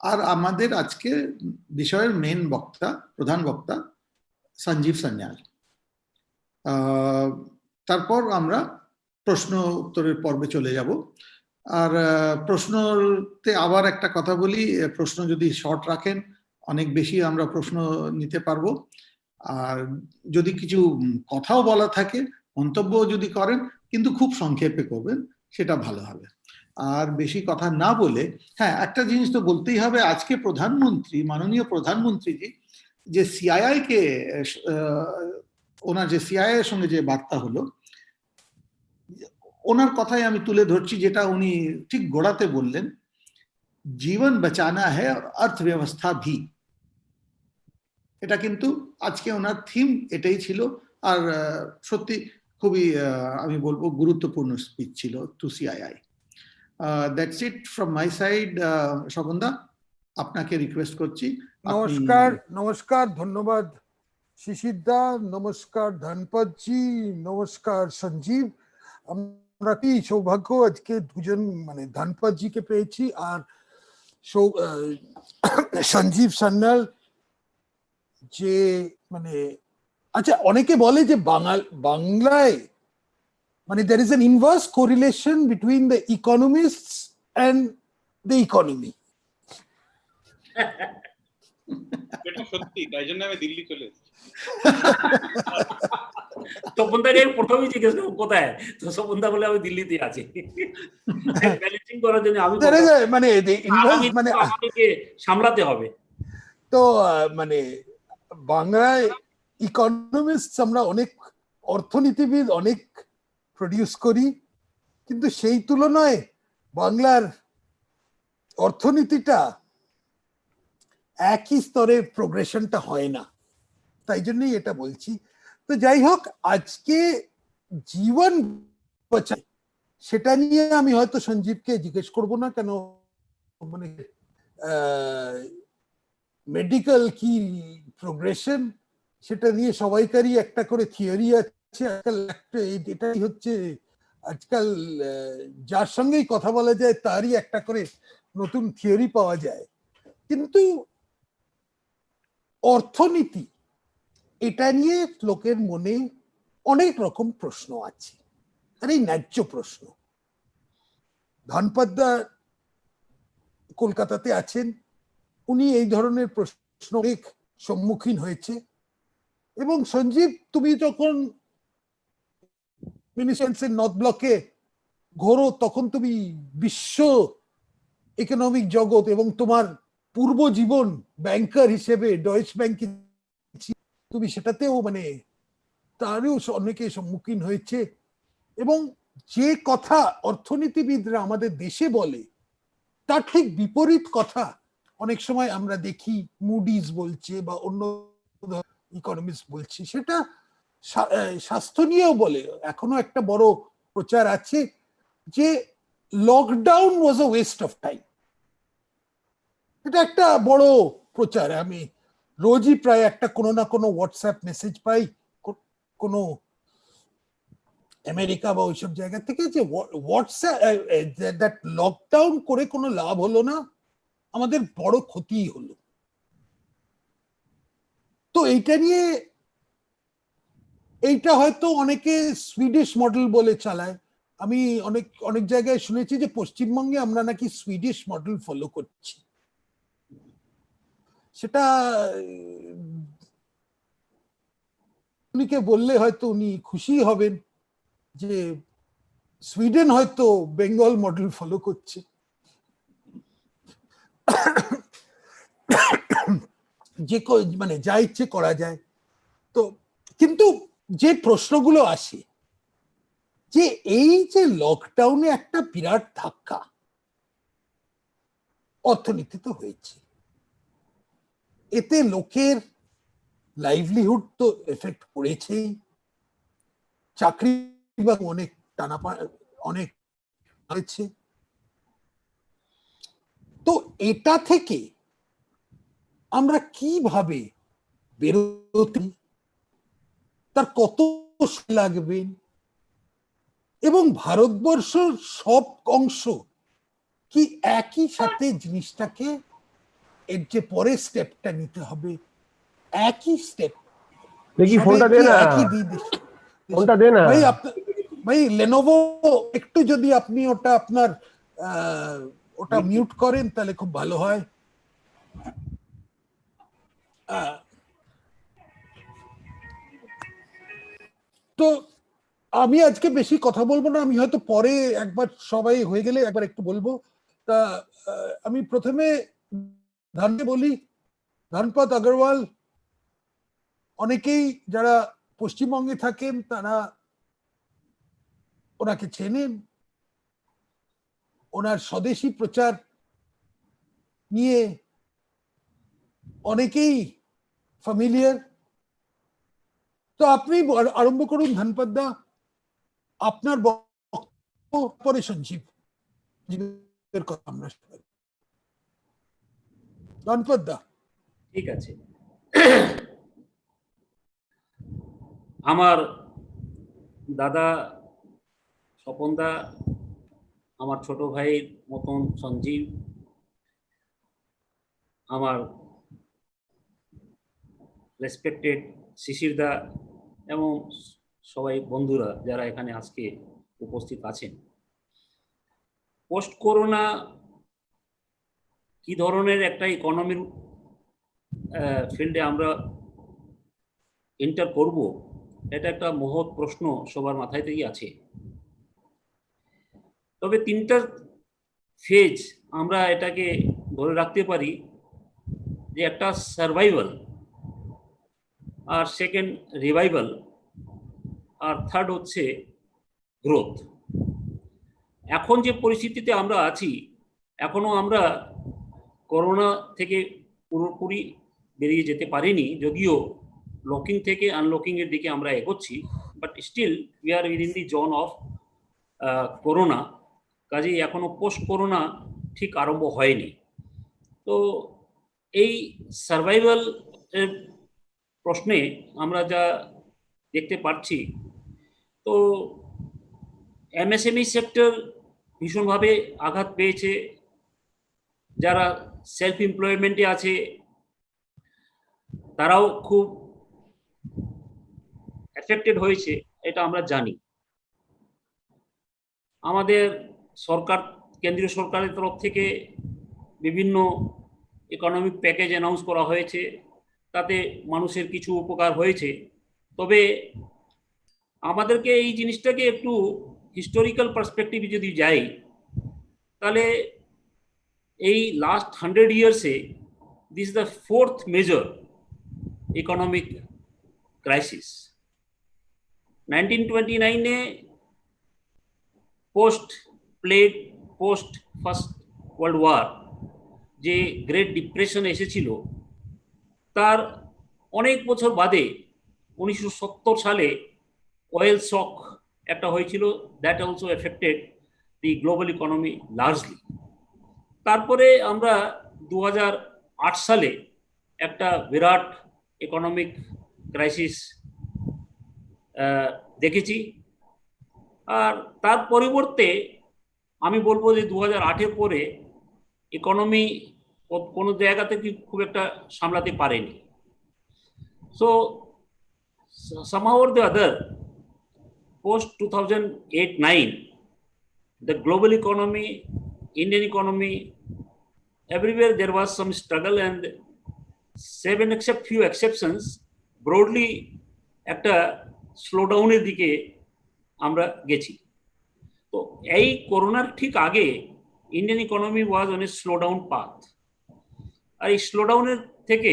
আর আমাদের আজকে বিষয়ের মেন বক্তা, প্রধান বক্তা সঞ্জীব সান্যাল। তারপর আমরা প্রশ্ন উত্তরের পর্বে চলে যাব। আর প্রশ্নতে আবার একটা কথা বলি, প্রশ্ন যদি শর্ট রাখেন অনেক বেশি আমরা প্রশ্ন নিতে পারবো। আর যদি কিছু কথাও বলা থাকে, মন্তব্য যদি করেন, কিন্তু খুব সংক্ষেপে করবেন, সেটা ভালো হবে। আর বেশি কথা না বলে, হ্যাঁ একটা জিনিস তো বলতেই হবে, আজকে প্রধানমন্ত্রী, মাননীয় প্রধানমন্ত্রীজি যে সিআইআই কে, ওনার যে সিআইআই এর সঙ্গে যে বার্তা হলো, ওনার কথাই আমি তুলে ধরছি, যেটা উনি ঠিক গোড়াতে বললেন, জীবন বাঁচানা হ্যায় অর্থব্যবস্থা ভি। এটা কিন্তু আজকে ওনার থিম এটাই ছিল। আর সত্যি খুবই আমি বলবো গুরুত্বপূর্ণ স্পিচ ছিল to CII. That's it from my side. স্বপনদা, আপনাকে রিকোয়েস্ট করছি। নমস্কার, নমস্কার, ধন্যবাদ শিশির দা, নমস্কার ধনপত জি, নমস্কার সঞ্জীব। আমরা কি সৌভাগ্য আজকে দুজন মানে ধনপত জিকে পেয়েছি আর সঞ্জীব সান্যাল, যে মানে আচ্ছা অনেকে বলে যে বাংলায় মানে there is an inverse correlation between the economists and the economy. এটা সত্যি, তাই জন্য আমি দিল্লি চলে এসেছি। তপনদাকে আমি প্রথমেই জিজ্ঞেস করব কোথায়, তো তপনদা বলে আমি দিল্লিতে আছি। ব্যালেন্সিং করার জন্য আমি মানে মানে আমাদেরকে সামলাতে হবে। তো মানে বাংলায় ইকোনমিস্ট আমরা অনেক, অর্থনীতিবিদ অনেক প্রডিউস করি, কিন্তু সেই তুলনায় বাংলার অর্থনীতিটা একই স্তরে প্রোগ্রেশনটা হয় না, তাই জন্যই এটা বলছি। তো যাই হোক, আজকে জীবন বাঁচায় সেটা নিয়ে আমি হয়তো সঞ্জীবকে জিজ্ঞেস করব না, কেন মানে মেডিকেল কি প্রোগ্রেশন সেটা নিয়ে সবাইকারই একটা করে থিওরি আছে। এটাই হচ্ছে আজকাল যার সঙ্গেই কথা বলা যায় তারই একটা করে নতুন থিওরি পাওয়া যায়। কিন্তু অর্থনীতি এটা নিয়ে লোকের মনে অনেক রকম প্রশ্ন আছে, আর এই ন্যায্য প্রশ্ন। ধনপতদা কলকাতাতে আছেন, উনি এই ধরনের প্রশ্ন অনেক সম্মুখীন হয়েছে। এবং সঞ্জীব, তুমি যখন মিউনিসিপ্যালিটির নর্থ ব্লকে ঘোরো তখন তুমি বিশ্ব ইকোনমিক জগৎ এবং তোমার পূর্ব জীবন ব্যাংকার হিসেবে ডয়েচ ব্যাংকে তুমি সেটাতেও মানে তারও অনেকে সম্মুখীন হয়েছে। এবং যে কথা অর্থনীতিবিদরা আমাদের দেশে বলে তার ঠিক বিপরীত কথা অনেক সময় আমরা দেখি মুডিজ বলছে বা অন্য ইকোনমিস্ট বলছে। সেটা স্বাস্থ্য নিয়েও বলে। এখনো একটা বড় প্রচার আছে যে lockdown was a West of time. এটা একটা বড় প্রচার। আমি রোজই প্রায় একটা কোনো না কোনো হোয়াটসঅ্যাপ মেসেজ পাই কোনো আমেরিকা বা ওইসব জায়গা থেকে, যে হোয়াটসঅ্যাপ লকডাউন করে কোনো লাভ হলো না, আমাদের বড় ক্ষতি হলো। তো এইটা নিয়ে, এইটা হয়তো অনেকে সুইডিশ মডেল বলে চালায়। আমি অনেক জায়গায় শুনেছি যে পশ্চিমবঙ্গে আমরা নাকি সুইডিশ মডেল ফলো করছি। সেটা উনিকে বললে হয়তো উনি খুশি হবেন যে সুইডেন হয়তো বেঙ্গল মডেল ফলো করছে। যে মানে যা ইচ্ছে করা যায়। তো কিন্তু যে প্রশ্নগুলো আসে, যে এই যে লকডাউনে একটা বিরাট ধাক্কা অর্থনীতিতে হয়েছে, এতে লোকের লাইভলিহুড তো এফেক্ট পড়েছেই, চাকরি অনেক অনেক হয়েছে। তো এটা থেকে আমরা কিভাবে বেরোতে, তার কত লাগবে, এবং ভারতবর্ষের সব অংশ কি একই সাথে জিনিসটাকে এর যে পরের স্টেপটা নিতে হবে একই স্টেপ, দেখি ফোনটা দে না, একই দিন ফোনটা দে না ভাই। ভাই লেনোভো একটু যদি আপনি ওটা আপনার ওটা মিউট করেন তাহলে খুব ভালো হয়। তো আমি আজকে বেশি কথা বলবো না, আমি হয়তো পরে একবার সবাই হয়ে গেলে একবার একটু বলবো। তা আমি প্রথমে ধানকে বলি, ধনপত আগরওয়াল, অনেকেই যারা পশ্চিমবঙ্গে থাকেন তারা ওনাকে চেনেন, ওনার স্বদেশী প্রচার নিয়ে অনেকেই ফ্যামিলিয়ার। তো আপনি আরম্ভ করুন ধনপত দা, আপনার বক্তব্য, পরে সঞ্জীবের কথা আমরা শুনব। ধনপত দা। ঠিক আছে। আমার দাদা স্বপন দা, আমার ছোট ভাইয়ের মতন সঞ্জীব, আমার রেসপেক্টেড শিশির দা এবং সবাই বন্ধুরা যারা এখানে আজকে উপস্থিত আছেন, পোস্ট করোনা কি ধরনের একটা ইকোনমির ফিল্ডে আমরা এন্টার করব, এটা একটা মহৎ প্রশ্ন সবার মাথায় থেকেই আছে। তবে তিনটা ফেজ আমরা এটাকে ধরে রাখতে পারি, যে একটা সার্ভাইভাল, আর সেকেন্ড রিভাইভাল, আর থার্ড হচ্ছে গ্রোথ। এখন যে পরিস্থিতিতে আমরা আছি, এখনো আমরা করোনা থেকে পুরোপুরি বেরিয়ে যেতে পারিনি, যদিও লকিং থেকে আনলকিং এর দিকে আমরা এগোচ্ছি, but still we are within the zone of corona. কাজেই এখনো পোস্ট করোনা ঠিক আরম্ভ হয়নি। তো এই সার্ভাইভাল এর প্রশ্নে আমরা যা দেখতে পাচ্ছি, তো এমএসএমই সেক্টর ভীষণভাবে আঘাত পেয়েছে, যারা সেলফ এমপ্লয়মেন্টে আছে তারাও খুব এফেক্টেড হয়েছে, এটা আমরা জানি। আমাদের সরকার, কেন্দ্রীয় সরকারের তরফ থেকে বিভিন্ন ইকোনমিক প্যাকেজ অ্যানাউন্স করা হয়েছে, তাতে মানুষের কিছু উপকার হয়েছে। তবে আমাদেরকে এই জিনিসটাকে একটু হিস্টোরিক্যাল পার্সপেক্টিভে যদি যাই, তাহলে এই লাস্ট 100 ইয়ার্সে this is the fourth major economic crisis. 1929-এ পোস্ট ফার্স্ট ওয়ার্ল্ড ওয়ার যে গ্রেট ডিপ্রেশন এসেছিল, তার অনেক বছর বাদে 1970 সালে অয়েল শক একটা হয়েছিল, that also affected the global economy largely. তারপরে আমরা 2008 সালে একটা বিরাট ইকোনমিক ক্রাইসিস দেখেছি। আর তার পরিবর্তে আমি বলবো যে 2008-এর পরে ইকোনমি কোনো জায়গা থেকে খুব একটা সামলাতে পারেনি। So somehow or the other, post 2008-9, the global economy, Indian economy, everywhere there was some struggle, and except few exceptions, broadly একটা স্লোডাউনের দিকে আমরা গেছি। তো এই করোনার ঠিক আগে Indian economy was on a slowdown path. আর এই স্লোডাউনের থেকে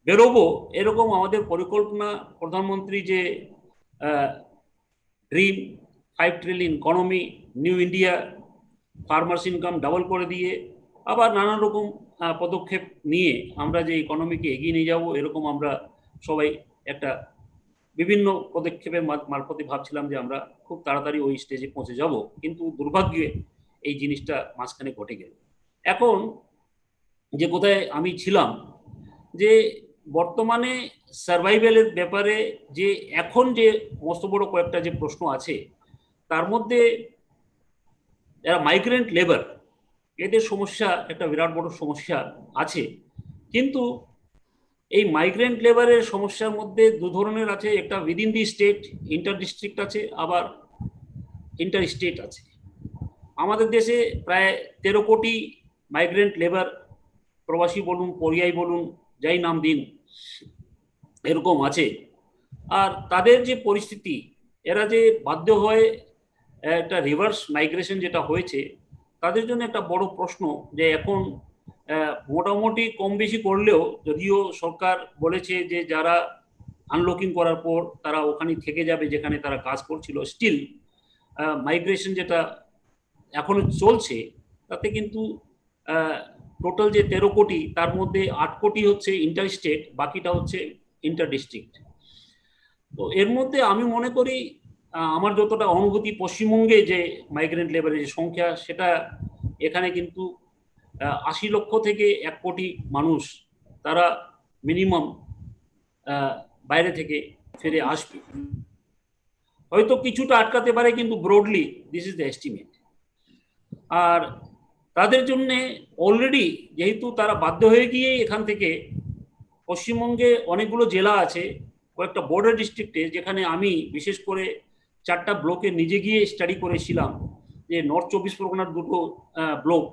বেরোবো এরকম আমাদের পরিকল্পনা, প্রধানমন্ত্রী যে dream 5 trillion economy, new India, farmers income double করে দিয়ে, আবার নানান রকম পদক্ষেপ নিয়ে আমরা যে ইকোনমিকে এগিয়ে নিয়ে যাব, এরকম আমরা সবাই একটা বিভিন্ন পদক্ষেপের মারফতে ভাবছিলাম যে আমরা খুব তাড়াতাড়ি ওই স্টেজে পৌঁছে যাব, কিন্তু দুর্ভাগ্যে এই জিনিসটা মাঝখানে ঘটে গেল। এখন যে কোথায় আমি ছিলাম, যে বর্তমানে সার্ভাইভালের ব্যাপারে যে এখন যে মস্ত বড় কয়েকটা যে প্রশ্ন আছে, তার মধ্যে যারা মাইগ্রেন্ট লেবার, এদের সমস্যা একটা বিরাট বড় সমস্যা আছে। কিন্তু এই মাইগ্রেন্ট লেবারের সমস্যার মধ্যে দু ধরনের আছে, একটা within the state inter district আছে, আবার ইন্টার স্টেট আছে। আমাদের দেশে প্রায় 13 কোটি মাইগ্রেন্ট লেবার, প্রবাসী বলুন পরিযায়ী বলুন যাই নাম দিন, এরকম আছে। আর তাদের যে পরিস্থিতি, এরা যে বাধ্য হয়ে একটা রিভার্স মাইগ্রেশন যেটা হয়েছে, তাদের জন্য একটা বড় প্রশ্ন যে এখন মোটামুটি কম বেশি করলেও, যদিও সরকার বলেছে যে যারা আনলকিং করার পর তারা ওখানে থেকে যাবে যেখানে তারা কাজ করছিল, স্টিল মাইগ্রেশন যেটা এখনো চলছে তাতে কিন্তু টোটাল যে 13 কোটি তার মধ্যে 8 কোটি হচ্ছে ইন্টার স্টেট, বাকিটা হচ্ছে ইন্টার ডিস্ট্রিক্ট। তো এর মধ্যে আমি মনে করি আমার যতটা অনুভূতি, পশ্চিমবঙ্গে যে মাইগ্রেন্ট লেবারের যে সংখ্যা সেটা এখানে কিন্তু 80 লক্ষ থেকে 1 কোটি মানুষ তারা মিনিমাম বাইরে থেকে ফিরে আসবে। হয়তো কিছুটা আটকাতে পারে, কিন্তু broadly this is the estimate. আর তাদের জন্য অলরেডি যেহেতু তারা বাধ্য হয়ে গিয়ে এখান থেকে, পশ্চিমবঙ্গে অনেকগুলো জেলা আছে, কয়েকটা বর্ডার ডিস্ট্রিক্টে, যেখানে আমি বিশেষ করে 4টা ব্লকে নিজে গিয়ে স্টাডি করেছিলাম, যে নর্থ 24 পরগনার 2টো ব্লক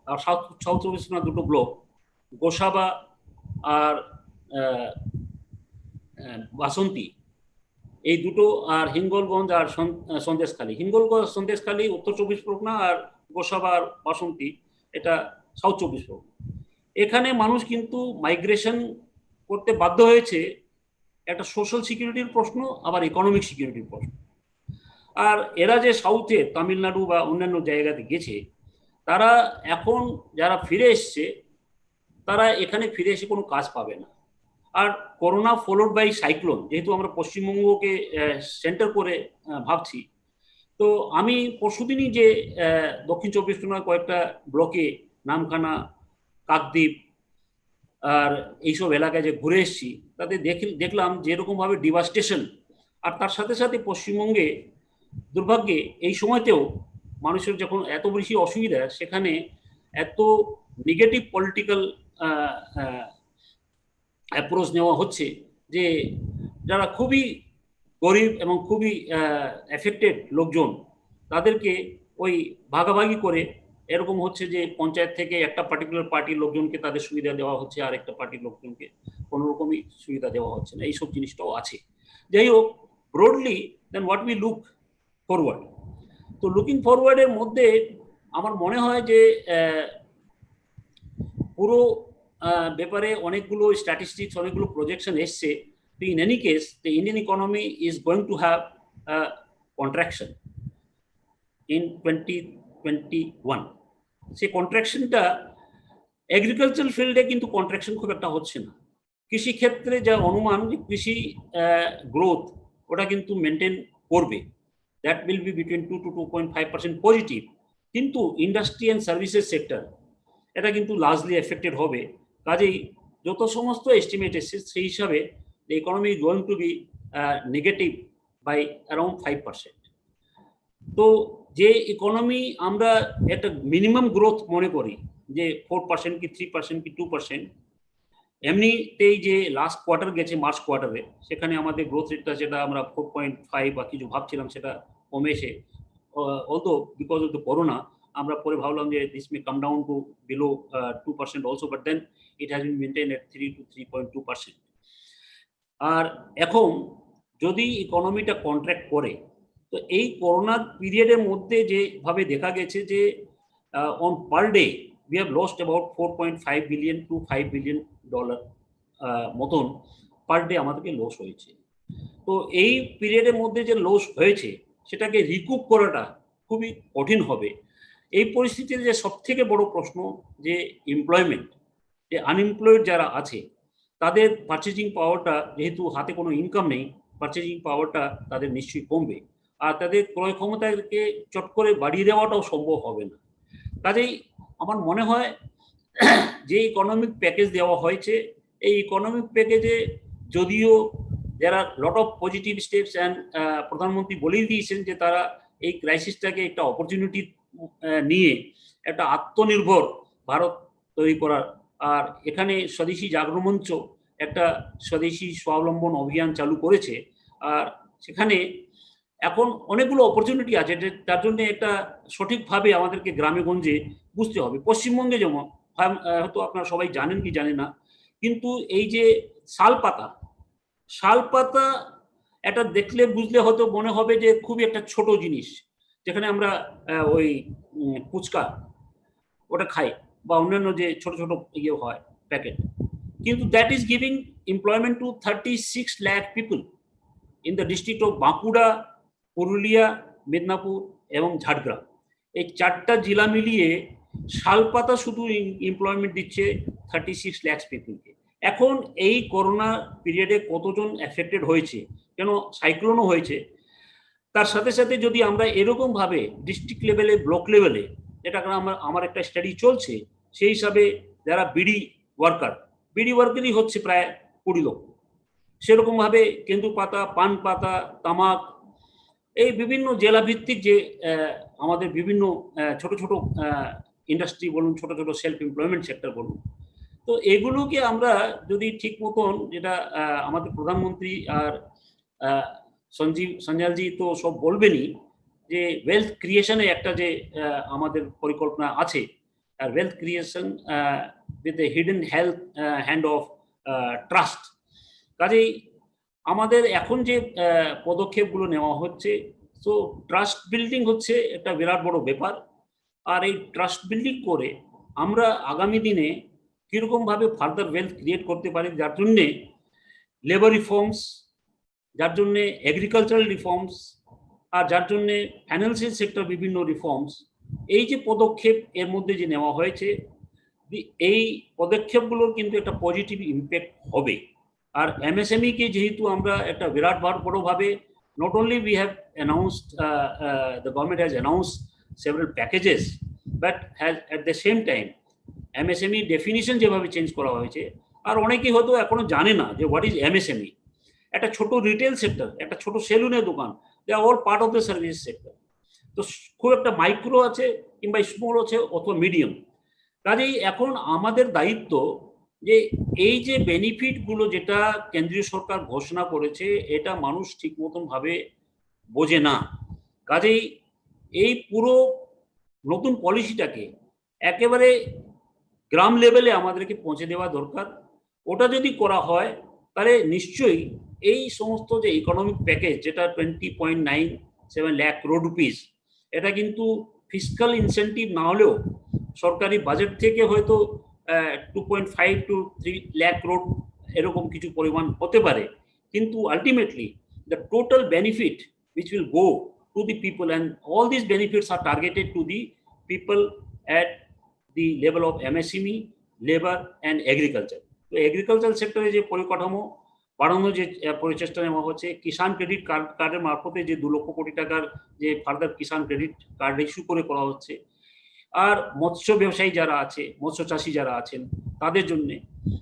আর সাউথ 24 পরগনার 2টো ব্লক, গোসাবা আর বাসন্তী, এই দুটো, আর হিঙ্গলগঞ্জ আর সন্দেশখালী। হিঙ্গলগঞ্জ সন্দেশখালী উত্তর 24 পরগনা, আর গোসাবা আর বাসন্তী এটা সাউথ 24 পরগনা। এখানে মানুষ কিন্তু মাইগ্রেশন করতে বাধ্য হয়েছে, একটা সোশ্যাল সিকিউরিটির প্রশ্ন, আবার ইকোনমিক সিকিউরিটির প্রশ্ন। আর এরা যে সাউথে তামিলনাড়ু বা অন্যান্য জায়গাতে গেছে, তারা এখন যারা ফিরে এসছে, তারা এখানে ফিরে এসে কোনো কাজ পাবে না। আর করোনা ফলোড বাই সাইক্লোন, যেহেতু আমরা পশ্চিমবঙ্গকে সেন্টার করে ভাবছি, তো আমি পরশুদিনই যে দক্ষিণ 24 পরগনার কয়েকটা ব্লকে, নামখানা, কাকদ্বীপ আর এইসব এলাকায় যে ঘুরে এসেছি, তাতে দেখলাম যেরকমভাবে ডিভাস্টেশন। আর তার সাথে সাথে পশ্চিমবঙ্গে দুর্ভাগ্যে এই সময়তেও মানুষের যখন এত বেশি অসুবিধা, সেখানে এত নেগেটিভ পলিটিক্যাল অ্যাপ্রোচ নেওয়া হচ্ছে, যে যারা খুবই গরিব এবং খুবই এফেক্টেড লোকজন, তাদেরকে ওই ভাগাভাগি করে এরকম হচ্ছে যে পঞ্চায়েত থেকে একটা পার্টিকুলার পার্টির লোকজনকে তাদের সুবিধা দেওয়া হচ্ছে, আর একটা পার্টির লোকজনকে কোনো রকমই সুবিধা দেওয়া হচ্ছে না। এইসব জিনিসটাও আছে। যাই হোক, broadly then what we look forward. তো লুকিং ফরওয়ার্ডের মধ্যে আমার মনে হয় যে পুরো ব্যাপারে অনেকগুলো স্ট্যাটিস্টিক্স, অনেকগুলো প্রজেকশন এসছে। তো in any case the Indian economy is going to have contraction in 2021। সেই কন্ট্রাকশনটা এগ্রিকালচারাল ফিল্ডে কিন্তু কন্ট্রাকশন খুব একটা হচ্ছে না। কৃষিক্ষেত্রে যা অনুমান, কৃষি গ্রোথ ওটা কিন্তু মেনটেন করবে, that will be between 2 to 2.5% positive. কিন্তু ইন্ডাস্ট্রি অ্যান্ড সার্ভিসেস সেক্টর এটা কিন্তু লার্জলি এফেক্টেড হবে। কাজেই যত সমস্ত এস্টিমেট এসছে, সেই হিসাবে the economy is going to be negative by around 5%। তো যে ইকোনমি আমরা একটা মিনিমাম গ্রোথ মনে করি, যে 4% কি 3% কি 2%, এমনিতেই যে লাস্ট কোয়ার্টার গেছে মার্চ কোয়ার্টারে, সেখানে আমাদের গ্রোথ রেটটা যেটা আমরা 4.5 বা কিছু ভাবছিলাম, সেটা কমে এসে, although because of the corona, আমরা পরে ভাবলাম যে this may come down to below 2% also, but then it has been maintain at 3 to 3.2%। আর এখন যদি ইকোনমিটা কন্ট্রাক্ট করে, তো এই করোনা পিরিয়ডের মধ্যে যেভাবে দেখা গেছে যে on per day we have lost about 4.5 billion to 5 billion dollar মতন পার ডে আমাদেরকে লস হয়েছে। তো এই পিরিয়ডের মধ্যে যে লস হয়েছে, সেটাকে রিকুপ করাটা খুবই কঠিন হবে। এই পরিস্থিতিতে যে সব থেকে বড় প্রশ্ন, যে এমপ্লয়মেন্ট, যে আনএমপ্লয়েড যারা আছে, তাদের পারচেজিং পাওয়ারটা, যেহেতু হাতে কোনো ইনকাম নেই, পারচেজিং পাওয়ারটা তাদের নিশ্চয়ই কমবে, আর তাদের ক্রয় ক্ষমতাকে চট করে বাড়িয়ে দেওয়াটাও সম্ভব হবে না। কাজেই আমার মনে হয় যে ইকোনমিক প্যাকেজ দেওয়া হয়েছে, এই ইকোনমিক প্যাকেজে যদিও there are lot of positive steps, and প্রধানমন্ত্রী বলেই দিয়েছেন যে তারা এই ক্রাইসিসটাকে একটা অপরচুনিটি নিয়ে একটা আত্মনির্ভর ভারত তৈরি করার, আর এখানে স্বদেশী জাগরণ মঞ্চ একটা স্বদেশী স্বাবলম্বন অভিযান চালু করেছে। আর সেখানে এখন অনেকগুলো অপরচুনিটি আছে, তার জন্য একটা সঠিকভাবে আমাদেরকে গ্রামে গঞ্জে বুঝতে হবে। পশ্চিমবঙ্গে যেমন হয়তো আপনারা সবাই জানেন কি জানেন না, কিন্তু এই যে শালপাতা এটা দেখলে বুঝলে হয়তো মনে হবে যে খুবই একটা ছোট জিনিস, যেখানে আমরা ওই ফুচকা ওটা খাই বা অন্যান্য যে ছোট ছোট ইয়ে হয় প্যাকেট, কিন্তু that is giving employment two 36 lakh people in the district of Bankura, Purulia, Medinipur এবং ঝাড়গ্রাম। এই 4টা জেলা মিলিয়ে শালপাতা শুধু এমপ্লয়মেন্ট দিচ্ছে 36 লাখ পিপলকে। এখন এই করোনা পিরিয়ডে কতজন এফেক্টেড হয়েছে, কেন সাইক্লোনও হয়েছে, তার সাথে সাথে যদি আমরা এরকম ভাবে ডিস্ট্রিক্ট লেভেলে, ব্লক লেভেলে, এটা আমার একটা স্টাডি চলছে, সেই হিসাবে যারা বিডি ওয়ার্কারই হচ্ছে প্রায় 20 লক্ষ। সেরকম ভাবে কেন্দু পাতা, পান পাতা, তামাক, এই বিভিন্ন জেলা ভিত্তিক যে আমাদের বিভিন্ন ছোট ছোট ইন্ডাস্ট্রি বলুন, ছোট ছোট সেলফ এমপ্লয়মেন্ট সেক্টর বলুন, তো এগুলোকে আমরা যদি ঠিক মতন, যেটা আমাদের প্রধানমন্ত্রী আর সঞ্জীব সান্যালজি তো সব বলবেনই, যে ওয়েলথ ক্রিয়েশনে একটা যে আমাদের পরিকল্পনা আছে, আর wealth creation with a hidden hand of trust. কাজেই আমাদের এখন যে পদক্ষেপগুলো নেওয়া হচ্ছে, তো ট্রাস্ট বিল্ডিং হচ্ছে একটা বিরাট বড় ব্যাপার। আর এই ট্রাস্ট বিল্ডিং করে আমরা আগামী দিনে কিরকম ভাবে ফার্দার ওয়েলথ ক্রিয়েট করতে পারি, যার জন্যে লেবার রিফর্মস, যার জন্যে এগ্রিকালচারাল রিফর্মস, আর যার জন্যে ফাইন্যান্সিয়াল সেক্টর বিভিন্ন রিফর্মস, এই যে পদক্ষেপ এর মধ্যে যে নেওয়া হয়েছে, এই পদক্ষেপগুলোর কিন্তু একটা পজিটিভ ইম্প্যাক্ট হবে। আর এমএসএমই কে যেহেতু আমরা একটা বিরাট বড়ভাবে, not only we have announced, the government has announced several packages, but has at the same time MSME definition যেভাবে চেঞ্জ করা হয়েছে, আর অনেকেই হয়তো এখনো জানে না যে হোয়াট ইজ এমএসএমই। একটা ছোট রিটেল সেক্টর, একটা ছোট সেলুনের দোকান, they are all part of the service sector. তো খুব একটা মাইক্রো আছে কিংবা স্মল আছে অথবা মিডিয়াম। কাজেই এখন আমাদের দায়িত্ব যে এই যে বেনিফিটগুলো যেটা কেন্দ্রীয় সরকার ঘোষণা করেছে, এটা মানুষ ঠিক মতন ভাবে বোঝে না। কাজেই এই পুরো নতুন পলিসিটাকে একেবারে গ্রাম লেভেলে আমাদেরকে পৌঁছে দেওয়া দরকার। ওটা যদি করা হয় তাহলে নিশ্চয়ই এই সমস্ত যে ইকোনমিক প্যাকেজ, যেটা 20.97 লাখ crore রুপিস, এটা কিন্তু ফিসকাল ইনসেন্টিভ না হলেও সরকারি বাজেট থেকে হয়তো 2.5 to 3 লাখ crore এরকম কিছু পরিমাণ হতে পারে, কিন্তু ultimately the total benefit which will go to the people, and all these benefits are targeted to the people at the level of MSME, labor and agriculture. তো এগ্রিকালচার সেক্টরে যে পরিকাঠামো বাড়ানোর যে প্রচেষ্টা নেওয়া হচ্ছে, কিষাণ ক্রেডিট কার্ডের মারফতে যে 2 লক্ষ কোটি টাকার যে ফার্দার কিষাণ ক্রেডিট কার্ড ইস্যু করা হচ্ছে, আর মৎস্য ব্যবসায়ী যারা আছে, মৎস্য চাষী যারা আছেন তাদের জন্যে,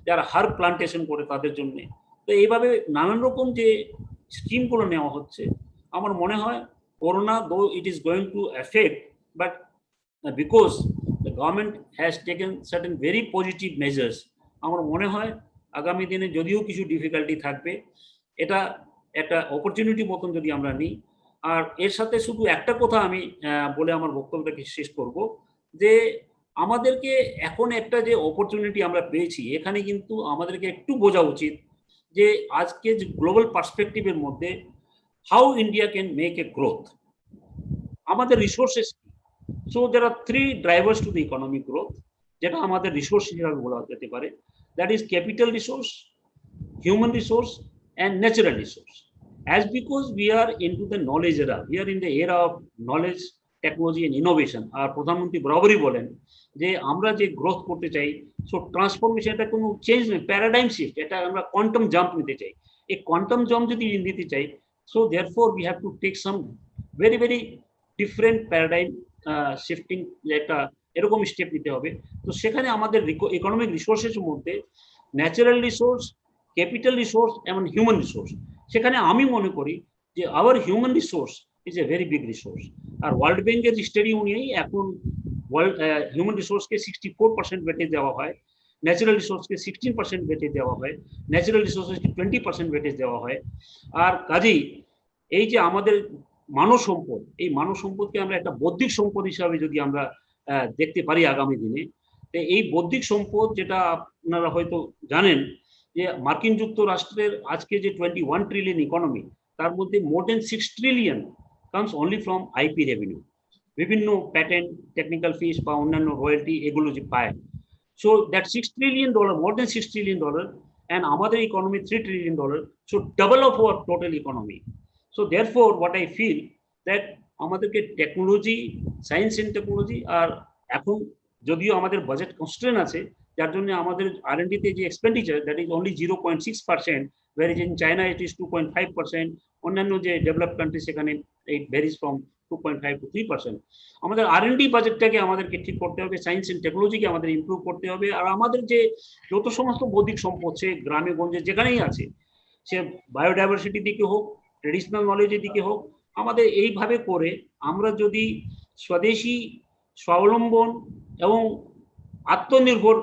যারা হার্ব প্লান্টেশন করে তাদের জন্যে, তো এইভাবে নানান রকম যে স্কিমগুলো নেওয়া হচ্ছে, আমার মনে হয় করোনা দো it is going two effect, but because the government has taken certain very positive measures, আমার মনে হয় আগামী দিনে যদিও কিছু ডিফিকাল্টি থাকবে, এটা একটা অপরচুনিটি মতন যদি আমরা নিই। আর এর সাথে শুধু একটা কথা আমি বলে আমার বক্তব্যটাকে শেষ করব, যে আমাদেরকে এখন একটা যে অপরচুনিটি আমরা পেয়েছি, এখানে কিন্তু আমাদেরকে একটু বোঝা উচিত যে আজকে যে গ্লোবাল পার্সপেক্টিভের মধ্যে how India can make a growth, আমাদের resources. So there are 3 drivers to the economic growth, যেটা আমাদের রিসোর্স হিসেবে বলা যেতে পারে। That is capital resource, human resource and natural resource. As because we are into the knowledge era, we are in the era of knowledge, technology and innovation. আর প্রধানমন্ত্রী বরাবরই বলেন যে আমরা যে গ্রোথ করতে চাই, সো ট্রান্সফরমেশন, এটা কোনো চেঞ্জ নেই, প্যারাডাইম শিফট, এটা আমরা কোয়ান্টাম জাম্প নিতে চাই। এই কোয়ান্টাম জাম্প যদি নিতে চাই, so therefore we have to take some very very different paradigm shifting, একটা এরকম স্টেপ নিতে হবে। তো সেখানে আমাদের ইকোনমিক রিসোর্সের মধ্যে ন্যাচারাল রিসোর্স, ক্যাপিটাল রিসোর্স এবং হিউম্যান রিসোর্স, সেখানে আমি মনে করি যে our human resource is a very big resource. আর ওয়ার্ল্ড ব্যাংকের স্টাডি অনুযায়ী এখন হিউম্যান রিসোর্সকে 64% ওয়েটেজ দেওয়া হয়, ন্যাচারাল রিসোর্সকে 16% ওয়েটেজ দেওয়া হয়, ন্যাচারাল রিসোর্সকে 20% ওয়েটেজ দেওয়া হয়। আর কাজেই এই যে আমাদের মানব সম্পদ, এই মানব সম্পদকে আমরা একটা বৌদ্ধিক সম্পদ হিসাবে যদি আমরা দেখতে পারি আগামী দিনে, এই বৌদ্ধিক সম্পদ যেটা আপনারা হয়তো জানেন যে মার্কিন যুক্তরাষ্ট্রের আজকে যে 21 ট্রিলিয়ন ইকোনমি, তার মধ্যে more than 6 trillion comes only from IP revenue, বিভিন্ন প্যাটেন্ট, টেকনিক্যাল ফিস বা অন্যান্য রয়্যালটি এগুলো যে পায়। So that $6 trillion, more than $6 trillion, and আমাদের economy $3 trillion, so double of our total economy. So therefore what I feel that আমাদেরকে technology, science and technology, আর এখন যদিও আমাদের বাজেট কনস্ট্রেন আছে, যার জন্য আমাদের R&D তে যে expenditure that is only 0.6%, whereas in China it is 2.5%, অন্যান্য যে ডেভেলপড কান্ট্রি সেখানে ইট ভ্যারিজ ফ্রম 2.5 to 3%। আমাদের R&D বাজেটটাকে আমাদেরকে ঠিক করতে হবে, সায়েন্স এন্ড টেকনোলজিকে আমাদের ইমপ্রুভ করতে হবে, আর আমাদের যে যত সমস্ত বৌদ্ধিক সম্পদ সে গ্রামে গঞ্জে যেখানেই আছে, সে বায়োডাইভার্সিটির দিকে হোক, ট্রেডিশনাল নলেজের দিকে হোক, আমাদের এইভাবে করে আমরা যদি স্বদেশী, স্বাবলম্বন এবং আত্মনির্ভর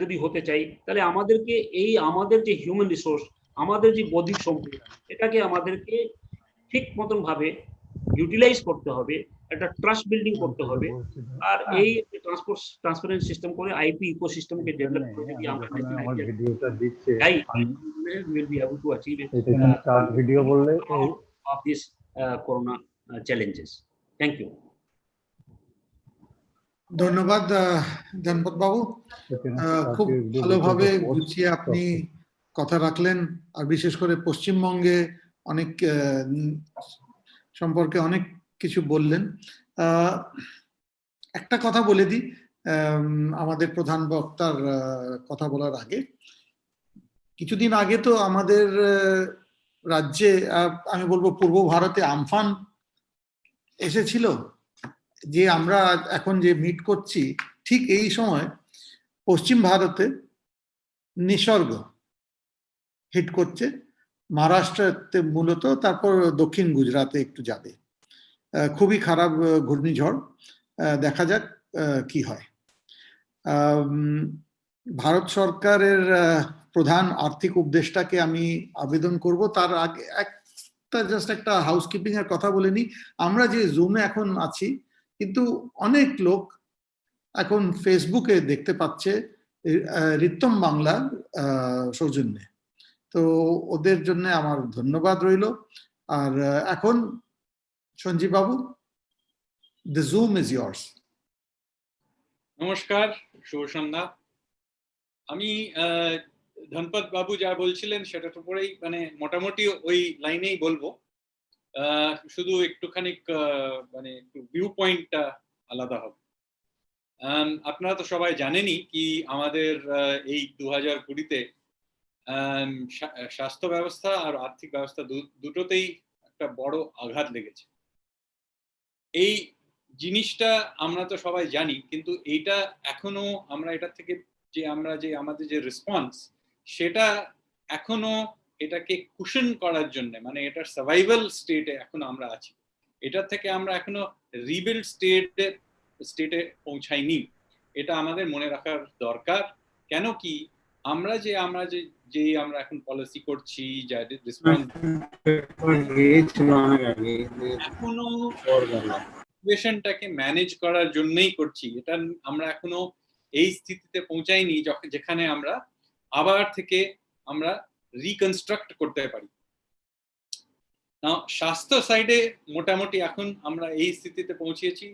যদি হতে চাই, তাহলে আমাদেরকে এই আমাদের যে হিউম্যান রিসোর্স, আমাদের যে বৌদ্ধিক সম্পদ, এটাকে আমাদেরকে ঠিক মতন ভাবে ইউটিলাইজ করতে হবে, একটা ট্রাস্ট বিল্ডিং করতে হবে। আর এই ট্রান্সপারেন্ট সিস্টেম করে আইপি ইকোসিস্টেমকে ডেভেলপ করে যদি আমরা will be able to achieve ভিডিও বললে of this corona challenges. Thank you. ধন্যবাদ ধনপত বাবু, খুব ভালোভাবে গুছিয়ে আপনি কথা রাখলেন, আর বিশেষ করে পশ্চিমবঙ্গে অনেক সম্পর্কে অনেক কিছু বললেন। একটা কথা বলে দিই আমাদের প্রধান বক্তার কথা বলার আগে, কিছুদিন আগে তো আমাদের রাজ্যে, আমি বলবো পূর্ব ভারতে আমফান এসেছিল, যে আমরা এখন যে মিট করছি ঠিক এই সময় পশ্চিম ভারতে নিসর্গ হিট করছে, মহারাষ্ট্রতে মূলত, তারপর দক্ষিণ গুজরাটে একটু যাবে। খুবই খারাপ ঘূর্ণিঝড়, দেখা যাক কি হয়। ভারত সরকারের প্রধান আর্থিক উপদেষ্টাকে আমি আবেদন করব, তার আগে জাস্ট একটা হাউসকিপিং এর কথা বলে নি। আমরা যে জুমে এখন আছি, কিন্তু অনেক লোক এখন ফেসবুকে দেখতে পাচ্ছে রিতম বাংলার সৌজন্যে, তো ওদের জন্য আমার ধন্যবাদ রইল। আর এখন সঞ্জীব বাবু, the Zoom is yours. নমস্কার, শুভ সন্ধ্যা। আমি ধনপত বাবু যা বলছিলেন সেটার উপরেই মানে মোটামুটি ওই লাইনেই বলবো, শুধু একটুখানি মানে ভিউ পয়েন্টটা আলাদা হবে। আপনারা তো সবাই জানেনই কি আমাদের এই 2020-তে স্বাস্থ্য ব্যবস্থা আর আর্থিক ব্যবস্থা দুটোতেই একটা বড় আঘাত লেগেছে। এই জিনিসটা আমরা তো সবাই জানি, কিন্তু এইটা এখনো আমরা এটা থেকে যে আমরা যে আমাদের যে রেসপন্স, সেটা এখনো এটাকে কুশন করার জন্য, মানে এটার সার্ভাইভাল স্টেটে এখনো আমরা আছি। এটার থেকে আমরা এখনো রিবিল্ড স্টেটে পৌঁছাইনি, এটা আমাদের মনে রাখার দরকার। কেন কি আমরা এখন পলিসি করছি, যা রেসপন্স এখনো সিচুয়েশনটাকে ম্যানেজ করার জন্যই করছি, এটা আমরা এখনো এই স্থিতিতে পৌঁছাইনি যেখানে আমরা আবার থেকে আমরা রিকনস্ট্রাক্ট করতে পারি। স্বাস্থ্য সাইডে মোটামুটি এখন আমরা এই স্থিতিতে পৌঁছেছি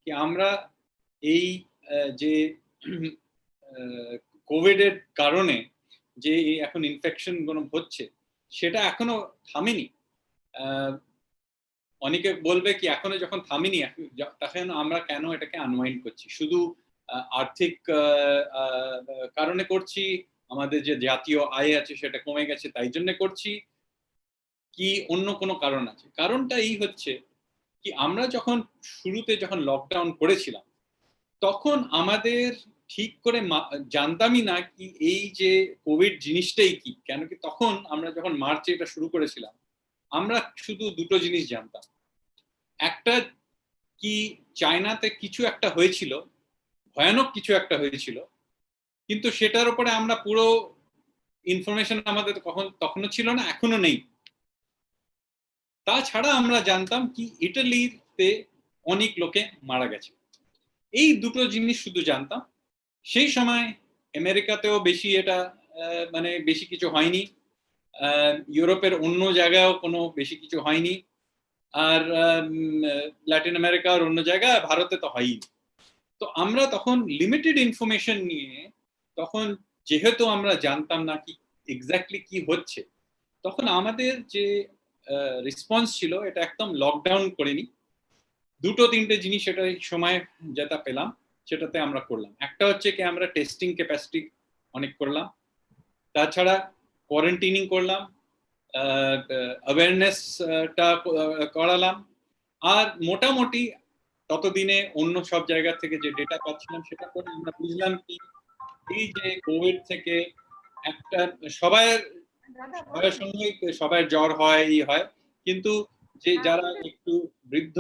কি আমরা এই যে কোভিড এর কারণে যে এখন ইনফেকশন গুলো হচ্ছে, সেটা এখনো থামেনি। অনেকে বলবে কি এখনো যখন থামেনি, তখন আমরা কেন এটাকে আনওয়াইন্ড করছি? শুধু আর্থিক কারণে করছি, আমাদের যে জাতীয় আয় আছে সেটা কমে গেছে তাই জন্য করছি, কি অন্য কোনো কারণ আছে? কারণটা এই হচ্ছে কি আমরা যখন শুরুতে যখন লকডাউন করেছিলাম, তখন আমাদের ঠিক করে জানতামই না কি এই যে কোভিড জিনিসটাই কি। কেন কি তখন আমরা যখন মার্চে এটা শুরু করেছিলাম, আমরা শুধু দুটো জিনিস জানতাম, একটা কি চায়নাতে কিছু একটা হয়েছিল, ভয়ানক কিছু একটা হয়েছিল, কিন্তু সেটার উপরে আমরা পুরো ইনফরমেশন আমাদের তখনও ছিল না, এখনো নেই। তাছাড়া আমরা জানতাম কি ইটালিতে অনেক লোকে মারা গেছে, এই দুটো জিনিস শুধু জানতাম। সেই সময় আমেরিকাতেও বেশি এটা মানে বেশি কিছু হয়নি, ইউরোপের অন্য জায়গায়ও কোনো বেশি কিছু হয়নি, আর ল্যাটিন আমেরিকার অন্য জায়গায়, ভারতে তো হয়নি। তো আমরা তখন লিমিটেড ইনফরমেশন নিয়ে, তখন যেহেতু আমরা জানতাম না কি এক্স্যাক্টলি কি হচ্ছে, তখন আমাদের যে রেসপন্স ছিল এটা একদম লকডাউন করিনি। দুটো তিনটে জিনিস এটা সময় যেটা পেলাম সেটাতে আমরা করলাম। একটা হচ্ছে কি আমরা টেস্টিং ক্যাপাসিটি অনেক করলাম, তাছাড়া কোয়ারেন্টাইনিং করলাম, অ্যাওয়ারনেসটা করালাম, আর মোটামুটি ততদিনে অন্য সব জায়গা থেকে যে ডেটা পাচ্ছিলাম সেটা করে আমরা বুঝলাম কি এই যে কোভিড থেকে একটা সবার সঙ্গে সবার জ্বর হয়, এই হয়, কিন্তু যে যারা একটু বৃদ্ধ,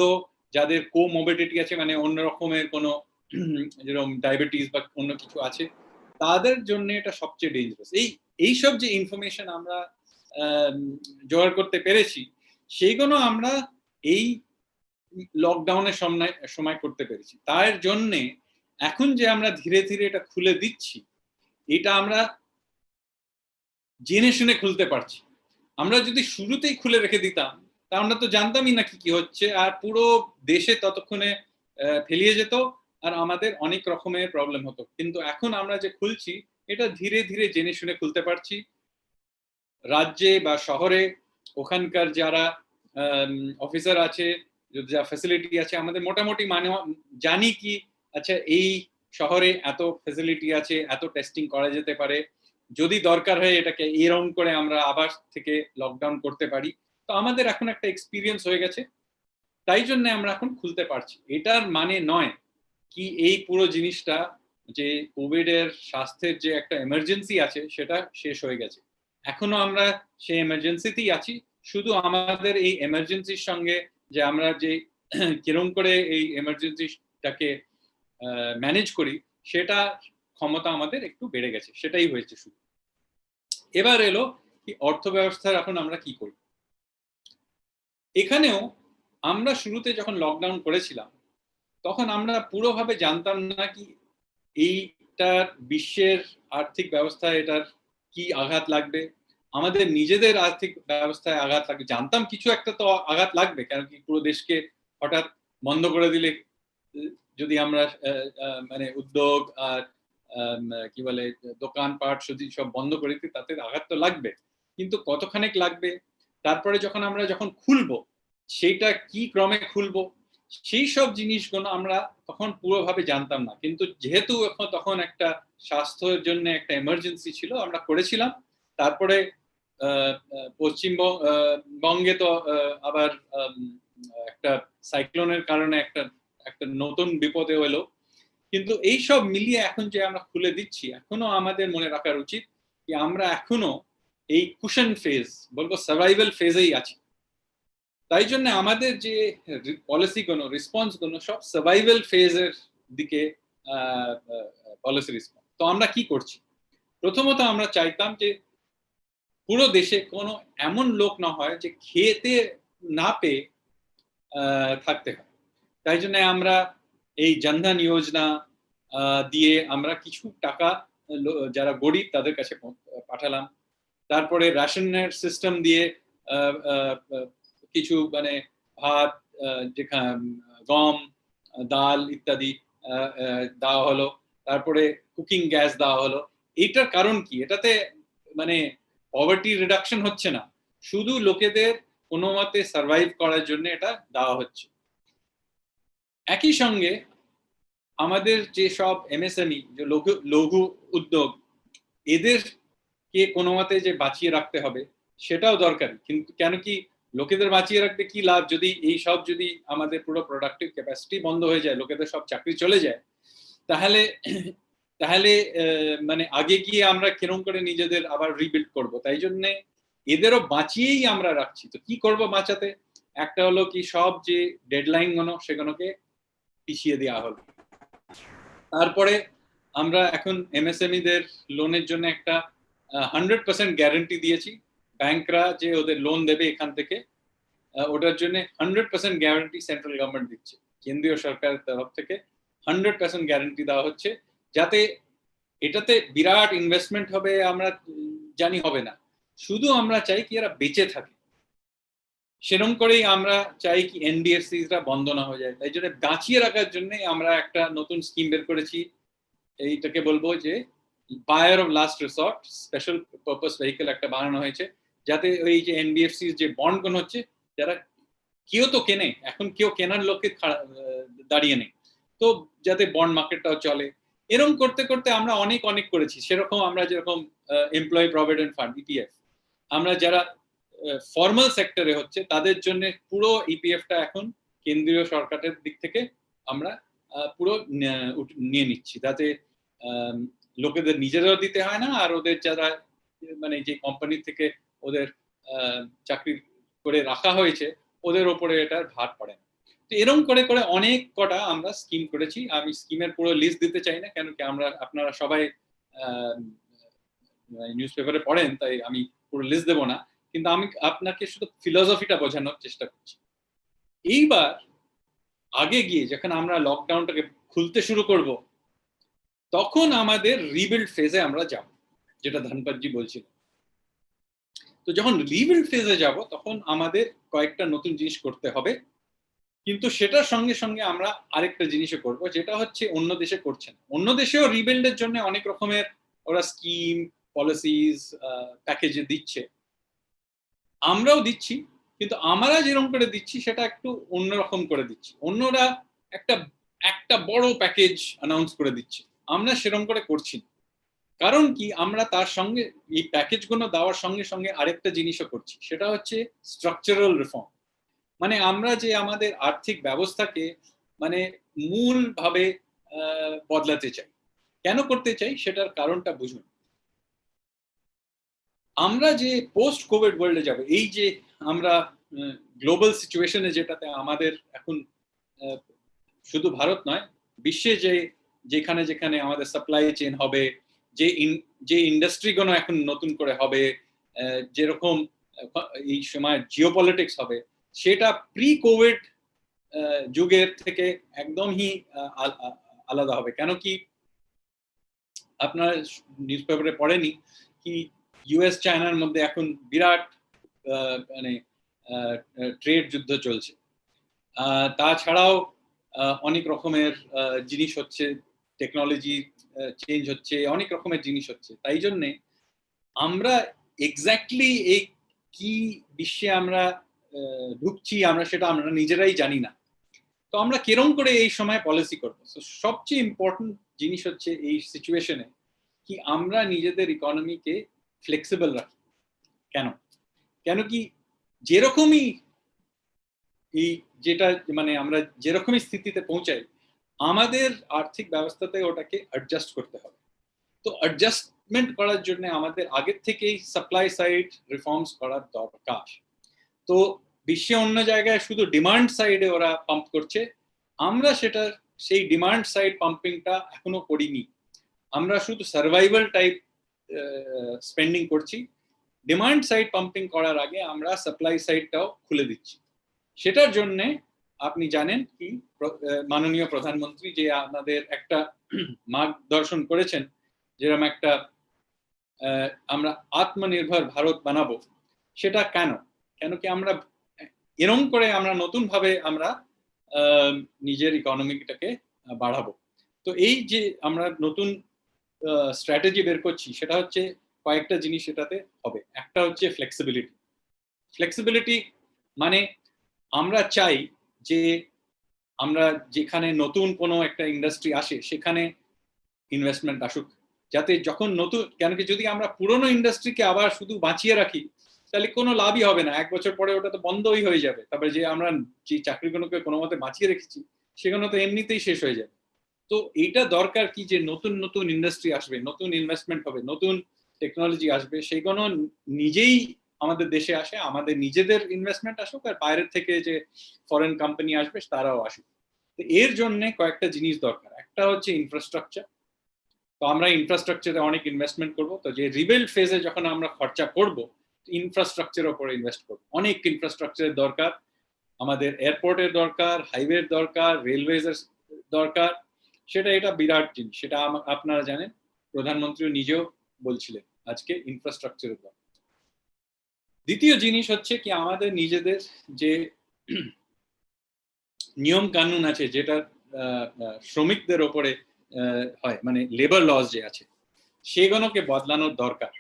যাদের কোমোবিডিটি আছে, মানে অন্য রকমের কোনো যেরকম ডায়াবেটিস বা অন্য কিছু আছে, তাদের জন্য এটা সবচেয়ে ডেঞ্জারাস। এইসব যে ইনফরমেশন আমরা জোগাড় করতে পেরেছি, সেইগুলো আমরা এই লকডাউনের সময় করতে পেরেছি। তার জন্যে এখন যে আমরা ধীরে ধীরে এটা খুলে দিচ্ছি, এটা আমরা জেনে শুনে খুলতে পারছি। আমরা যদি শুরুতেই খুলে রেখে দিতাম তা আমরা তো জানতামই না কি হচ্ছে, আর পুরো দেশে ততক্ষণে ফেলিয়ে যেত, আর আমাদের অনেক রকমের প্রবলেম হতো। কিন্তু এখন আমরা যে খুলছি এটা ধীরে ধীরে জেনে শুনে খুলতে পারছি। রাজ্যে বা শহরে ওখানকার যারা অফিসার আছে, যা ফ্যাসিলিটি আছে, আমাদের মোটামুটি মানে জানি কি আচ্ছা এই শহরে এত ফ্যাসিলিটি আছে, এত টেস্টিং করা যেতে পারে, যদি দরকার হয় এটাকে এরকম করে আমরা আবার থেকে লকডাউন করতে পারি। তো আমাদের এখন একটা এক্সপিরিয়েন্স হয়ে গেছে, তাই জন্য আমরা এখন খুলতে পারছি। এটার মানে নয় কি এই পুরো জিনিসটা যে কোভিড এর স্বাস্থ্যের যে একটা এমার্জেন্সি আছে সেটা শেষ হয়ে গেছে। এখনো আমরা সেই এমার্জেন্সিতেই আছি, শুধু আমাদের এই এমার্জেন্সির সঙ্গে যে আমরা যে কিরকম করে এই এমার্জেন্সিটাকে ম্যানেজ করি সেটা ক্ষমতা আমাদের একটু বেড়ে গেছে, সেটাই হয়েছে শুধু। এবার এলো কি অর্থ ব্যবস্থার এখন আমরা কি করি। এখানেও আমরা শুরুতে যখন লকডাউন করেছিলাম তখন আমরা পুরোভাবে জানতাম না কি এইটার বিশ্বের আর্থিক ব্যবস্থায় এটার কি আঘাত লাগবে, আমাদের নিজেদের আর্থিক ব্যবস্থায় আঘাত লাগবে। জানতাম কিছু একটা তো আঘাত লাগবে, কারণ কি পুরো দেশকে হঠাৎ বন্ধ করে দিলে যদি আমরা মানে উদ্যোগ আর কি বলে দোকানপাট যদি সব বন্ধ করে দিই তাতে আঘাত তো লাগবে, কিন্তু কতখানেক লাগবে, তারপরে যখন খুলবো সেইটা কি ক্রমে খুলবো, সেই সব জিনিসগুলো আমরা তখন পুরোভাবে জানতাম না। কিন্তু যেহেতু তখন একটা স্বাস্থ্যের জন্য একটা এমার্জেন্সি ছিল, আমরা করেছিলাম। তারপরে পশ্চিমবঙ্গে তো আবার একটা সাইক্লোনের কারণে একটা নতুন বিপদে এলো। কিন্তু এই সব মিলিয়ে এখন যে আমরা খুলে দিচ্ছি, এখনো আমাদের মনে রাখার উচিত যে আমরা এখনো এই কুশন ফেজ, বলবো সার্ভাইভাল ফেজেই আছি। তাই জন্য আমাদের যে পলিসিগুলো, রেসপন্সগুলো সব সার্ভাইভাল ফেজের দিকে পলিসি রেসপন্স। তো আমরা কি করছি, প্রথমত আমরা চাইতাম যে পুরো দেশে কোনো এমন লোক না হয় যে খেতে না পেয়ে থাকতে হয়। তাই জন্য আমরা এই জনধন যোজনা দিয়ে আমরা কিছু টাকা যারা গরিব তাদের কাছে পাঠালাম। তারপরে রেশনের সিস্টেম দিয়ে কিছু মানে ভাত, গম, ডাল ইত্যাদি দেওয়া হলো। তারপরে কুকিং গ্যাস দেওয়া হলো। এইটার কারণ কি, এটাতে মানে পভার্টি রিডাকশন হচ্ছে না, শুধু লোকেদের কোনো মতে সার্ভাইভ করার জন্য এটা দেওয়া হচ্ছে। একই সঙ্গে আমাদের যে সব এমএসএমই, যে লঘু উদ্যোগ, এদেরকে কোনো মতে যে বাঁচিয়ে রাখতে হবে সেটাও দরকারি। কিন্তু কেন কি লোকেদের বাঁচিয়ে রাখতে কি লাভ যদি এই সব যদি আমাদের পুরো প্রোডাক্টিভ ক্যাপাসিটি বন্ধ হয়ে যায়, লোকেদের সব চাকরি চলে যায়, তাহলে মানে আগে গিয়ে আমরা কিরকম করে নিজেদের আবার রিবিল্ড করব। তাই জন্য এদেরও বাঁচিয়েই আমরা রাখছি। তো কি করব বাঁচাতে, একটা হলো কি সব যে ডেডলাইন গুলো সেগুলোকে পিছিয়ে দেওয়া হলো। তারপরে আমরা এখন এমএসএমই দের লোনের জন্য একটা 100% গ্যারান্টি দিয়েছি। ব্যাংকরা যে ওদের লোন দেবে এখান থেকে ওটার জন্য 100% গ্যারান্টি সেন্ট্রাল গভর্নমেন্ট দিচ্ছে, কেন্দ্রীয় সরকারের তরফ থেকে 100% গ্যারান্টি দেওয়া হচ্ছে, যাতে এটাতে বিরাট ইনভেস্টমেন্ট হবে আমরা জানি হবে না, শুধু আমরা চাই কি এরা বেঁচে থাকে। সেরকম করেই আমরা চাই কি এনবিএফসিসরা বন্ধ না হয়ে যায়। তাই জন্য বাঁচিয়ে রাখার জন্য আমরা একটা নতুন স্কিম বের করেছি, এইটাকে বলবো যে buyer of last resort special purpose vehicle একটা বানানো হয়েছে, যাতে ওই যে এনবিএফসি যে বন্ড কোন হচ্ছে, যারা কেউ তো কেনে, এখন কেউ কেনার লোককে দাঁড়িয়ে নেই, তো যাতে বন্ড মার্কেটটাও চলে। এরকম করতে করতে আমরা অনেক অনেক করেছি। সেরকম আমরা যেরকম এমপ্লয়ি প্রভিডেন্ট ফান্ড ইপিএফ, আমরা যারা ফর্মাল সেক্টরে হচ্ছে তাদের জন্য পুরো ইপিএফটা এখন কেন্দ্রীয় সরকারের দিক থেকে আমরা পুরো নিয়ে নিচ্ছি, যাতে লোকেদের নিজেরাও দিতে হয় না, আর ওদের যারা মানে যে কোম্পানি থেকে ওদের চাকরি করে রাখা হয়েছে ওদের ওপরে এটার ভার পড়ে না। তো এরকম করে করে অনেক কটা আমরা স্কিম করেছি। আমি স্কিমের পুরো লিস্ট দিতে চাই না, কেন কি আমরা আপনারা সবাই নিউজ পেপারে পড়েন, তাই আমি পুরো লিস্ট দেবো না, কিন্তু আমি আপনাকে শুধু ফিলোসফিটা বোঝানোর চেষ্টা করছি। এইবার আগে গিয়ে যখন আমরা লকডাউনটাকে খুলতে শুরু করব, তখন আমাদের রিবিল্ড ফেজে আমরা যাব, যেটা ধনপতজি বলছিল। তো যখন রিবিল্ড ফেজে যাব তখন আমাদের কয়েকটা নতুন জিনিস করতে হবে, কিন্তু সেটার সঙ্গে সঙ্গে আমরা আরেকটা জিনিসও করব, যেটা হচ্ছে অন্য দেশে করছেন। অন্য দেশেও রিবিল্ডের জন্য অনেক রকমের ওরা স্কিম পলিসিস প্যাকেজ দিচ্ছে, আমরাও দিচ্ছি, কিন্তু আমরা যেরকম করে দিচ্ছি সেটা একটু অন্যরকম করে দিচ্ছি। অন্যরা একটা বড় প্যাকেজ অ্যানাউন্স করে দিচ্ছে, আমরা সেরকম করে করছি না। কারণ কি, আমরা তার সঙ্গে এই প্যাকেজগুলো দেওয়ার সঙ্গে সঙ্গে আরেকটা জিনিসও করছি, সেটা হচ্ছে স্ট্রাকচারাল রিফর্ম। মানে আমরা যে আমাদের আর্থিক ব্যবস্থাকে মানে মূলভাবে বদলাতে চাই। কেন করতে চাই সেটার কারণটা বুঝুন। আমরা যে পোস্ট কোভিড ওয়ার্ল্ডে যাব, এই যে আমরা গ্লোবাল সিচুয়েশনে, যেটাতে আমাদের এখন শুধু ভারত নয়, বিশ্বে যেখানে যেখানে আমাদের সাপ্লাই চেইন হবে, যে ইন্ডাস্ট্রিগুলো এখন নতুন করে হবে, যেরকম এই সময় জিওপলিটিক্স হবে, সেটা প্রি কোভিড যুগের থেকে একদমই আলাদা হবে। কেন কি আপনার নিউজ পেপারে পড়েনি কি ইউএস চায়নার মধ্যে এখন বিরাট মানে ট্রেড যুদ্ধ চলছে। তাছাড়াও অনেক রকমের জিনিস হচ্ছে, টেকনোলজি চেঞ্জ হচ্ছে, অনেক রকমের জিনিস হচ্ছে। তাই জন্যে আমরা এক্স্যাক্টলি এই কি বিশ্বে আমরা ঢুকছি আমরা সেটা আমরা নিজেরাই জানি না। তো আমরা কিরকম করে এই সময় পলিসি করবো? সবচেয়ে ইম্পর্টেন্ট জিনিস হচ্ছে এই সিচুয়েশনে কি আমরা নিজেদের ইকোনমিকে ফ্লেক্সিবল রাখি। কেন কি যেরকমই এই যেটা মানে আমরা যেরকমই স্থিতিতে পৌঁছাই, আমাদের আর্থিক ব্যবস্থাতে ওটাকে অ্যাডজাস্ট করতে হবে। তো অ্যাডজাস্টমেন্ট করার জন্য আমাদের আগের থেকেই সাপ্লাই সাইড রিফর্মস করার দরকার। তো বিশ্বে অন্য জায়গায় শুধু ডিমান্ড সাইডে ওরা পাম্প করছে, আমরা সেই ডিমান্ড সাইড পাম্পিংটা এখনো করিনি। আমরা শুধু সার্ভাইভাল টাইপ স্পেন্ডিং করছি। ডিমান্ড সাইড পাম্পিং করার আগে আমরা সাপ্লাই সাইডটাও খুলে দিচ্ছি। সেটার জন্যে আপনি জানেন কি মাননীয় প্রধানমন্ত্রী যে আমাদের একটা মার্গদর্শন করেছেন, যেরকম একটা আমরা আত্মনির্ভর ভারত বানাবো। সেটা কেন কি আমরা এরকম করে আমরা নতুন ভাবে আমরা নিজের ইকোনমিটাকে বাড়াবো। তো এই যে আমরা নতুন স্ট্র্যাটেজি বের করছি, সেটা হচ্ছে কয়েকটা জিনিস এটাতে হবে। একটা হচ্ছে ফ্লেক্সিবিলিটি, মানে আমরা চাই যে আমরা যেখানে নতুন কোনো একটা ইন্ডাস্ট্রি আসে সেখানে ইনভেস্টমেন্ট আসুক, যাতে যখন নতুন, কেন কি যদি আমরা পুরনো ইন্ডাস্ট্রিকে আবার শুধু বাঁচিয়ে রাখি তাহলে কোনো লাভই হবে না। 1 বছর পরে ওটা তো বন্ধই হয়ে যাবে। তারপরে যে আমরা যে চাকরিগুলোকে কোনো মতে বাঁচিয়ে রেখেছি সেগুলো তো এমনিতেই শেষ হয়ে যাবে। তো এইটা দরকার কি যে নতুন নতুন ইন্ডাস্ট্রি আসবে, নতুন ইনভেস্টমেন্ট হবে, নতুন টেকনোলজি আসবে, সেগুলো নিজেই আমাদের দেশে আসে, আমাদের নিজেদের ইনভেস্টমেন্ট আসুক, আর বাইরের থেকে যে ফরেন কোম্পানি আসবে তারাও আসুক। তো এর জন্য কয়েকটা জিনিস দরকার। একটা হচ্ছে ইনফ্রাস্ট্রাকচার। তো আমরা ইনফ্রাস্ট্রাকচারে অনেক ইনভেস্টমেন্ট করব। তো যে রিবিল্ড ফেজে যখন আমরা খরচা করব, ইনফ্রাস্ট্রাকচারের উপরে ইনভেস্ট করব। অনেক ইনফ্রাস্ট্রাকচারের দরকার, আমাদের এয়ারপোর্টের দরকার, হাইওয়ের দরকার, রেলওয়েজের দরকার। এটা বিরাট জিনিস, সেটা আপনারা জানেন, প্রধানমন্ত্রী নিজেও বলছিলেন আজকে ইনফ্রাস্ট্রাকচারের দরকার। দ্বিতীয় জিনিস হচ্ছে কি, আমাদের নিজেদের যে নিয়ম কানুন আছে, যেটা শ্রমিকদের ওপরে হয়, মানে লেবার লস যে আছে, সেগুলোকে বদলানোর দরকার।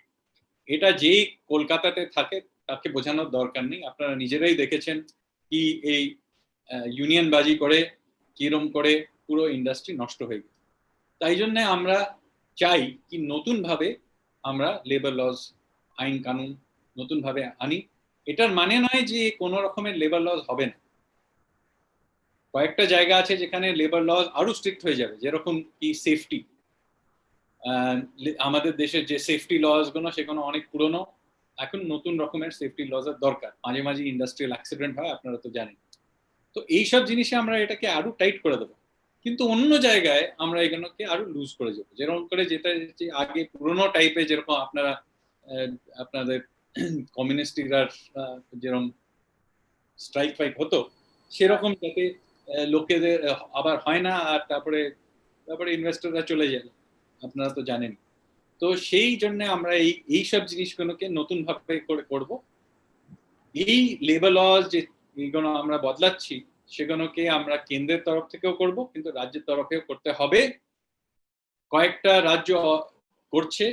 এটা যে কলকাতাতে থাকে তাকে বোঝানোর দরকার নেই, আপনারা নিজেরাই দেখেছেন কি এই ইউনিয়ন বাজি করে কিরম করে পুরো ইন্ডাস্ট্রি নষ্ট হয়ে গেছে। তাই জন্য আমরা চাই কি নতুন ভাবে আমরা লেবার লস, আইন কানুন নতুন ভাবে আনি। এটার মানে নয় যে কোনো রকমের লেবার লস হবে না। কয়েকটা জায়গা আছে যেখানে লেবার লস আরো স্ট্রিক্ট হয়ে যাবে, যেরকম কি সেফটি। আমাদের দেশের যে সেফটি লস গুলো সেগুলো অনেক পুরনো, এখন নতুন রকমের সেফটি লস এর দরকার। মাঝে মাঝে ইন্ডাস্ট্রিয়াল অ্যাক্সিডেন্ট হয়, আপনারা তো জানেন। তো এইসব জিনিসে আমরা এটাকে আরো টাইট করে দেবো, কিন্তু অন্য জায়গায় আমরা এগুলোকে আরো লুজ করে যাবো। যেরকম করে যেটা আগে পুরোনো টাইপের, যেরকম আপনাদের কমিউনিস্টরা যেরকম স্ট্রাইক ফাইক হতো, সেরকম যাতে লোকেদের আবার হয় না, আর তারপরে ইনভেস্টররা চলে যায়, আপনারা তো জানেন। তো সেই জন্য আমরা এইসব জিনিসগুলোকে নতুন ভাবে করে করব। এই লেবার লস যে এইগুলো আমরা বদলাচ্ছি, সেগুলোকে আমরা কেন্দ্রের তরফ থেকেও করব, কিন্তু রাজ্যের তরফেও করতে হবে। কয়েকটা রাজ্য করছে,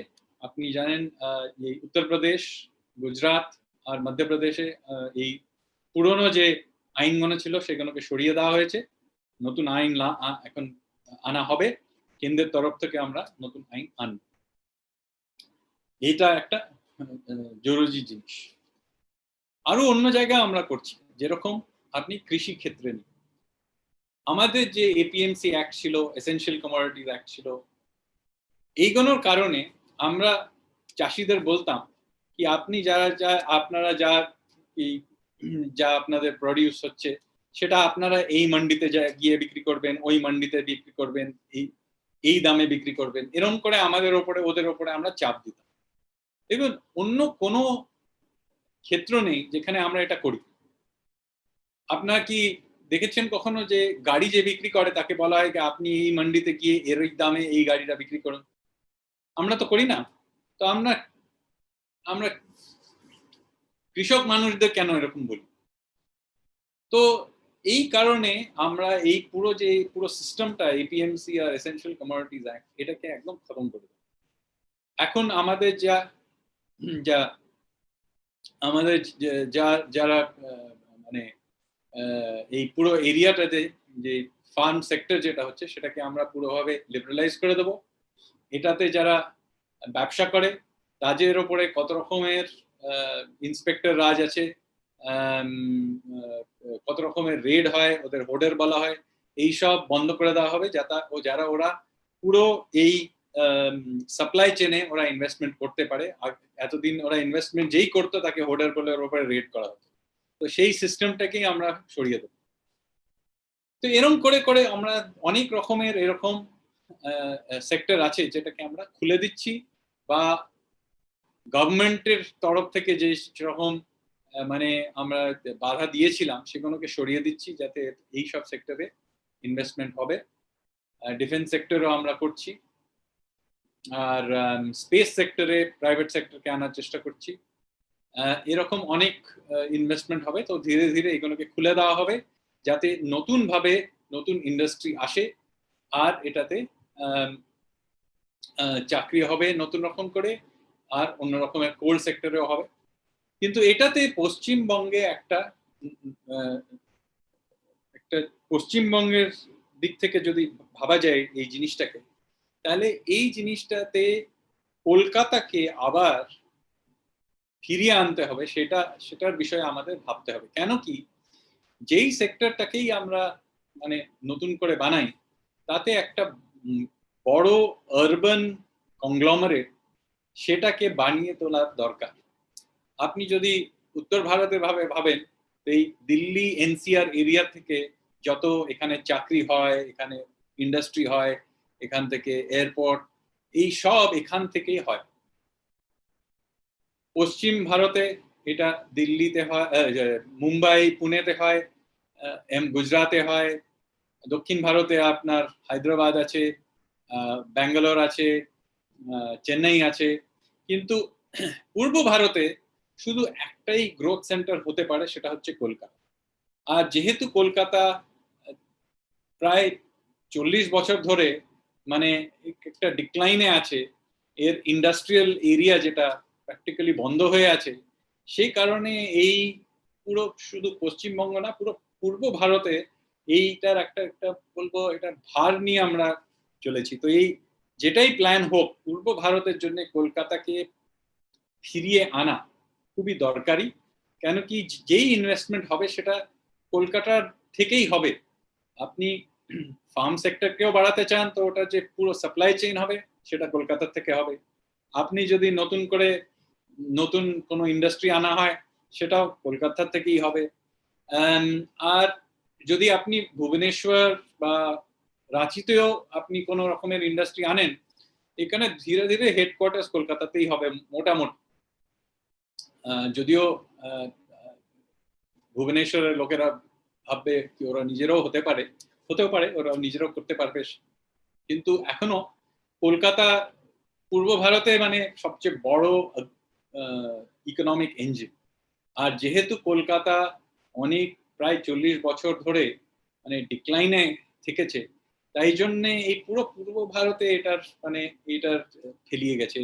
আপনি জানেন, এই উত্তরপ্রদেশ, গুজরাট আর মধ্যপ্রদেশে এই পুরনো যে আইনগুলো ছিল সেগুলোকে সরিয়ে দেওয়া হয়েছে, নতুন আইন এখন আনা হবে, কেন্দ্রের তরফ থেকে আমরা নতুন আইন আনব। এটা একটা জরুরি জিনিস। আরো অন্য জায়গায় আমরা করছি, যেরকম আপনি কৃষি ক্ষেত্রে নিন, আমাদের যে এপিএমসি অ্যাক্ট ছিল, এসেনশিয়াল কমোডিটিজ অ্যাক্ট ছিল, এইগুলোর কারণে আমরা চাষিদের বলতাম কি আপনি আপনারা যা আপনাদের প্রডিউস হচ্ছে সেটা আপনারা এই মান্ডিতে গিয়ে বিক্রি করবেন, ওই মান্ডিতে বিক্রি করবেন, এই দামে বিক্রি করবেন, এরকম করে আমাদের ওপরে ওদের ওপরে আমরা চাপ দিতাম। দেখুন, অন্য কোনো ক্ষেত্র নেই যেখানে আমরা এটা করি। আপনারা কি দেখেছেন কখনো যে গাড়ি যে বিক্রি করে তাকে বলা হয় যে আপনি এই মান্ডিতে গিয়ে এর দামে এই গাড়িটা বিক্রি করুন? আমরা তো করি না। তো আমরা কৃষক মানুষদের কেন এরকম বলি? তো এই কারণে আমরা এই পুরো সিস্টেমটা, এপিএমসি আর এসেনশিয়াল কমোডিটিজ অ্যাক্ট, এটাকে একদম খতম করে দেব। এখন আমাদের যারা মানে এই পুরো এরিয়াটাতে যে ফার্ম সেক্টর যেটা হচ্ছে, সেটাকে আমরা পুরোভাবে লিবারালাইজ করে দেবো। এটাতে যারা ব্যবসা করে তাদের ওপরে কত রকমের ইন্সপেক্টর রাজ আছে, কত রকমের রেড হয়, ওদের হোর্ডার বলা হয়, এইসব বন্ধ করে দেওয়া হবে, যারা ওরা পুরো এই সাপ্লাই চেনে ওরা ইনভেস্টমেন্ট করতে পারে। আর এতদিন ওরা ইনভেস্টমেন্ট যেই করতো তাকে হোর্ডার বলে ওর উপরে রেড করা হতো। তো সেই সিস্টেমটাকেই আমরা সরিয়ে দেবো। তো এরকম করে করে আমরা অনেক রকমের এরকম সেক্টর আছে যেটাকে আমরা খুলে দিচ্ছি, বা গভর্নমেন্টের তরফ থেকে যে সেরকম মানে আমরা বাধা দিয়েছিলাম সেগুলোকে সরিয়ে দিচ্ছি, যাতে এই সব সেক্টরে ইনভেস্টমেন্ট হবে। ডিফেন্স সেক্টরও আমরা করছি, আর স্পেস সেক্টরে প্রাইভেট সেক্টরকে আনার চেষ্টা করছি। এরকম অনেক ইনভেস্টমেন্ট হবে। তো ধীরে ধীরে এগুলোকে খুলে দেওয়া হবে, যাতে নতুন ভাবে নতুন ইন্ডাস্ট্রি আসে, আর এটাতে চাকরি হবে নতুন রকম করে, আর অন্য রকমের কোল সেক্টরেও হবে। কিন্তু এটাতে পশ্চিমবঙ্গে একটা পশ্চিমবঙ্গের দিক থেকে যদি ভাবা যায় এই জিনিসটাকে, তাহলে এই জিনিসটাতে কলকাতাকে আবার ফিরিয়ে আনতে হবে, সেটার বিষয়ে আমাদের ভাবতে হবে। কেন কি, যেই সেক্টরটাকেই আমরা মানে নতুন করে বানাই, তাতে একটা বড় আরবান কংগ্লোমারেট সেটাকে বানিয়ে তোলার দরকার। আপনি যদি উত্তর ভারতের ভাবেন, এই দিল্লি এনসিআর এরিয়া থেকে যত এখানে চাকরি হয়, এখানে ইন্ডাস্ট্রি হয়, এখান থেকে এয়ারপোর্ট, এই সব এখান থেকেই হয়। পশ্চিম ভারতে এটা দিল্লিতে হয়, মুম্বাই পুনেতে হয়, গুজরাটে হয়। দক্ষিণ ভারতে আপনার হায়দ্রাবাদ আছে, ব্যাঙ্গালোর আছে, চেন্নাই আছে। কিন্তু পূর্ব ভারতে শুধু একটাই গ্রোথ সেন্টার হতে পারে, সেটা হচ্ছে কলকাতা। আর যেহেতু কলকাতা প্রায় 40 বছর ধরে মানে একটা ডিক্লাইনে আছে, এর ইন্ডাস্ট্রিয়াল এরিয়া যেটা প্র্যাকটিক্যালি বন্ধ হয়ে আছে, সেই কারণে এই পুরো শুধু পশ্চিমবঙ্গ না, পুরো পূর্ব ভারতে এইটার একটা বলবো এটার ভার নিয়ে আমরা চলেছি। তো এই যেটাই প্ল্যান হোক, পূর্ব ভারতের জন্য কলকাতাকে ফিরিয়ে আনা খুবই দরকারি। কেন কি যেই ইনভেস্টমেন্ট হবে সেটা কলকাতার থেকেই হবে। আপনি ফার্ম সেক্টরকেও বাড়াতে চান তো ওটা যে পুরো সাপ্লাই চেইন হবে সেটা কলকাতা থেকে হবে। আপনি যদি নতুন কোনো ইন্ডাস্ট্রি আনা হয় সেটাও কলকাতা থেকেই হবে। আর যদি আপনি ভুবনেশ্বর বা রাঁচিতেও আপনি কোনো রকমের ইন্ডাস্ট্রি আনেন, এখানে ধীরে ধীরে হেডকোয়ার্টার্স কলকাতাতেই হবে মোটামুটি। যদিও ভুবনেশ্বরের লোকেরা ভাববে কি ওরা নিজেরাও হতেও পারে, ওরা নিজেরাও করতে পারবে, কিন্তু এখনো কলকাতা পূর্ব ভারতে মানে সবচেয়ে বড় ইকোনমিক ইঞ্জিন। আর যেহেতু কলকাতা অনেক প্রায় 40 বছর ধরে মানে ডিক্লাইনে থেকেছে, তাই জন্যে এই পুরো পূর্ব ভারতে এটার ফেলিয়ে গেছে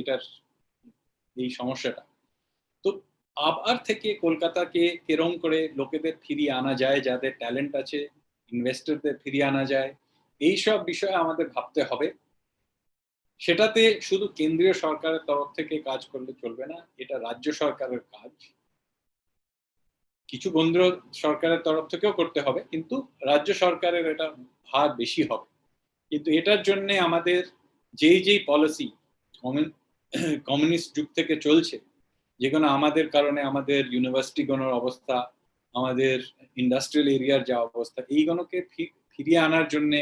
এই সমস্যাটা। তো আবার থেকে কলকাতাকে কেরম করে লোকেদের ফিরিয়ে আনা যায়, যাদের ট্যালেন্ট আছে, ইনভেস্টরদের ফিরিয়ে আনা যায়, এইসব বিষয়ে আমাদের ভাবতে হবে। সেটাতে শুধু কেন্দ্রীয় সরকারের তরফ থেকে কাজ করলে চলবে না, এটা রাজ্য সরকারের কাজ। কিছু কেন্দ্র সরকারের তরফ থেকেও করতে হবে, কিন্তু রাজ্য সরকারের এটা ভার বেশি হবে। কিন্তু এটার জন্য আমাদের যেই পলিসি কমিউনিস্ট যুগ থেকে চলছে, যেগুলো আমাদের কারণে আমাদের ইউনিভার্সিটিগুলোর অবস্থা, আমাদের ইন্ডাস্ট্রিয়াল এরিয়ার যা অবস্থা, এইগুলোকে ফিরিয়ে আনার জন্য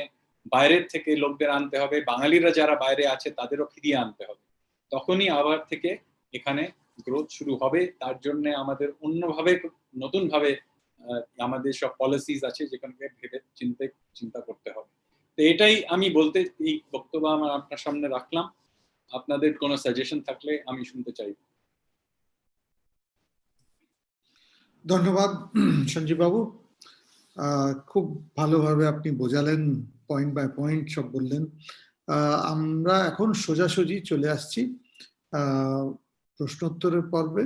বাইরের থেকে লোকদের আনতে হবে। বাঙালিরা যারা বাইরে আছে তাদেরও ফিরিয়ে আনতে হবে, তখনই আবার থেকে এখানে গ্রোথ শুরু হবে। তার জন্য আমাদের অন্যভাবে নতুনভাবে আমাদের সব পলিসিস আছে যেখানে ভেবে চিন্তা করতে হবে। তো এটাই আমি বলতে এই বক্তব্য আমার আপনার সামনে রাখলাম। আপনাদের কোনো সাজেশন থাকলে আমি শুনতে চাই। ধন্যবাদ সঞ্জীব বাবু, খুব ভালোভাবে আপনি বোঝালেন, পয়েন্ট বাই পয়েন্ট সব বললেন। আমরা এখন সোজাসুজি চলে আসছি প্রশ্নোত্তরের পর্বে।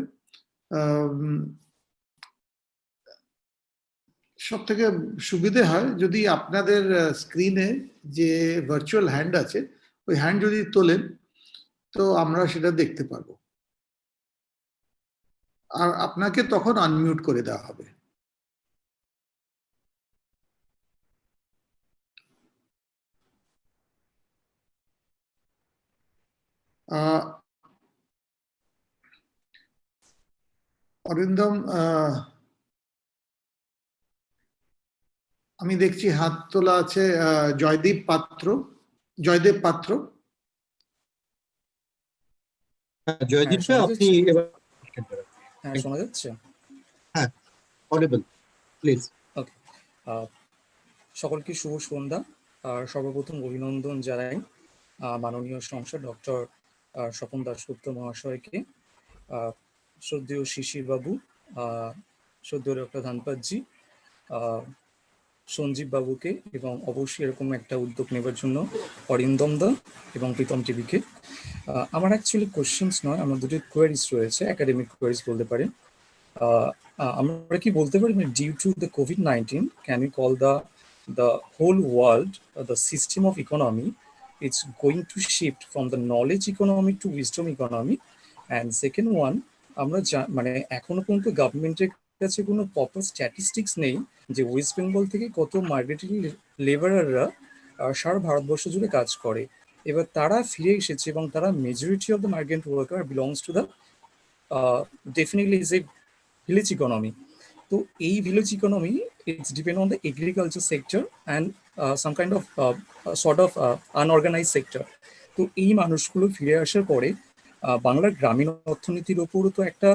সব থেকে সুবিধে হয় যদি আপনাদের স্ক্রিনে যে ভার্চুয়াল হ্যান্ড আছে, ওই হ্যান্ড যদি তোলেন তো আমরা সেটা দেখতে পারবো, আর আপনাকে তখন আনমিউট করে দেওয়া হবে। অরিন্দম, আমি দেখছি হাত তোলা আছে জয়দেব পাত্র। জয়দীপ স্যার, আপনি এবার হ্যাঁ, শোনা যাচ্ছে? হ্যাঁ, অডিবল, প্লিজ। ওকে, সকলকে শুভ সন্ধ্যা। আর সর্বপ্রথম অভিনন্দন জানাই মাননীয় সংসদ ডক্টর স্বপন দাশগুপ্ত মহাশয়কে, শ্রদ্ধেয় শিশির বাবু, শ্রদ্ধেয় ডক্টর ধনপতজি, সঞ্জীব বাবুকে, এবং অবশ্যই এরকম একটা উদ্যোগ নেবার জন্য অরিন্দম দা এবং প্রীতম টিভিকে। আমার অ্যাকচুয়ালি কোয়েশ্চেন্স নয়, আমার দুটো কোয়ারিজ রয়েছে, একাডেমিক কোয়ারিজ বলতে পারেন। আমরা কি বলতে পারি due to the COVID-19 can you call the whole world, the system of economy, it's going to shift from the knowledge economy to wisdom economy? And second one, আমরা মানে এখনো পর্যন্ত গভর্নমেন্টের কাছে কোনো প্রপার স্ট্যাটিস্টিক্স নেই যে ওয়েস্ট বেঙ্গল থেকে কত মাইগ্রেটরি লেবারাররা সারা ভারতবর্ষ জুড়ে কাজ করে। এবার তারা ফিরে এসেছে এবং তারা majority of the migrant worker belongs to the definitely is a village economy. So a village economy, it's depend on the agriculture sector and some kind of sort of unorganized sector. তো এই মানুষগুলো ফিরে আসার পরে বাংলার গ্রামীণ অর্থনীতির ওপরও তো একটা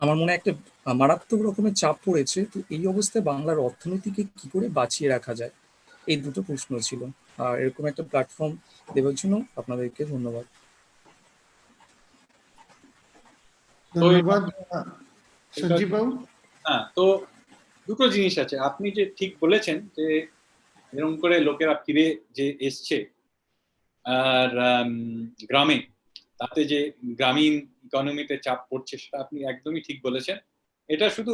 আমার মনে হয় একটা মারাত্মক রকমের চাপ পড়েছে। তো এই অবস্থায় বাংলার অর্থনীতিকে কি করে বাঁচিয়ে রাখা যায়, এই দুটো প্রশ্ন ছিল। আর এরকম একটা প্ল্যাটফর্ম দেওয়ার জন্য আপনাদেরকে ধন্যবাদ। ধন্যবাদ সঞ্জীব বাবু। হ্যাঁ, তো দুটো জিনিস আছে। আপনি যে ঠিক বলেছেন যে এরকম করে লোকেরা ফিরে যে এসছে আর গ্রামে, তাতে যে গ্রামীণ ইকোনমিতে চাপ পড়ছে, সেটা আপনি একদমই ঠিক বলেছেন। এটা শুধু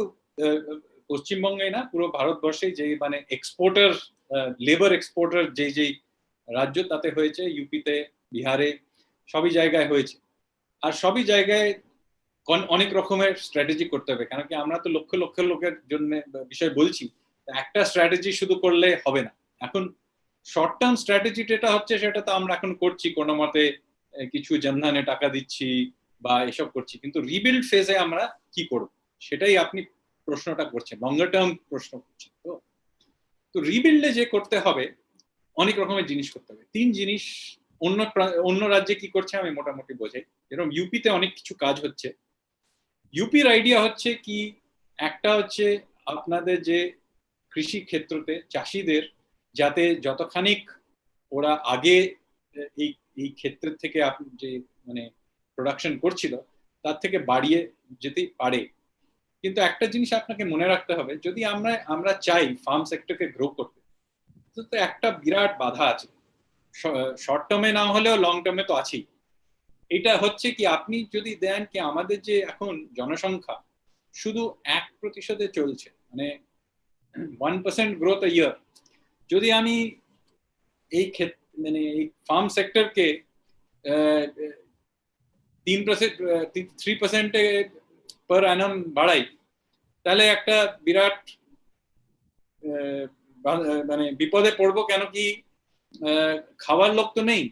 পশ্চিমবঙ্গে না, পুরো ভারতবর্ষে যে মানে এক্সপোর্টার, লেবার এক্সপোর্টার যে রাজ্য, তাতে হয়েছে। ইউপিতে, বিহারে, সবই জায়গায় হয়েছে। আর সবই জায়গায় অনেক রকমের স্ট্র্যাটেজি করতে হবে, কারণ কি আমরা তো লক্ষ লক্ষ লোকের জন্য বিষয় বলছি। একটা স্ট্র্যাটেজি শুধু করলে হবে না। এখন শর্ট টার্ম স্ট্র্যাটেজি যেটা হচ্ছে, সেটা তো আমরা এখন করছি, কোনো মতে কিছু জনধনে টাকা দিচ্ছি বা এসব করছি, কিন্তু রিবিল্ড ফেজে আমরা কি করব, সেটাই আপনি প্রশ্নটা করছেন, লঙ্গার টার্ম প্রশ্ন করছেন। তো রিবিল্ডে যে করতে হবে, অনেক রকমের জিনিস করতে হবে। তিন জিনিস অন্য রাজ্যে কি করছে আমি মোটামুটি বোঝাই। যেরকম ইউপিতে অনেক কিছু কাজ হচ্ছে। ইউপির আইডিয়া হচ্ছে কি, একটা হচ্ছে আপনাদের যে কৃষি ক্ষেত্রতে চাষিদের যাতে যতখানিক ওরা আগে এই ক্ষেত্রের থেকে আপনি যে মানে প্রোডাকশন করছিল, তার থেকে বাড়িয়ে যেতে পারে। কিন্তু একটা জিনিস আপনাকে মনে রাখতে হবে, যদি আমরা চাই ফার্ম সেক্টরকে গ্রো করতে, তো একটা বিরাট বাধা আছে। শর্ট টার্মে না হলেও লং টার্মে তো আছেই। এটা হচ্ছে কি, আপনি যদি দেন কি আমাদের যে এখন জনসংখ্যা শুধু 1% চলছে, মানে 1% গ্রোথ আ ইয়ার। যদি আমি এই মানে এই ফার্ম সেক্টরকে 3% পার অ্যানাম বাড়াই, তাহলে একটা বিরাট মানে বিপদে পড়বো। কেন কি, খাওয়ার লোক তো নেই।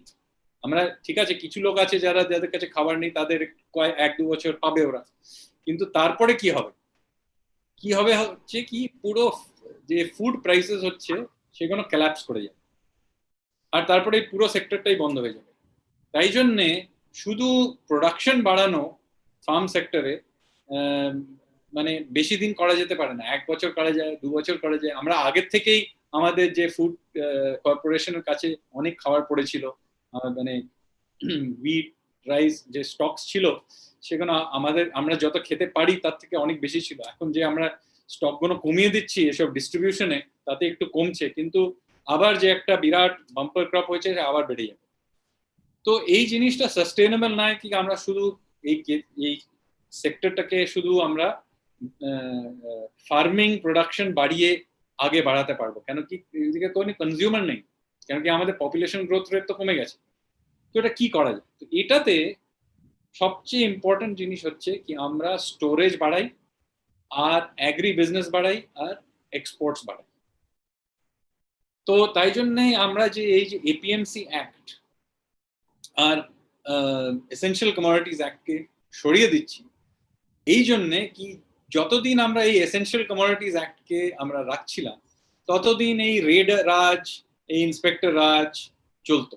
আমরা ঠিক আছে, কিছু লোক আছে যাদের কাছে খাবার নেই, তাদের 1-2 বছর পাবে ওরা, কিন্তু তারপরে কি হবে হচ্ছে কি, পুরো যে ফুড প্রাইসেস হচ্ছে সেগুলো কোল্যাপস করে যাবে, আর তারপরে পুরো সেক্টরটাই বন্ধ হয়ে যাবে। তাই জন্যে শুধু প্রোডাকশন বাড়ানো ফার্ম সেক্টরে মানে বেশি দিন করা যেতে পারে না। 1 বছর করা যায়, 2 বছর করা যায়। আমরা আগের থেকেই আমাদের যে ফুড কর্পোরেশনের কাছে অনেক খাবার পড়েছিল, মানে হুইট, রাইস যে স্টকস ছিল, সেগুলো আমরা যত খেতে পারি তার থেকে অনেক বেশি ছিল। এখন যে আমরা স্টকগুলো কমিয়ে দিচ্ছি এসব ডিস্ট্রিবিউশনে, তাতে একটু কমছে, কিন্তু আবার যে একটা বিরাট বাম্পার ক্রপ হয়েছে, আবার বেড়ে যাবে। তো এই জিনিসটা সাস্টেনেবল নয় কি আমরা শুধু এই সেক্টরটাকে শুধু আমরা ফার্মিং প্রোডাকশন বাড়িয়ে আগে বাড়াতে পারবো, কেন কি এদিকে কোনো কনজিউমার নেই, কেন কি আমাদের পপুলেশন গ্রোথ রেট তো কমে গেছে। তো এটা কি করা যায়? তো এটাতে সবচেয়ে ইম্পর্টেন্ট জিনিস হচ্ছে কি, আমরা স্টোরেজ বাড়াই, আর অ্যাগ্রি বিজনেস বাড়াই, আর এক্সপোর্টস বাড়াই। তো তাই জন্যই আমরা যে এই যে এপিএমসি অ্যাক্ট আর এসেনশিয়াল কমোডিটিজ অ্যাক্টকে সরিয়ে দিচ্ছি, এই জন্যে কি যতদিন আমরা এই এসেনশিয়াল কমোডিটিজ অ্যাক্টকে আমরা রাখছিলাম, ততদিন এই রেড রাজ, এই ইন্সপেক্টর রাজ চলতো,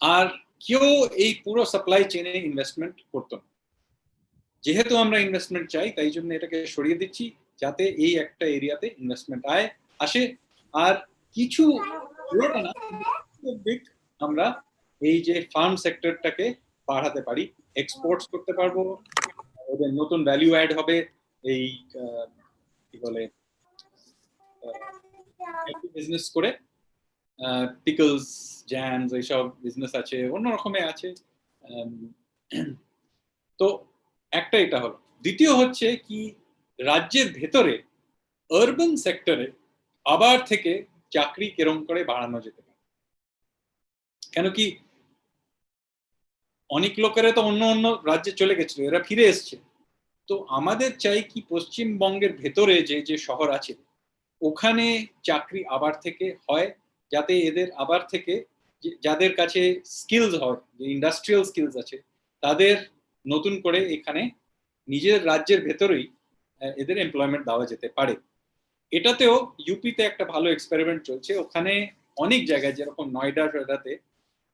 আর কেউ এই পুরো সাপ্লাই চেনে ইনভেস্টমেন্ট করতো না। যেহেতু আমরা ইনভেস্টমেন্ট চাই, তাই জন্য এটাকে সরিয়ে দিচ্ছি, যাতে এই একটা এরিয়াতে ইনভেস্টমেন্ট আসে, আর কিছু আমরা এই যে ফার্ম সেক্টরটাকে বাড়াতে পারি, এক্সপোর্টস করতে পারবো, ওদের নতুন ভ্যালু অ্যাড হবে। এই কি বলে বিজনেস করে পিকলস, জ্যামস, এইসব বিজনেস আছে, অন্য রকমের আছে। তো একটা এটা হলো। দ্বিতীয় হচ্ছে কি, রাজ্যের ভেতরে আরবান সেক্টরে আবার থেকে চাকরি কেরম করে বাড়ানো যেতে পারে। কেন কি অনেক লোকেরা তো অন্য অন্য রাজ্যে চলে গেছিল, এরা ফিরে এসছে। তো আমাদের চাই কি, পশ্চিমবঙ্গের ভেতরে যে শহর আছে, ওখানে চাকরি আবার থেকে হয়, যাতে এদের আবার থেকে যাদের কাছে স্কিলস হয়, যে ইন্ডাস্ট্রিয়াল স্কিলস আছে, তাদের নতুন করে এখানে নিজের রাজ্যের ভেতরেই এদের এমপ্লয়মেন্ট দেওয়া যেতে পারে। এটাতেও ইউপিতে একটা ভালো এক্সপেরিমেন্ট চলছে। ওখানে অনেক জায়গায় যেরকম নয়ডাতে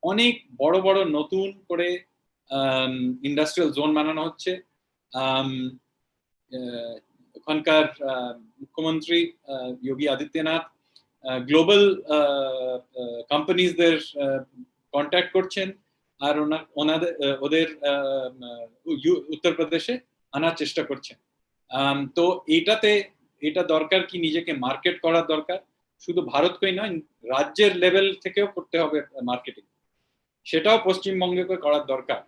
অনেক বড় বড় নতুন করে ইন্ডাস্ট্রিয়াল জোন বানানো হচ্ছে। ওখানকার মুখ্যমন্ত্রী যোগী আদিত্যনাথ গ্লোবাল কোম্পানিজদের কন্ট্যাক্ট করছেন আর ওদের উত্তরপ্রদেশে আনার চেষ্টা করছেন। তো এটা দরকার কি নিজেকে মার্কেট করার দরকার, শুধু ভারতকেই নয় রাজ্যের লেভেল থেকেও করতে হবে মার্কেটিং, সেটাও পশ্চিমবঙ্গে করার দরকার।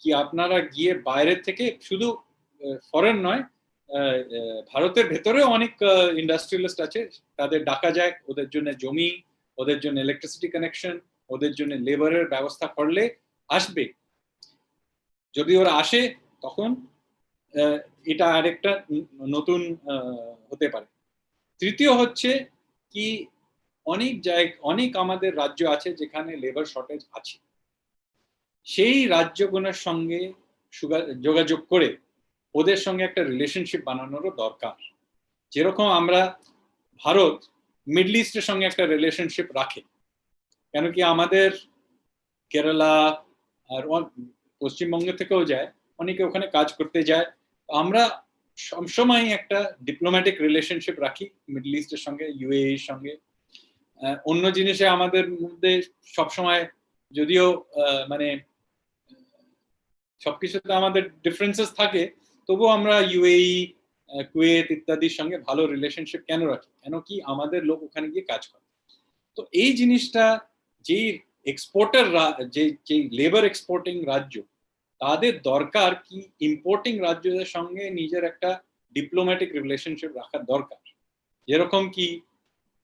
কি আপনারা গিয়ে বাইরের থেকে শুধু ফরেন নয় ভারতের ভেতরেও অনেক ইন্ডাস্ট্রিয়ালিস্ট আছে, তাদের ডাকা যায়, ওদের জন্য জমি, ওদের জন্য ইলেকট্রিসিটি কানেকশন, ওদের জন্য লেবারের ব্যবস্থা করলে আসবে। যদি ওরা আসে তখন এটা আরেকটা নতুন হতে পারে। তৃতীয় হচ্ছে কি অনেক আমাদের রাজ্য আছে যেখানে লেবার শর্টেজ আছে, সেই রাজ্যগুলোর সঙ্গে যোগাযোগ করে ওদের সঙ্গে একটা রিলেশনশিপ বানানোরও দরকার। যেরকম আমরা ভারত মিডল ইস্টের সঙ্গে একটা রিলেশনশিপ রাখে, কেন কি আমাদের কেরালা আর পশ্চিমবঙ্গ থেকেও যায়, অনেকে ওখানে কাজ করতে যায়। আমরা সবসময় একটা ডিপ্লোম্যাটিক রিলেশনশিপ রাখি মিডল ইস্টের সঙ্গে, ইউএই এর সঙ্গে। অন্য জিনিসে আমাদের মধ্যে সবসময় যদিও মানে সবকিছুতে আমাদের ডিফারেন্সেস থাকে, তবুও আমরা ইউএই, কুয়েত ইত্যাদির সঙ্গে ভালো রিলেশনশিপ কেন রাখি? কেন কি আমাদের লোক ওখানে গিয়ে কাজ করে। তো এই জিনিসটা যেই এক্সপোর্টার, যেই লেবার এক্সপোর্টিং রাজ্য, তাদের দরকার কি ইম্পোর্টিং রাজ্যদের সঙ্গে নিজের একটা ডিপ্লোম্যাটিক রিলেশনশিপ রাখার দরকার। যেরকম কি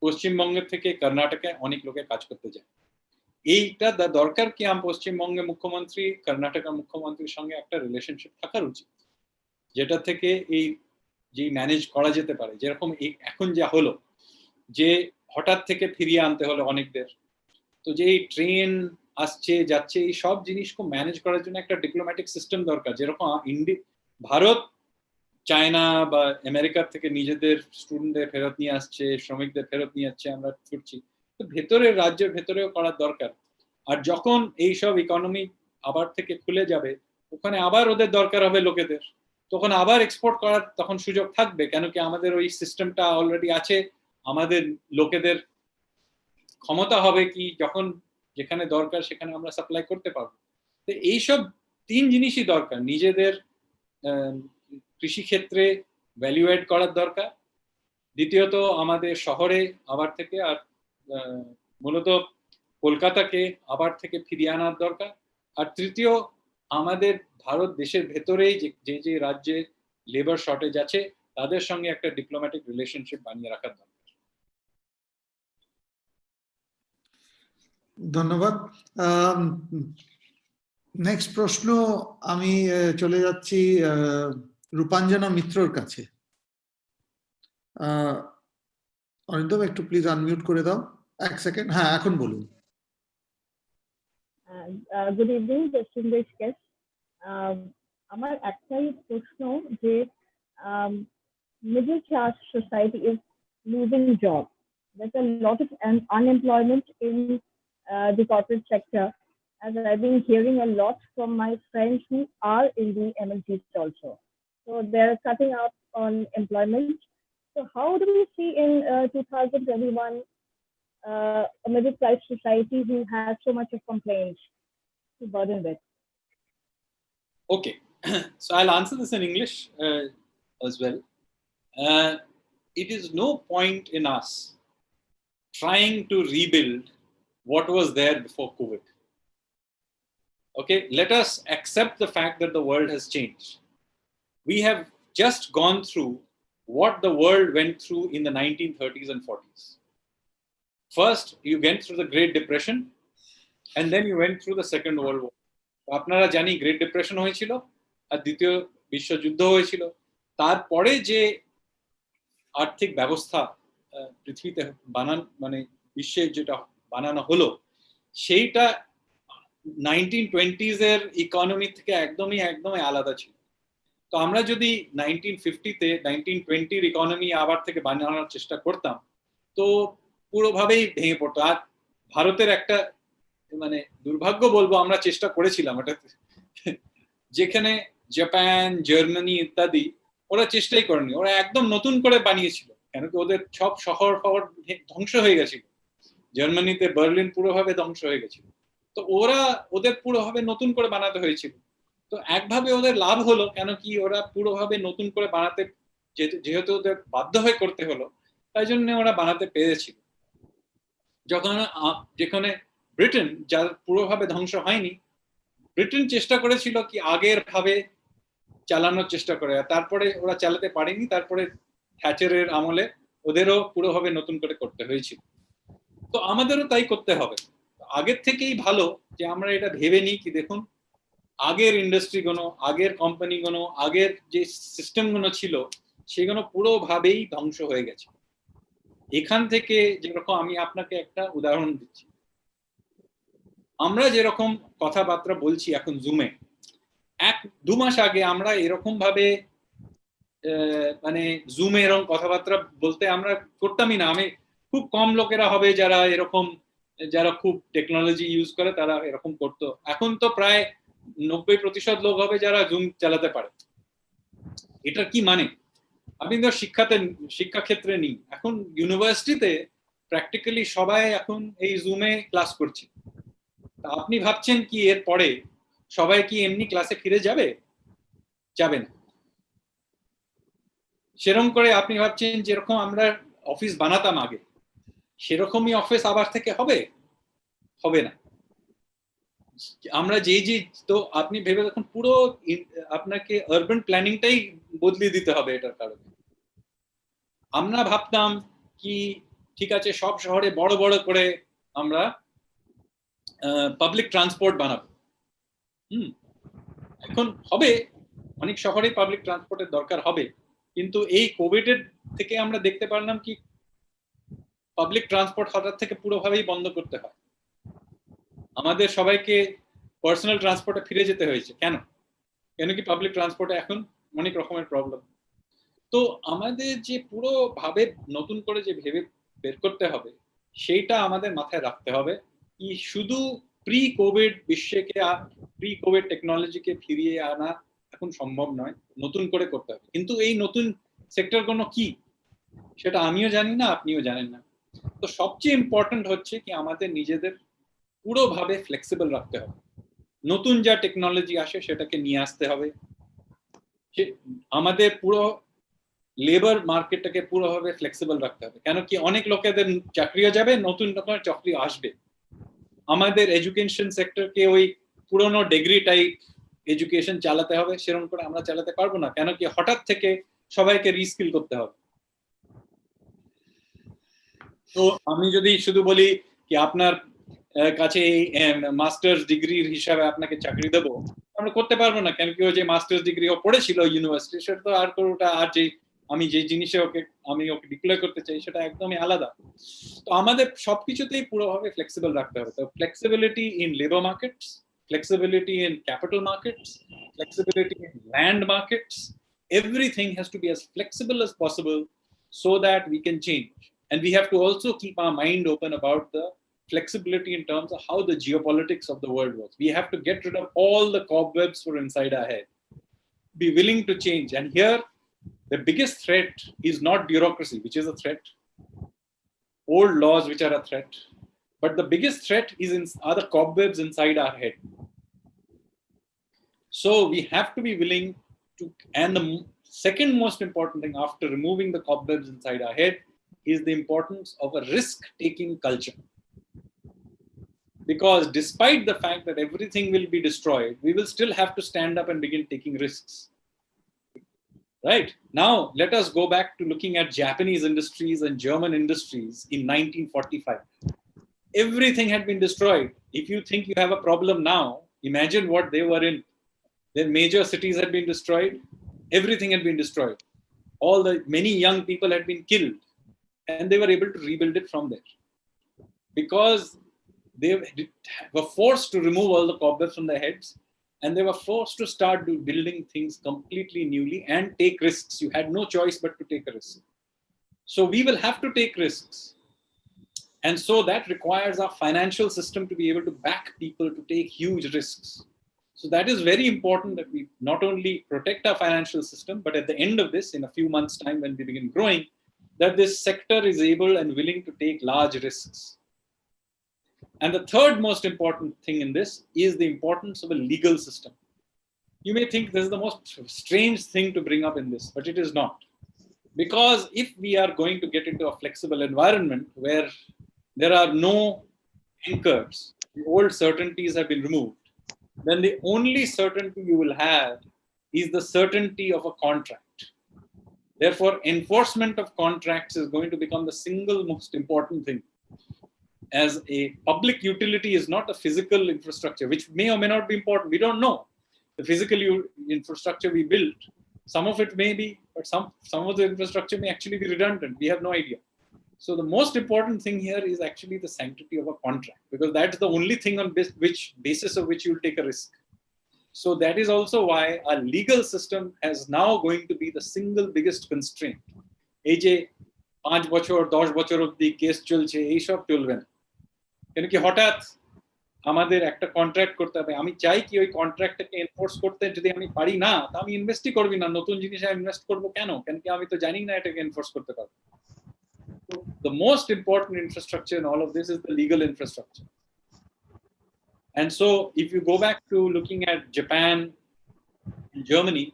পশ্চিমবঙ্গের থেকে কর্ণাটকে অনেক লোকে কাজ করতে যায়, এইটা দরকার কি পশ্চিমবঙ্গের মুখ্যমন্ত্রী কর্ণাটকের মুখ্যমন্ত্রীর সঙ্গে একটা রিলেশনশিপ থাকার উচিত, যেটা থেকে এই যে ম্যানেজ করা যেতে পারে। যেরকম এখন যা হলো যে হঠাৎ থেকে ফিরিয়ে আনতে হলো অনেকদের, তো যে ট্রেন আসছে যাচ্ছে এই সব জিনিসকে ম্যানেজ করার জন্য একটা ডিপ্লোম্যাটিক সিস্টেম দরকার। যেরকম ভারত চায়না বা আমেরিকার থেকে নিজেদের স্টুডেন্টদের ফেরত নিয়ে আসছে, শ্রমিকদের ফেরত নিয়ে আসছে, আমরা ছুটছি, তো ভেতরের রাজ্যের ভেতরেও করার দরকার। আর যখন এইসব ইকোনমি আবার থেকে খুলে যাবে, ওখানে আবার ওদের দরকার হবে লোকেদের, তখন আবার এক্সপোর্ট করার তখন সুযোগ থাকবে, কেন কি আমাদের ওই সিস্টেমটা অলরেডি আছে। আমাদের লোকেদের ক্ষমতা হবে কি যখন যেখানে দরকার সেখানে আমরা সাপ্লাই করতে পারবো। তো এইসব তিন জিনিসই দরকার। নিজেদের কৃষি ক্ষেত্রে ভ্যালু অ্যাড করার দরকার, দ্বিতীয়ত আমাদের শহরে আবার থেকে আর মূলত কলকাতাকে আবার থেকে ফিরিয়ে আনার দরকার, আর তৃতীয় আমাদের ভারত দেশের ভেতরেই যে রাজ্যে লেবার শর্টেজ আছে তাদের সঙ্গে একটা ডিপ্লোম্যাটিক রিলেশনশিপ বানিয়ে রাখার দরকার। ধন্যবাদ। নেক্সট প্রশ্ন আমি চলে যাচ্ছি রূপাঞ্জনা মিত্রর কাছে। অরিন্দম একটু প্লিজ আনমিউট করে দাও, এক সেকেন্ড। হ্যাঁ, এখন বলুন। Good evening distinguished guest. আমার একটাই প্রশ্ন যে middle class society is losing jobs. There's a lot of unemployment in the corporate sector, as I've been hearing a lot from my friends who are in the MNCs also. So they're cutting out on employment. So how do we see in 2021 a middle class society who has so much of complaints to burden with? Okay, so I'll answer this in English as well. It is no point in us trying to rebuild what was there before COVID. Okay, let us accept the fact that the world has changed. We have just gone through what the world went through in the 1930s and 40s. First, you went through the Great Depression, and then you went through the Second World War. আপনারা জানি great depression হয়েছিল আর দ্বিতীয় বিশ্বযুদ্ধ হয়েছিল। তারপরে যে আর্থিক ব্যবস্থা পৃথিবীতে বিশ্বে যেটা বানানো হলো, সেইটা 1920s এর ইকোনমি থেকে একদমই আলাদা ছিল। তো আমরা যদি 1950-তে 1920-র ইকোনমি আবার থেকে বানানোর চেষ্টা করতাম তো পুরোভাবেই ভেঙে পড়তো। আর ভারতের একটা মানে দুর্ভাগ্য বলবো, আমরা চেষ্টা করেছিলাম এটা, যেখানে জাপান, জার্মানি ইত্যাদি ওরা চেষ্টাই করেনি, ওরা একদম নতুন করে বানিয়েছিল, কেন কি ওদের সব শহর ধ্বংস হয়ে গেছিল। জার্মানিতে বার্লিন পুরোভাবে ধ্বংস হয়ে গেছিল, তো ওদের পুরোভাবে নতুন করে বানাতে হয়েছিল। তো একভাবে ওদের লাভ হলো, কেন কি ওরা পুরোভাবে নতুন করে বানাতে, যেহেতু ওদের বাধ্য হয়ে করতে হলো, তাই জন্য ওরা বানাতে পেরেছিল। যেখানে ব্রিটেন, যার পুরোভাবে ধ্বংস হয়নি, ব্রিটেন চেষ্টা করেছিল কি আগের ভাবে চালানোর চেষ্টা করে, তারপরে ওরা চালাতে পারেনি, তারপরে থ্যাচারের আমলে ওদেরও পুরোভাবে নতুন করে করতে হয়েছিল। তো আমাদেরও তাই করতে হবে। আগের থেকেই ভালো যে আমরা এটা ভেবে নিই কি দেখুন, আগের ইন্ডাস্ট্রিগুলো, আগের কোম্পানিগুলো, আগের যে সিস্টেমগুলো ছিল সেগুলো পুরোভাবেই ধ্বংস হয়ে গেছে। এখান থেকে যেরকম আমি আপনাকে একটা উদাহরণ দিচ্ছি, আমরা যেরকম কথাবার্তা বলছি এখন জুমে, 1-2 মাস আগে আমরা এরকম ভাবে মানে জুমে এরকম কথাবার্তা বলতে আমরা করতামই না। আমি খুব কম লোকেরা হবে যারা এরকম, যারা খুব টেকনোলজি ইউজ করে তারা এরকম করতো। এখন তো প্রায় 90% লোক হবে যারা জুম চালাতে পারে। এটা কি মানে? আপনি তো শিক্ষাক্ষেত্রে নেই, এখন ইউনিভার্সিটিতে প্র্যাকটিক্যালি সবাই এখন এই জুমে ক্লাস করছে। তা আপনি ভাবছেন কি এর পরে সবাই কি এমনি ক্লাসে ফিরে যাবে? যাবে না। সেরকম করে আপনি ভাবছেন যেরকম আমরা অফিস বানাতাম আগে, সেরকমই অফিস আবার থেকে হবে? হবে না। আমরা তো আপনি ভেবে দেখুন, পুরো আপনাকে আরবান প্ল্যানিংটাই বদলে দিতে হবে এটার কারণে। আমরা ভাবতাম কি ঠিক আছে, সব শহরে বড় বড় করে আমরা পাবলিক ট্রান্সপোর্ট বানাবো। এখন হবে, অনেক শহরে পাবলিক ট্রান্সপোর্টের দরকার হবে, কিন্তু এই কোভিড এর থেকে আমরা দেখতে পারলাম কি পাবলিক ট্রান্সপোর্ট হঠাৎ থেকে পুরোভাবেই বন্ধ করতে হয়। আমাদের সবাইকে পার্সোনাল ট্রান্সপোর্টে ফিরে যেতে হয়েছে। কেন কি পাবলিক ট্রান্সপোর্টে এখন অনেক রকমের প্রবলেম। তো আমাদের যে পুরো ভাবে নতুন করে যে ভেবে বের করতে হবে, সেইটা আমাদের মাথায় রাখতে হবে কি শুধু প্রি কোভিড বিশ্বকে, প্রি কোভিড টেকনোলজিকে ফিরিয়ে আনা এখন সম্ভব নয়, নতুন করে করতে হবে। কিন্তু এই নতুন সেক্টরগুলো কি সেটা আমিও জানি না, আপনিও জানেন না। তো সবচেয়ে ইম্পর্টেন্ট হচ্ছে কি আমাদের নিজেদের পুরোভাবে ফ্লেক্সিবল রাখতে হবে। নতুন যা টেকনোলজি আসে সেটাকে নিয়ে আসতে হবে। আমাদের পুরো লেবার মার্কেটটাকে পুরোভাবে ফ্লেক্সিবল রাখতে হবে, কেন কি অনেক লোকেদের চাকরিও যাবে, নতুন রকমের চাকরি আসবে। আমাদের এডুকেশন সেক্টরকে ওই পুরোনো ডিগ্রি টাইপ এডুকেশন চালাতে হবে, সেরকম করে আমরা চালাতে পারবো না, কেন কি হঠাৎ থেকে সবাইকে রিস্কিল করতে হবে। তো আমি যদি শুধু বলি কি আপনার কাছে মাস্টার্স ডিগ্রির হিসাবে আপনাকে চাকরি দেবো, আমরা করতে পারবো না, কেন কি ও যে মাস্টার্স ডিগ্রি ও পড়েছিল ইউনিভার্সিটি, সেটা তো আর ওটা আর যে আমি যে জিনিসে আমি ওকে ডিক্লেয়ার করতে চাই সেটা একদমই আলাদা। তো আমাদের সবকিছুতেই পুরোভাবে ফ্লেক্সিবল রাখতে হবে। তো flexibility in labour markets, flexibility in capital markets, flexibility in land markets, everything has to be as flexible as possible so that we can change. And we have to also keep our mind open about the flexibility in terms of how the geopolitics of the world works. We have to get rid of all the cobwebs for inside our head, be willing to change. And here, the biggest threat is not bureaucracy, which is a threat, old laws which are a threat, but the biggest threat are the cobwebs inside our head. So we have to be willing to, and the second most important thing after removing the cobwebs inside our head is the importance of a risk-taking culture. Because despite the fact that everything will be destroyed, we will still have to stand up and begin taking risks. Right? Now, let us go back to looking at Japanese industries and German industries in 1945. Everything had been destroyed. If you think you have a problem now, imagine what they were in. Their major cities had been destroyed. Everything had been destroyed. Many young people had been killed, and they were able to rebuild it from there. Because they were forced to remove all the cobwebs from their heads, and they were forced to start building things completely newly and take risks. You had no choice but to take a risk. So we will have to take risks. And so that requires our financial system to be able to back people to take huge risks. So that is very important, that we not only protect our financial system, but at the end of this, in a few months' time when we begin growing, that this sector is able and willing to take large risks. And the third most important thing in this is the importance of a legal system. You may think this is the most strange thing to bring up in this, but it is not. Because if we are going to get into a flexible environment where there are no anchors, the old certainties have been removed, then the only certainty you will have is the certainty of a contract. Therefore, enforcement of contracts is going to become the single most important thing. As a public utility is not a physical infrastructure, which may or may not be important. We don't know. The physical infrastructure we built, some of it may be, but some of the infrastructure may actually be redundant. We have no idea. So the most important thing here is actually the sanctity of a contract, because that's the only thing on basis of which you'll take a risk. So that is also why our legal system is now going to be the single biggest constraint. এই যে 5 বছর 10 বছর অবধি case চলছে, এইসব চলবে না। কেন কি হঠাৎ আমাদের একটা কন্ট্রাক্ট করতে হবে, আমি চাই কি ওই কন্ট্রাক্টটাকে এনফোর্স করতে যদি আমি পারি না, তা আমি ইনভেস্টই করবি না, নতুন জিনিসে ইনভেস্ট করব কেন? কেন কি আমি তো জানি না এটাকে এনফোর্স করতে পারবো। The most important infrastructure in all of this is the legal infrastructure. And so if you go back to looking at Japan and Germany,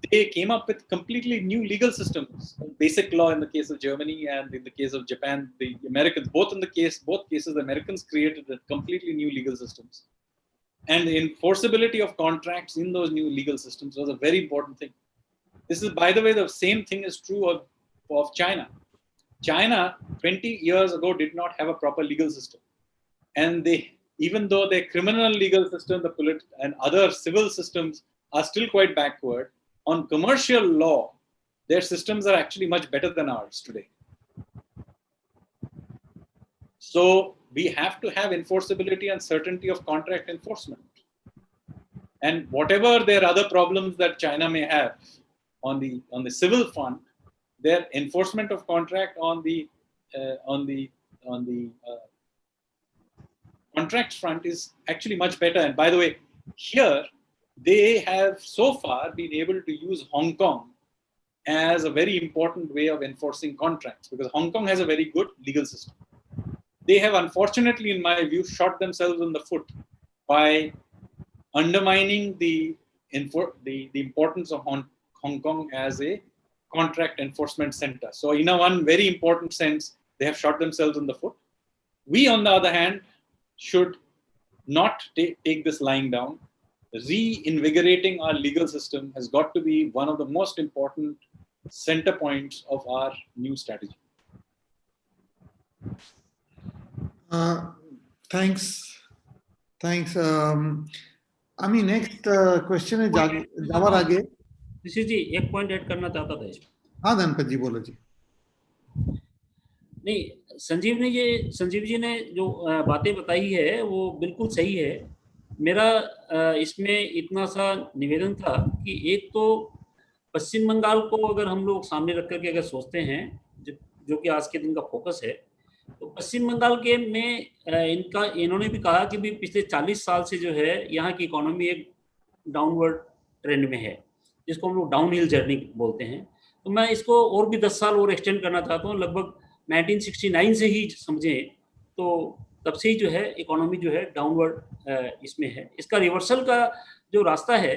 they came up with completely new legal systems. Basic law in the case of Germany, and in the case of Japan, the Americans, both cases, the Americans created a completely new legal systems. And the enforceability of contracts in those new legal systems was a very important thing. This is, by the way, the same thing is true of China. China 20 years ago did not have a proper legal system. And they, even though their criminal legal system, and other civil systems are still quite backward, on commercial law, their systems are actually much better than ours today. So we have to have enforceability and certainty of contract enforcement. And whatever their other problems that China may have on the civil front, their enforcement of contract on the contracts front is actually much better. And by the way, here they have so far been able to use Hong Kong as a very important way of enforcing contracts, because Hong Kong has a very good legal system. They have, unfortunately, in my view, shot themselves in the foot by undermining the importance of Hong Kong as a contract enforcement center. So in one very important sense, they have shot themselves in the foot. We, on the other hand, should not take this lying down. Reinvigorating our legal system has got to be one of the most important center points of our new strategy. Thanks. আমি next কোশ্চেনে যাওয়ার আগে ऋषि जी एक point add करना चाहता था इसमें। हाँ धनपत जी बोलो जी। नहीं, संजीव जी ने जो बातें बताई है वो बिल्कुल सही है। मेरा इसमें इतना सा निवेदन था कि एक तो पश्चिम बंगाल को अगर हम लोग सामने रख करके अगर सोचते हैं, जो कि आज के दिन का फोकस है, तो पश्चिम बंगाल के में इन्होंने भी कहा कि भी पिछले 40 साल से जो है यहाँ की इकोनॉमी एक डाउनवर्ड ट्रेंड में है, जिसको हम लोग डाउन हिल जर्नी बोलते हैं। तो मैं इसको और भी 10 साल और एक्सटेंड करना चाहता हूँ, लगभग 1969 से ही समझें तो तब से ही जो है इकोनॉमी जो है डाउनवर्ड इसमें है। इसका रिवर्सल का जो रास्ता है,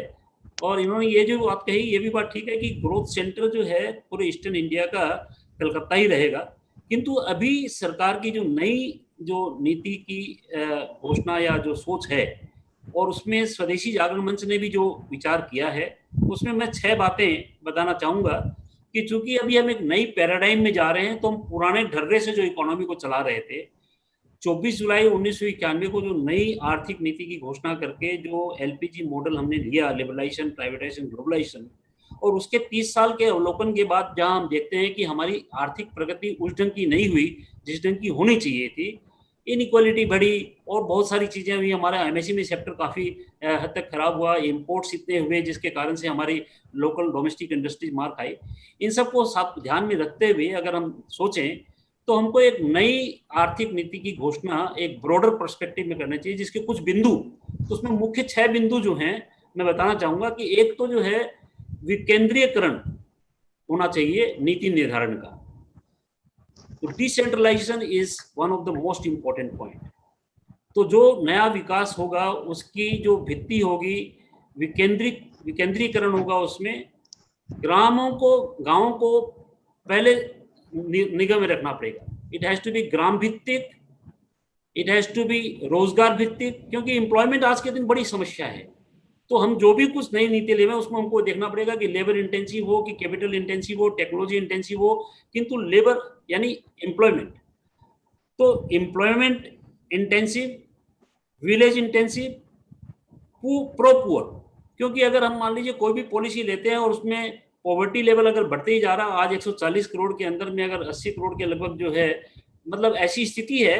और इन्होंने ये जो बात कही ये भी बात ठीक है कि ग्रोथ सेंटर जो है पूरे ईस्टर्न इंडिया का कलकत्ता ही रहेगा। किंतु अभी सरकार की जो नई जो नीति की घोषणा या जो सोच है, और उसमें स्वदेशी जागरण मंच ने भी जो विचार किया है, उसमें मैं 6 बातें बताना चाहूँगा कि चूंकि अभी हम एक नई पैराडाइम में जा रहे हैं, तो हम पुराने ढर्रे से जो इकोनॉमी को चला रहे थे, 24 जुलाई 1991 को जो नई आर्थिक नीति की घोषणा करके जो LPG मॉडल हमने लिया, लिबरलाइजेशन, प्राइवेटाइजेशन, ग्लोबलाइजेशन, और उसके 30 साल के अवलोकन के बाद जहां हम देखते हैं कि हमारी आर्थिक प्रगति उस ढंग की नहीं हुई जिस ढंग की होनी चाहिए थी, इनइक्वालिटी बढ़ी और बहुत सारी चीजें हुई। हमारा एमएसएमई सेक्टर काफी हद तक खराब हुआ, इंपोर्ट्स इतने हुए जिसके कारण से हमारी लोकल डोमेस्टिक इंडस्ट्रीज मार खाई। इन सबको साथ ध्यान में रखते हुए अगर हम सोचें तो हमको एक नई आर्थिक नीति की घोषणा एक ब्रॉडर पर्सपेक्टिव में करना चाहिए, जिसके कुछ बिंदु, तो उसमें मुख्य 6 बिंदु जो हैं मैं बताना चाहूंगा कि एक तो जो है विकेंद्रीयकरण होना चाहिए नीति निर्धारण का। तो decentralisation is one of the most important point. तो जो नया विकास होगा उसकी जो भित्ति होगी विकेंद्रीकरण होगा, उसमें गांवों को पहले निगम में रखना पड़ेगा। इट हैज टू बी ग्राम भित्तिक, इट हैज टू बी रोजगार भित्तिक, क्योंकि एम्प्लॉयमेंट आज के दिन बड़ी समस्या है। तो हम जो भी कुछ नई नीति ले उसमें हमको देखना पड़ेगा कि लेबर इंटेंसिव हो कि कैपिटल इंटेंसिव हो, टेक्नोलॉजी इंटेंसिव हो, किंतु लेबर यानी एम्प्लॉयमेंट, तो employment intensive, village intensive, pro poor. क्योंकि अगर हम मान लीजिए कोई भी पॉलिसी लेते हैं और उसमें पॉवर्टी लेवल अगर बढ़ते ही जा रहा है, आज 140 करोड़ के अंदर में अगर 80 करोड़ के लगभग जो है, मतलब ऐसी स्थिति है,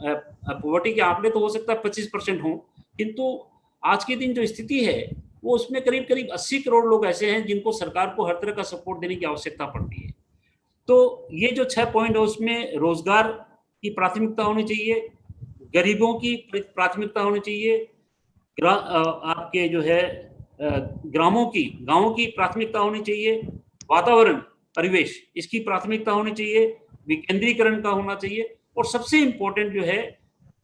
पॉवर्टी के आंकड़े तो हो सकता है 25% हों, किंतु आज के दिन जो स्थिति है वो उसमें करीब 80 करोड़ लोग ऐसे हैं जिनको सरकार को हर तरह का सपोर्ट देने की आवश्यकता पड़ती है। तो ये जो 6 पॉइंट है उसमें रोजगार की प्राथमिकता होनी चाहिए, गरीबों की प्राथमिकता होनी चाहिए, आपके जो है गांवों की प्राथमिकता होनी चाहिए, वातावरण परिवेश इसकी प्राथमिकता होनी चाहिए, विकेंद्रीकरण का होना चाहिए, और सबसे इंपॉर्टेंट जो है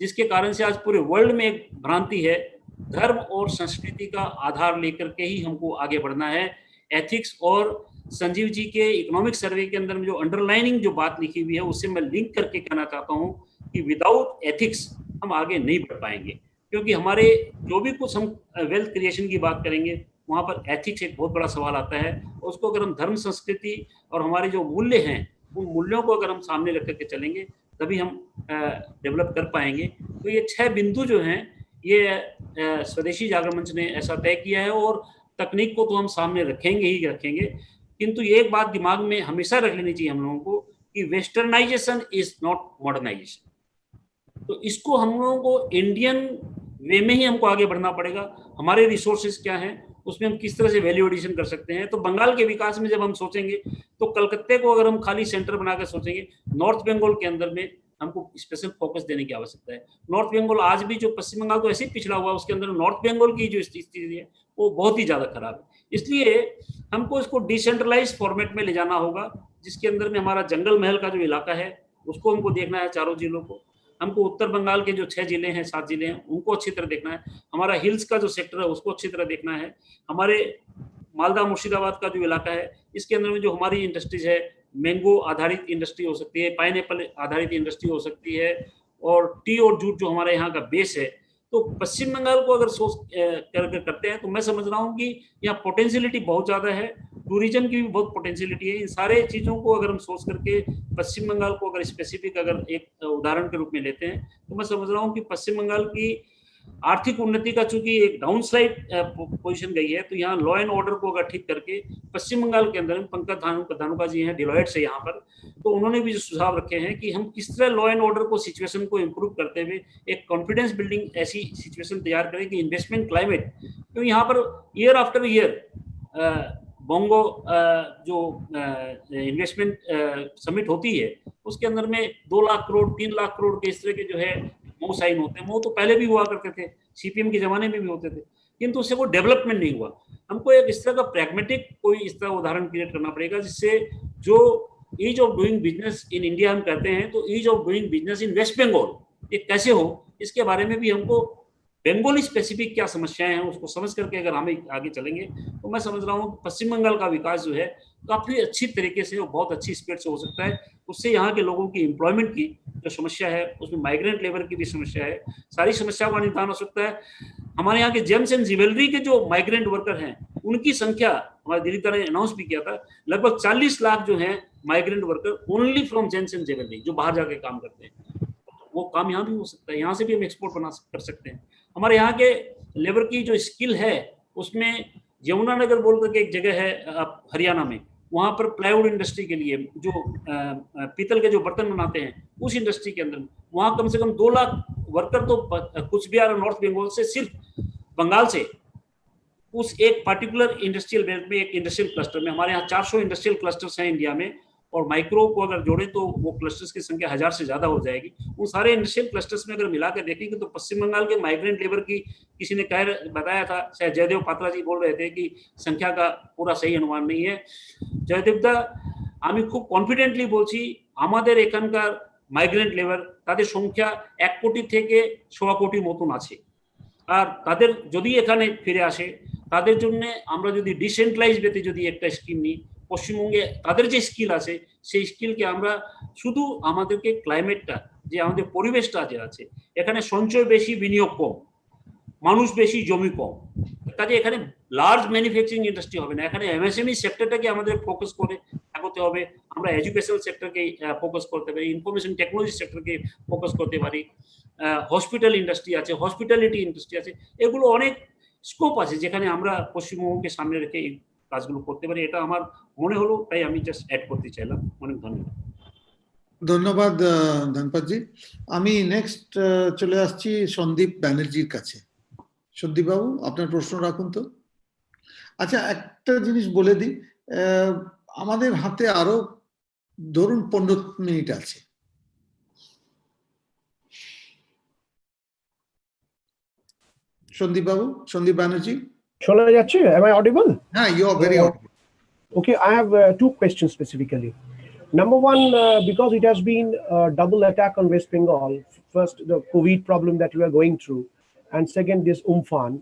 जिसके कारण से आज पूरे वर्ल्ड में एक भ्रांति है, धर्म और संस्कृति का आधार लेकर के ही हमको आगे बढ़ना है। एथिक्स और संजीव जी के इकोनॉमिक सर्वे के अंदर में जो अंडरलाइनिंग जो बात लिखी हुई है उससे मैं लिंक करके कहना चाहता हूं कि विदाउट एथिक्स हम आगे नहीं बढ़ पाएंगे। क्योंकि हमारे जो भी कुछ हम वेल्थ क्रिएशन की बात करेंगे वहां पर एथिक्स एक बहुत बड़ा सवाल आता है। उसको अगर हम धर्म, संस्कृति और हमारे जो मूल्य हैं उन मूल्यों को अगर हम सामने रख करके चलेंगे तभी हम डेवलप कर पाएंगे। तो ये 6 बिंदु जो हैं ये स्वदेशी जागरण मंच ने ऐसा तय किया है, और तकनीक को तो हम सामने रखेंगे ही रखेंगे, किंतु ये एक बात दिमाग में हमेशा रख लेनी चाहिए हम लोगों को कि वेस्टर्नाइजेशन इज नॉट मॉडर्नाइजेशन। तो इसको हम लोगों को इंडियन वे में ही हमको आगे बढ़ना पड़ेगा। हमारे रिसोर्सेज क्या हैं, उसमें हम किस तरह से वैल्यू एडिशन कर सकते हैं। तो बंगाल के विकास में जब हम सोचेंगे तो कलकत्ते को अगर हम खाली सेंटर बनाकर सोचेंगे, नॉर्थ बंगाल के अंदर में हमको स्पेशल फोकस देने की आवश्यकता है। नॉर्थ बंगाल आज भी, जो पश्चिम बंगाल तो ऐसे ही पिछड़ा हुआ, उसके अंदर नॉर्थ बंगाल की जो स्थिति है वो बहुत ही ज्यादा खराब है। इसलिए हमको इसको डिसेंट्रलाइज फॉर्मेट में ले जाना होगा, जिसके अंदर में हमारा जंगल महल का जो इलाका है उसको हमको देखना है, चारों जिलों को। हमको उत्तर बंगाल के जो 6 जिले हैं, 7 जिले हैं, उनको अच्छी तरह देखना है। हमारा हिल्स का जो सेक्टर है उसको अच्छी तरह देखना है। हमारे मालदा मुर्शिदाबाद का जो इलाका है इसके अंदर में जो हमारी इंडस्ट्रीज है, मैंगो आधारित इंडस्ट्री हो सकती है, पाइनएप्पल आधारित इंडस्ट्री हो सकती है, और टी और जूट जो हमारे यहाँ का बेस है। तो पश्चिम बंगाल को अगर सोच करते हैं तो मैं समझ रहा हूँ कि यहाँ पोटेंशियलिटी बहुत ज़्यादा है, टूरिज्म की भी बहुत पोटेंशियलिटी है। इन सारे चीज़ों को अगर हम सोच करके पश्चिम बंगाल को अगर स्पेसिफिक अगर एक उदाहरण के रूप में लेते हैं तो मैं समझ रहा हूँ कि पश्चिम बंगाल की आर्थिक उन्नति का चूंकि एक डाउन स्लाइड पोजीशन गई है, तो यहाँ लॉ एंड ऑर्डर को अगर ठीक करके पश्चिम बंगाल के अंदर, पंकज धानुका जी हैं डिलॉयट से यहाँ पर, तो उन्होंने भी जो सुझाव रखे हैं कि हम किस तरह लॉ एंड ऑर्डर को, सिचुएशन को इम्प्रूव करते हुए एक कॉन्फिडेंस बिल्डिंग ऐसी सिचुएशन तैयार करें कि इन्वेस्टमेंट क्लाइमेट, तो यहाँ per year after year bongo जो इन्वेस्टमेंट समिट होती है उसके अंदर में 2 लाख करोड़ 3 लाख करोड़ के इस तरह के जो है वो साइन होते हैं। वो तो पहले भी हुआ करते थे, सीपीएम के जमाने में भी होते थे, किंतु उससे कोई डेवलपमेंट नहीं हुआ। हमको एक इस तरह का प्रैग्मेटिक कोई इस तरह उदाहरण क्रिएट करना पड़ेगा जिससे जो ease of doing business in India हम कहते हैं, तो ease of doing business in West Bengal ये कैसे हो, इसके बारे में भी हमको बंगाली स्पेसिफिक क्या समस्याएं हैं उसको समझ करके अगर हम आगे चलेंगे तो मैं समझ रहा हूँ पश्चिम बंगाल का विकास जो है काफी अच्छी तरीके से और बहुत अच्छी स्पीड से हो सकता है। उससे यहाँ के लोगों की एम्प्लॉयमेंट की जो समस्या है, उसमें माइग्रेंट लेबर की भी समस्या है, सारी समस्याओं का निदान हो सकता है। हमारे यहाँ के जेम्स एंड ज्वेलरी के जो माइग्रेंट वर्कर हैं उनकी संख्या हमारे दिल्ली तरह ने अनाउंस भी किया था, लगभग 40 लाख जो है migrant worker only from James and jewellery, जो बाहर जाके काम करते हैं। वो काम यहाँ भी हो सकता है, यहाँ से भी हम एक्सपोर्ट कर सकते हैं। हमारे यहाँ के लेबर की जो स्किल है उसमें यमुनानगर बोल करके एक जगह है हरियाणा में, वहाँ पर प्लाईवुड इंडस्ट्री के लिए जो पीतल के जो बर्तन बनाते हैं उस इंडस्ट्री के अंदर वहां कम से कम 2 लाख वर्कर तो कुछ बिहार और नॉर्थ बंगाल से, सिर्फ बंगाल से उस एक पर्टिकुलर इंडस्ट्रियल बेल्ट में, एक इंडस्ट्रियल क्लस्टर में, हमारे यहाँ 400 इंडस्ट्रियल क्लस्टर्स हैं इंडिया में, और माइक्रो को अगर जोड़े तो वो क्लस्टर्स की संख्या 1000 से ज्यादा हो जाएगी। उन सारे इंडस्ट्रियल क्लस्टर्स में अगर मिलाकर देखेंगे तो पश्चिम बंगाल के माइग्रेंट लेबर की किसी ने बताया था, शायद जयदेव पात्रा जी बोल रहे थे कि संख्या का पूरा सही अनुमान नहीं है। जयदेव दा, আমি খুব কনফিডেন্টলি বলছি আমাদের এখানকার মাইগ্রেন্ট লেবার তাদের সংখ্যা 1 কোটি থেকে 1.25 কোটি মতন আছে। আর তাদের যদি এখানে ফিরে আসে, তাদের জন্য আমরা যদি ডিসেন্ট্রালাইজ বেতে যদি একটা স্কিম নিই, পশ্চিমবঙ্গে তাদের যে স্কিল আছে সেই স্কিলকে আমরা শুধু আমাদেরকে ক্লাইমেটটা, যে আমাদের পরিবেশটা যে আছে, এখানে সঞ্চয় বেশি, বিনিয়োগ কম, মানুষ বেশি, জমি কম, কাজে এখানে লার্জ ম্যানুফ্যাকচারিং ইন্ডাস্ট্রি হবে না। এখানে এমএসএমই সেক্টরটাকে আমাদের ফোকাস করে এগোতে হবে। আমরা এডুকেশনাল সেক্টরকে ফোকাস করতে পারি, ইনফরমেশন টেকনোলজি সেক্টরকে ফোকাস করতে পারি, হসপিটাল ইন্ডাস্ট্রি আছে, হসপিটালিটি ইন্ডাস্ট্রি আছে, এগুলো অনেক স্কোপ আছে যেখানে আমরা পশ্চিমবঙ্গকে সামনে রেখে এই কাজগুলো করতে পারি। এটা আমার মনে হলো, তাই আমি জাস্ট অ্যাড করতে চাইলাম। অনেক ধন্যবাদ। ধন্যবাদ ধনপতজি। আমি নেক্সট চলে আসছি সন্দীপ ব্যানার্জির কাছে। সন্দীপ বাবু, আপনার প্রশ্ন রাখুন তো। আচ্ছা, একটা জিনিস বলে দিই, আমাদের হাতে আরো ধরুন 15 মিনিট আছে। সন্দীপ বাবু, সন্দীপ ব্যানার্জি, শোনা যাচ্ছে? Am I audible? হ্যাঁ, you are very audible. Okay, I have 2 questions specifically. Number one, because it has been a double attack on West Bengal. First, the COVID problem that we are going through, and second, this Umphan.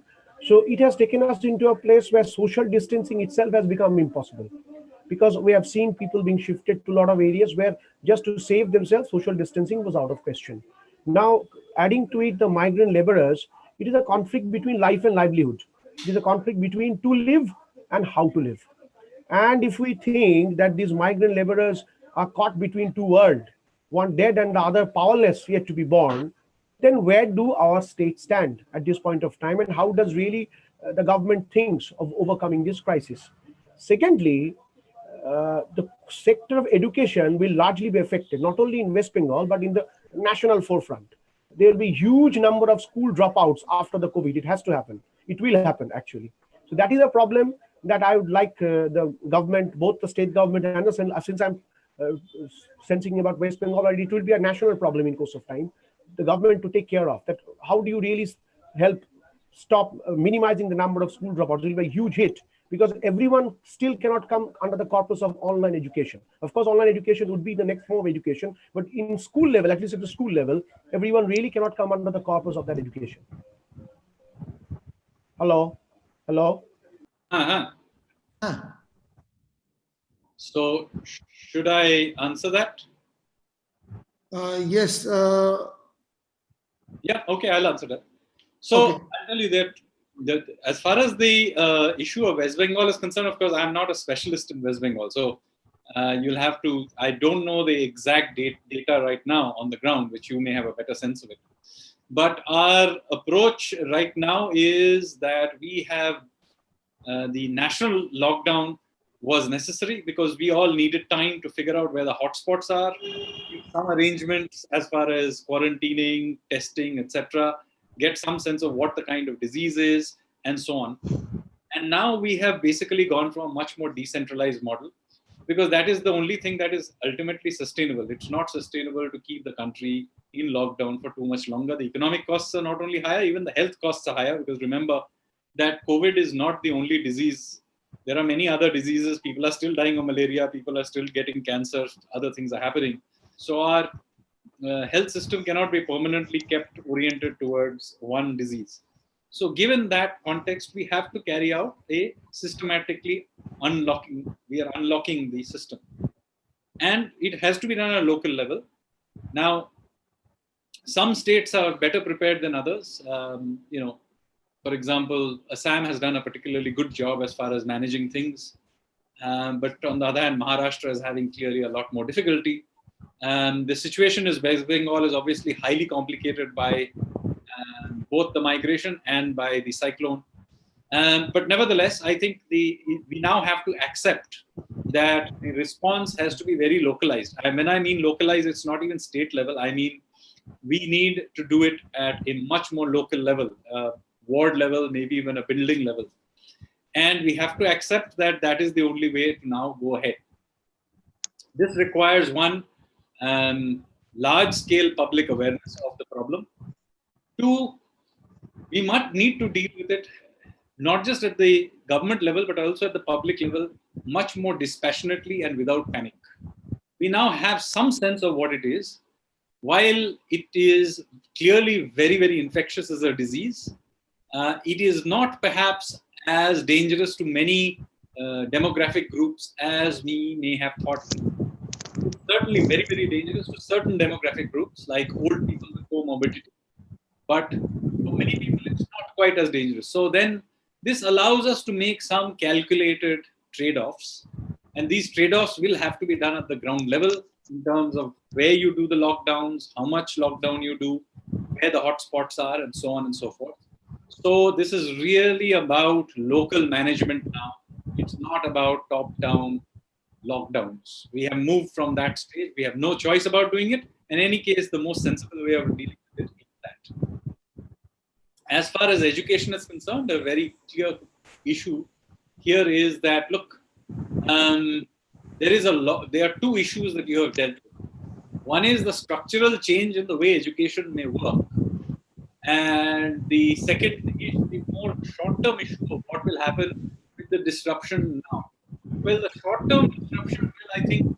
So it has taken us into a place where social distancing itself has become impossible, because we have seen people being shifted to a lot of areas where just to save themselves, social distancing was out of question. Now, adding to it the migrant laborers, it is a conflict between life and livelihood. It is a conflict between to live and how to live. And if we think that these migrant laborers are caught between two worlds, one dead and the other powerless yet to be born, then where do our states stand at this point of time, and how does really the government thinks of overcoming this crisis? Secondly, the sector of education will largely be affected, not only in West Bengal, but in the national forefront. There will be huge number of school dropouts after the COVID. It has to happen. It will happen, actually. So that is a problem that I would like the government, both the state government and the, since I'm sensing about West Bengal, it will be a national problem in course of time, the government to take care of that. How do you really help stop minimizing the number of school dropouts? It will be a huge hit, because everyone still cannot come under the corpus of online education. Of course, online education would be the next form of education, but in school level, at least at the school level, everyone really cannot come under the corpus of that education. Hello? Hello? So, should I answer that? Yes. Yeah, okay, I'll answer that. So, Okay. I'll tell you that as far as the issue of West Bengal is concerned, of course, I'm not a specialist in West Bengal. So, you'll have to, I don't know the exact data right now on the ground, which you may have a better sense of it. But our approach right now is that we have the national lockdown was necessary because we all needed time to figure out where the hotspots are, some arrangements as far as quarantining, testing, etc., get some sense of what the kind of disease is, and so on. And now we have basically gone from a much more decentralized model, because that is the only thing that is ultimately sustainable. It's not sustainable to keep the country in lockdown for too much longer. The economic costs are not only higher, even the health costs are higher, because remember that COVID is not the only disease. There are many other diseases. People are still dying of malaria. People are still getting cancer. Other things are happening. So our health system cannot be permanently kept oriented towards one disease. So given that context, we have to carry out a systematically unlocking. We are unlocking the system. And it has to be done at a local level. Now, some states are better prepared than others. For example, Assam has done a particularly good job as far as managing things. But on the other hand, Maharashtra is having clearly a lot more difficulty. The situation in West Bengal is obviously highly complicated by both the migration and by the cyclone. But nevertheless, I think we now have to accept that the response has to be very localized. And when I mean localized, it's not even state level. I mean, we need to do it at a much more local level, ward level, maybe even a building level. And we have to accept that that is the only way to now go ahead. This requires one, large-scale public awareness of the problem. Two, we might need to deal with it not just at the government level, but also at the public level, much more dispassionately and without panic. We now have some sense of what it is. While it is clearly very, very infectious as a disease, it is not perhaps as dangerous to many demographic groups as we may have thought. It's certainly very, very dangerous to certain demographic groups, like old people with comorbidity. But for many people, it's not quite as dangerous. So then this allows us to make some calculated trade-offs. And these trade-offs will have to be done at the ground level in terms of where you do the lockdowns, how much lockdown you do, where the hotspots are, and so on and so forth. So this is really about local management now. It's not about top-down lockdowns. We have moved from that stage. We have no choice about doing it. In any case, the most sensible way of dealing with it is that. As far as education is concerned, a very clear issue here is that, look, there are two issues that you have dealt with. One is the structural change in the way education may work. And the second is the more short-term issue of what will happen with the disruption now. Well, the short-term disruption will, I think,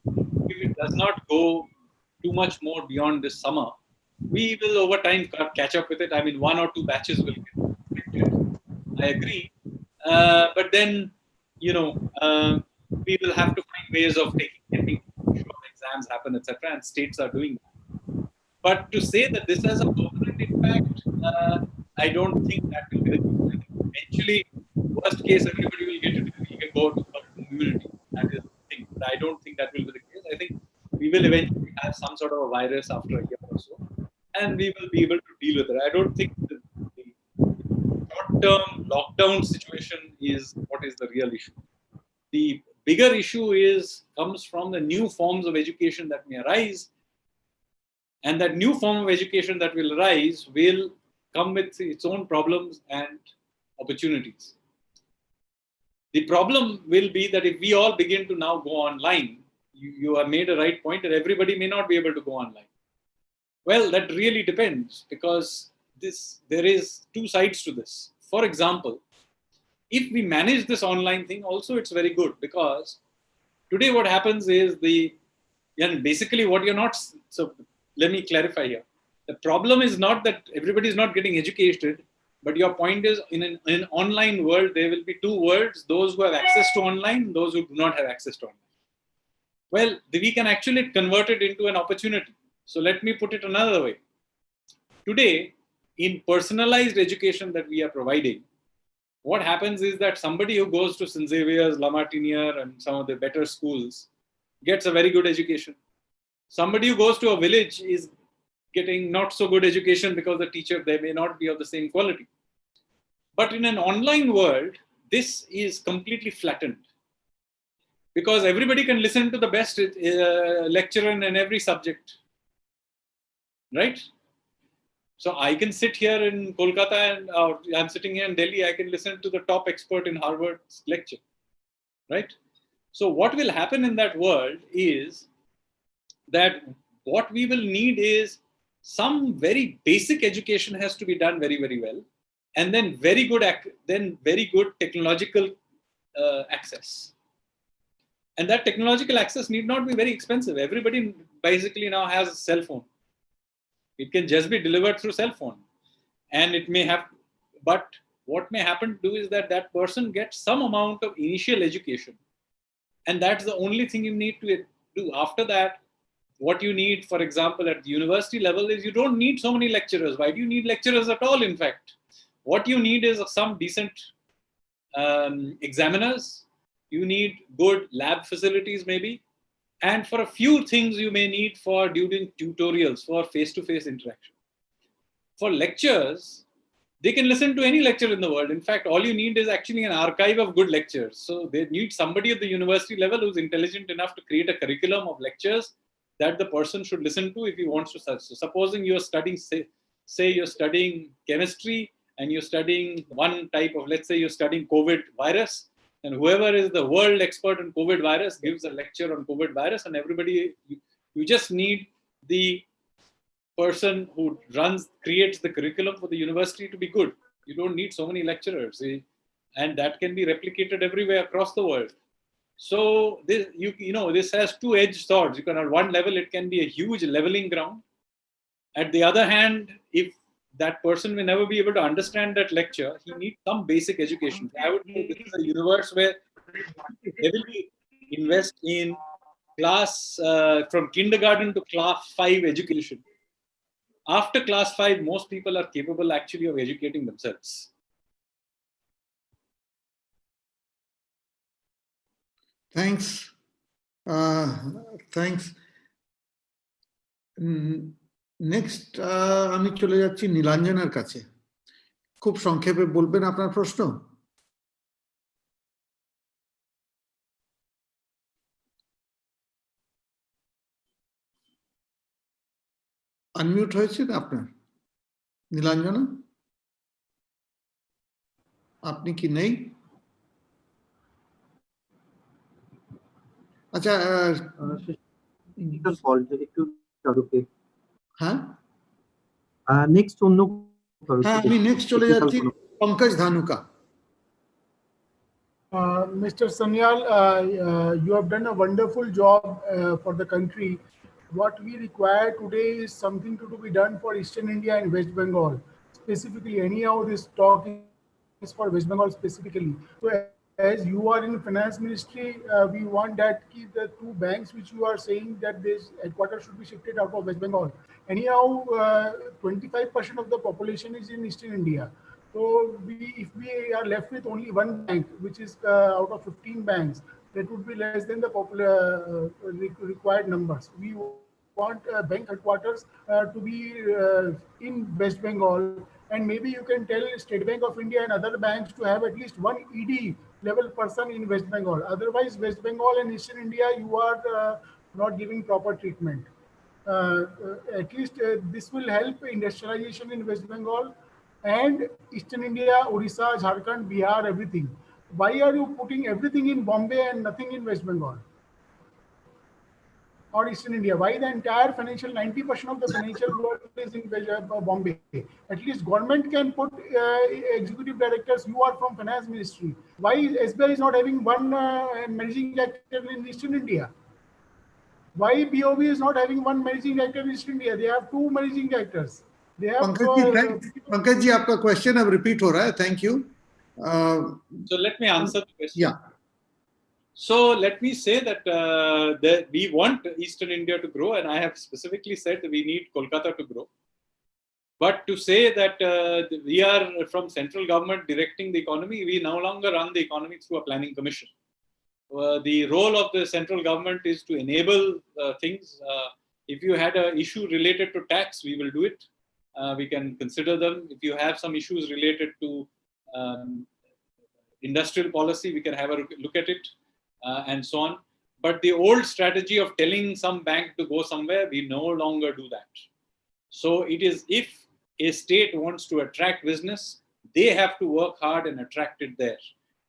if it does not go too much more beyond this summer, we will over time catch up with it. I mean, 1 or 2 batches will get affected. I agree. But then, we will have to find ways of getting sure exams happen, etc. And states are doing that. But to say that this has a permanent impact, I don't think that will be the case. Eventually, worst case, everybody will get it. We can go to herd immunity. That is the thing. But I don't think that will be the case. I think we will eventually have some sort of a virus after a year or so, and we will be able to deal with it. I don't think the short-term lockdown situation is what is the real issue. The bigger issue comes from the new forms of education that may arise. And that new form of education that will arise will come with its own problems and opportunities. The problem will be that if we all begin to now go online, you have made a right point that everybody may not be able to go online. Well, that really depends, because there is two sides to this. For example, if we manage this online thing, also it's very good, because today what happens is basically what you're not, so let me clarify here. The problem is not that everybody is not getting educated, but your point is in an online world, there will be two worlds, those who have access to online, those who do not have access to online. Well, we can actually convert it into an opportunity. So let me put it another way. Today, in personalized education that we are providing, what happens is that somebody who goes to St. Xavier's, La Martiniere, and some of the better schools gets a very good education. Somebody who goes to a village is getting not so good education because the teacher there may not be of the same quality. But in an online world, this is completely flattened, because everybody can listen to the best lecturer in every subject, right? So I can sit here in Kolkata and I'm sitting here in Delhi, I can listen to the top expert in Harvard's lecture, right? So what will happen in that world is that what we will need is some very basic education has to be done very, very well, and then very good technological access. And that technological access need not be very expensive. Everybody basically now has a cell phone. It can just be delivered through cell phone. And it may have, but what may happen to do is that that person gets some amount of initial education. And that's the only thing you need to do. After that, what you need, for example, at the university level is you don't need so many lecturers. Why do you need lecturers at all, in fact? What you need is some decent examiners. You need good lab facilities maybe. And for a few things you may need for doing tutorials for face-to-face interaction. For lectures, they can listen to any lecture in the world. In fact, all you need is actually an archive of good lectures. So they need somebody at the university level who's intelligent enough to create a curriculum of lectures that the person should listen to if he wants to study. So supposing you're studying, say you're studying chemistry and you're studying one type of, let's say you're studying COVID virus, and whoever is the world expert on COVID virus gives a lecture on COVID virus, and everybody, you just need the person who creates the curriculum for the university to be good. You don't need so many lecturers, and that can be replicated everywhere across the world. So this, this has two-edged swords. You can, at one level, it can be a huge leveling ground. At the other hand, if that person will never be able to understand that lecture, he needs some basic education. I would say this is a universe where heavily invest in class from kindergarten to class 5 education. After class 5, most people are capable actually of educating themselves. Thanks. Thanks. Next আমি চলে যাচ্ছি নীলাঞ্জনের কাছে। খুব সংক্ষেপে বলবেন আপনার প্রশ্ন। Unmute হয়েছে না আপনার নীলাঞ্জনা? আপনি কি নেই? আচ্ছা, হ্যাঁ নেক্সট অন্য, হ্যাঁ আমি নেক্সট চলে যাচ্ছি Pankaj Dhanuka. Mr. Sanyal, you have done a wonderful job for the country. What we require today is something to be done for Eastern India and West Bengal. Specifically, anyhow, this talk is for West Bengal specifically. So as you are in the finance ministry, we want that the two banks which you are saying that this headquarters should be shifted out of West Bengal. Anyhow, 25% of the population is in Eastern India. So if we are left with only one bank, which is out of 15 banks, that would be less than the required numbers. We want bank headquarters to be in West Bengal, and maybe you can tell State Bank of India and other banks to have at least one ED level person in West Bengal. Otherwise, West Bengal and Eastern India, you are not giving proper treatment. At least this will help industrialization in West Bengal and Eastern India, Odisha, Jharkhand, Bihar, everything. Why are you putting everything in Bombay and nothing in West Bengal or Eastern India? Why the entire financial 90% of the financial world is in Bombay? At least government can put executive directors. You are from finance ministry. Why SBI is not having one managing director in Eastern India? Why BOB is not having one managing director in Eastern India? They have two managing directors. They have. Pankaj ji, आपका question अब repeat हो रहा है. Thank you. So let me answer the question. Yeah. So let me say that, that we want Eastern India to grow, and I have specifically said that we need Kolkata to grow. But to say that we are from central government directing the economy, we no longer run the economy through a planning commission. The role of the central government is to enable things. If you had an issue related to tax, we will do it. We can consider them. If you have some issues related to industrial policy, we can have a look at it, and so on. But the old strategy of telling some bank to go somewhere, we no longer do that. So it is, if a state wants to attract business, they have to work hard and attract it there.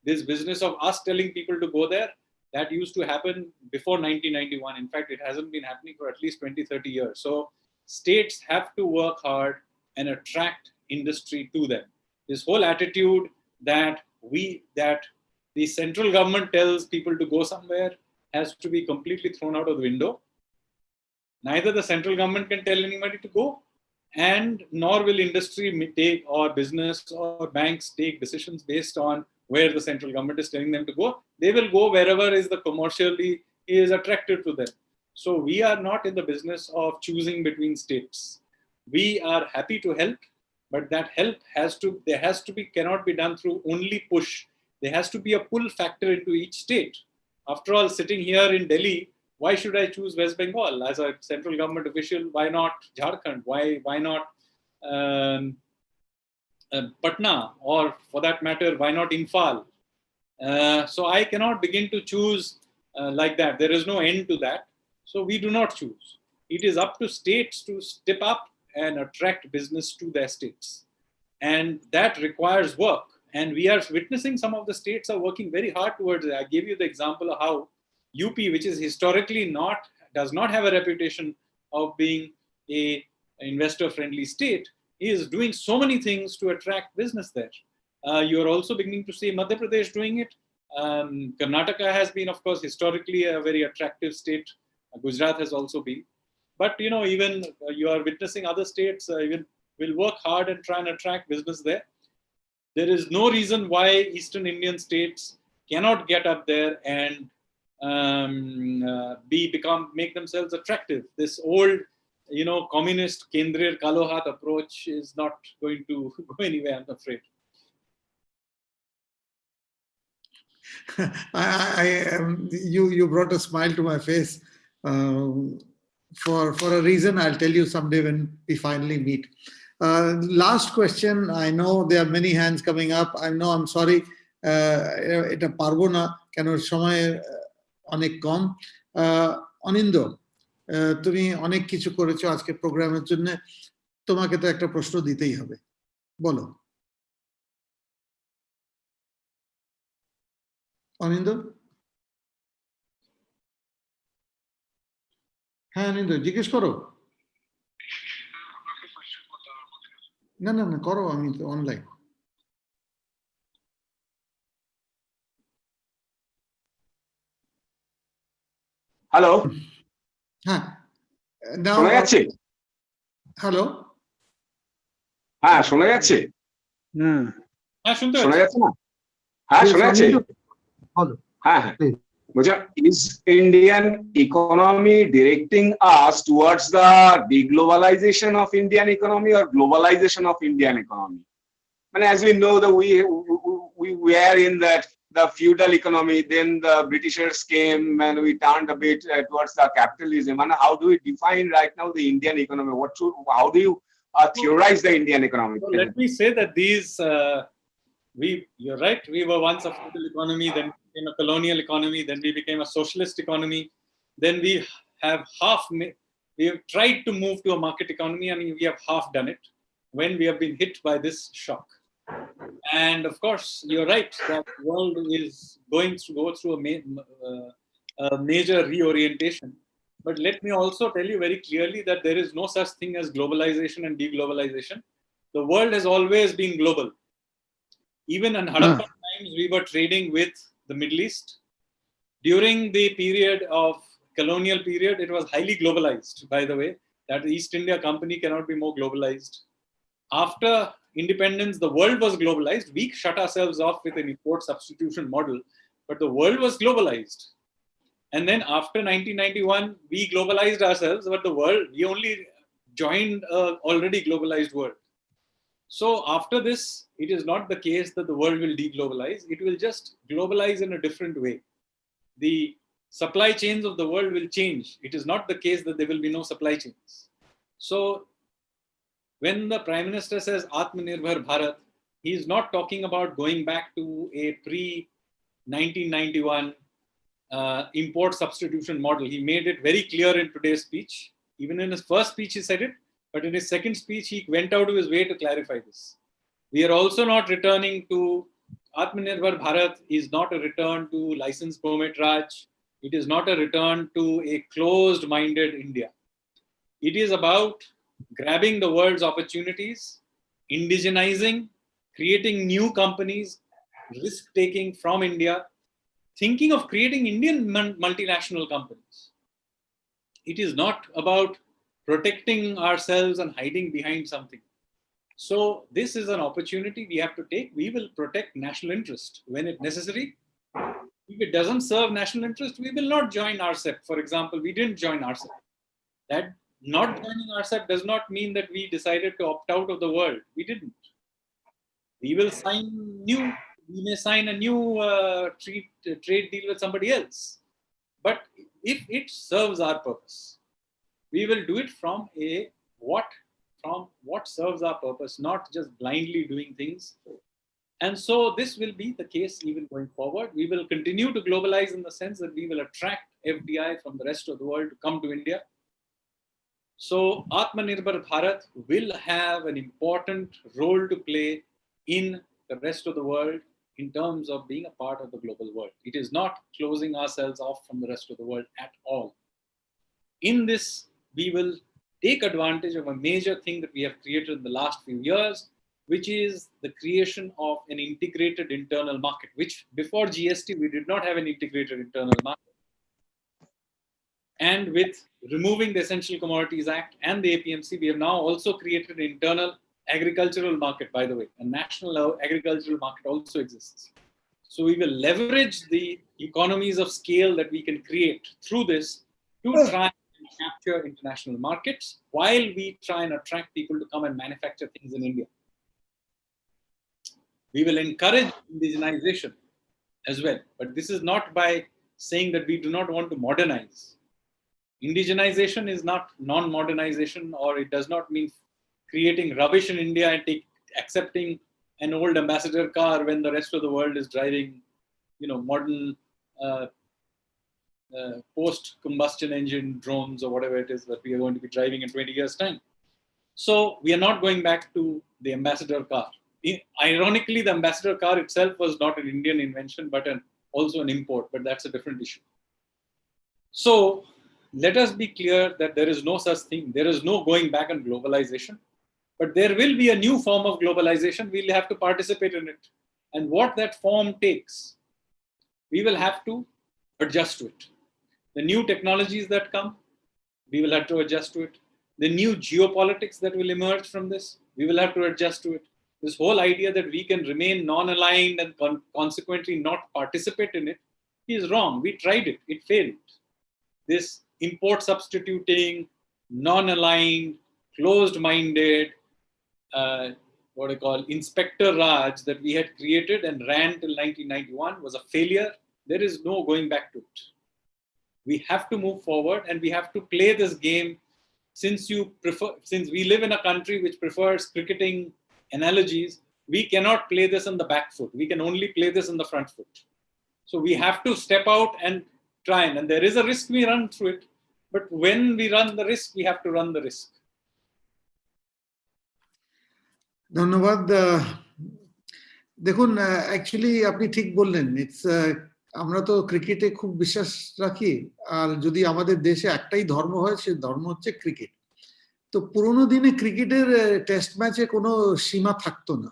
This business of us telling people to go there, that used to happen before 1991. In fact, it hasn't been happening for at least 20-30 years. So states have to work hard and attract industry to them. This whole attitude that the central government tells people to go somewhere has to be completely thrown out of the window. Neither the central government can tell anybody to go, and nor will industry take, or business or banks take decisions based on where the central government is telling them to go. They will go wherever is the commercially is attractive to them. So we are not in the business of choosing between states. We are happy to help, but that help cannot be done through only push. There has to be a pull factor into each state. After all, sitting here in Delhi, why should I choose West Bengal as a central government official? Why not Jharkhand? Why not Patna, or for that matter, why not Imphal? So I cannot begin to choose like that. There is no end to that. So we do not choose. it is up to states to step up and attract business to their states. And that requires work. And we are witnessing some of the states are working very hard towards it. I gave you the example of how UP, which is historically does not have a reputation of being a investor-friendly state, is doing so many things to attract business there. You are also beginning to see Madhya Pradesh doing it. Karnataka has been, of course, historically a very attractive state. Gujarat has also been. But even you are witnessing other states even will work hard and try and attract business there. There is no reason why Eastern Indian states cannot get up there and make themselves attractive. This old, communist Kendrir Kalohat approach is not going to go anywhere, I'm afraid. You brought a smile to my face. For a reason, I'll tell you someday when we finally meet. Last question. I know there are many hands coming up. I'm sorry. এটা পারবো না কেন সময় অনেক কম। অনিন্দ, তুমি অনেক কিছু করেছো আজকে প্রোগ্রামের জন্য, তোমাকে তো একটা প্রশ্ন দিতেই হবে, বলো। অনিন্দ? হ্যাঁ অনিন্দ, জিজ্ঞেস করো। না না না করো, আমি তো অনলাইন। হ্যালো, হ্যাঁ শোনা যাচ্ছে? হ্যালো, হ্যাঁ শোনা যাচ্ছে? শোনা যাচ্ছে না? হ্যাঁ শোনা যাচ্ছে। হ্যাঁ হ্যাঁ বলছি, is Indian economy directing us towards the deglobalization of Indian economy or globalization of Indian economy? And as we know that we were in that the feudal economy, then the Britishers came and we turned a bit towards the capitalism. And how do we define right now the Indian economy? How do you theorize the Indian economy? So let me say that you're right, we were once a feudal economy, then became a colonial economy, then we became a socialist economy, then we have tried to move to a market economy, and we have half done it when we have been hit by this shock. And of course, you're right, that the world is going to go through a major reorientation. But let me also tell you very clearly that there is no such thing as globalization and deglobalization. The world has always been global. Even in Harappan times, we were trading with the Middle East. During the period of colonial period, it was highly globalized, by the way. That the East India Company cannot be more globalized. After independence, the world was globalized. We shut ourselves off with an import substitution model, but the world was globalized. And then after 1991, we globalized ourselves, but we only joined an already globalized world. So after this, it is not the case that the world will deglobalize. It will just globalize in a different way. The supply chains of the world will change. It is not the case that there will be no supply chains. So when the Prime Minister says Atmanirbhar Bharat, he is not talking about going back to a pre-1991 import substitution model. He made it very clear in today's speech. Even in his first speech, he said it, but in his second speech, he went out of his way to clarify this. We are also not returning to Atmanirbhar Bharat is not a return to license permit Raj. It is not a return to a closed-minded India. It is about grabbing the world's opportunities, indigenizing, creating new companies, risk-taking from India, thinking of creating Indian multinational companies. It is not about protecting ourselves and hiding behind something. So this is an opportunity we have to take. We will protect national interest when it's necessary. If it doesn't serve national interest, we will not join RCEP. For example, we didn't join RCEP. That not joining RCEP does not mean that we decided to opt out of the world. We didn't. We may sign a new trade deal with somebody else. But if it serves our purpose, we will do it from what serves our purpose, not just blindly doing things. And so this will be the case even going forward. We will continue to globalize in the sense that we will attract FDI from the rest of the world to come to India. So Atmanirbhar Bharat will have an important role to play in the rest of the world in terms of being a part of the global world. It is not closing ourselves off from the rest of the world at all. In this, we will take advantage of a major thing that we have created in the last few years, which is the creation of an integrated internal market, which before GST, we did not have an integrated internal market. And with removing the Essential Commodities Act and the APMC, we have now also created an internal agricultural market, by the way. A national agricultural market also exists. So we will leverage the economies of scale that we can create through this to try and capture international markets while we try and attract people to come and manufacture things in India. We will encourage indigenization as well, but this is not by saying that we do not want to modernize. Indigenization is not non-modernization, or it does not mean creating rubbish in India and accepting an old ambassador car when the rest of the world is driving, modern post-combustion engine drones or whatever it is that we are going to be driving in 20 years' time. So we are not going back to the ambassador car. Ironically, the ambassador car itself was not an Indian invention, but also an import, but that's a different issue. So let us be clear that there is no such thing. There is no going back on globalization, but there will be a new form of globalization. We'll have to participate in it. And what that form takes, we will have to adjust to it. The new technologies that come, we will have to adjust to it. The new geopolitics that will emerge from this, we will have to adjust to it. This whole idea that we can remain non-aligned and consequently not participate in it is wrong. We tried it, it failed. This import substituting, non-aligned, closed-minded, Inspector Raj that we had created and ran till 1991 was a failure. There is no going back to it. We have to move forward and we have to play this game. Since we live in a country which prefers cricketing analogies, we cannot play this on the back foot. We can only play this on the front foot. So we have to step out and try, and there is a risk we run through it. But when we run the risk, we have to run the risk. ধন্যবাদ। দেখুন, actually আপনি ঠিক বললেন, আমরা তো ক্রিকেটে খুব বিশ্বাস রাখি, আর যদি আমাদের দেশে একটাই ধর্ম হয়, সে ধর্ম হচ্ছে ক্রিকেট। তো পুরোনো দিনে ক্রিকেটের টেস্ট ম্যাচে কোনো সীমা থাকতো না।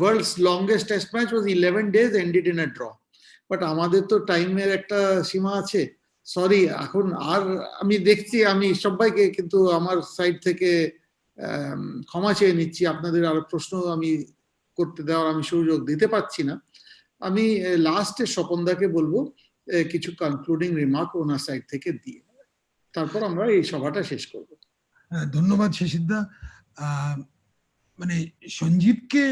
World's longest test match was 11 days ended in a draw. But আমাদের তো টাইমের একটা সীমা আছে। সরি, এখন আর আমি দেখছি, আমি সবাইকে কিন্তু আমার সাইড থেকে ক্ষমা চেয়ে নিচ্ছি, আপনাদের আরো প্রশ্ন আমি করতে দেওয়ার আমি সুযোগ দিতে পারছি না। আমি লাস্টে স্বপনদাকে বলবো কিছু কনক্লুডিং রিমার্ক ওনার সাইড থেকে দিয়ে, তারপর আমরা এই সভাটা শেষ করব। ধন্যবাদ শিশিরদা। মানে সঞ্জীবকে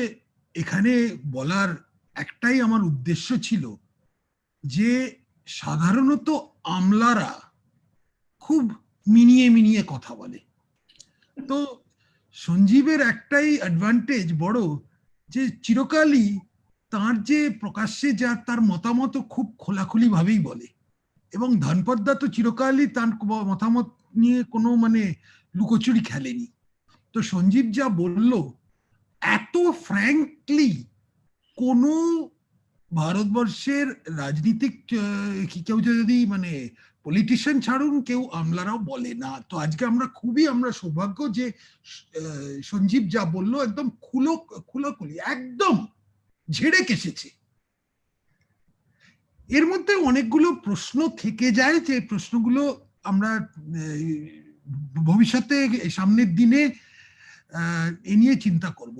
এখানে বলার একটাই আমার উদ্দেশ্য ছিল যে সাধারণত আমলারা খুব মিনিয়ে মিনিয়ে কথা বলে। তো সঞ্জীবের একটাই অ্যাডভান্টেজ বড়, যে চিরকালই তার যে প্রকাশ্যে তার মতামত খুব খোলাখুলি ভাবেই বলে, এবং ধনপতদা তো চিরকালই তার মতামত নিয়ে কোনো লুকোচুরি খেলেনি। তো সঞ্জীব যা বলল এত ফ্র্যাঙ্কলি কোনো ভারতবর্ষের রাজনীতিক কেউ যদি পলিটিশিয়ান ছাড়ুন, কেউ আমলারাও বলে না। তো আজকে আমরা সৌভাগ্য যে সঞ্জীব যা বললো একদম খুলোখুলি, একদম ঝেড়ে কেসেছে। এর মধ্যে অনেকগুলো প্রশ্ন থেকে যায়, যে প্রশ্নগুলো আমরা ভবিষ্যতে সামনের দিনে এ নিয়ে চিন্তা করব।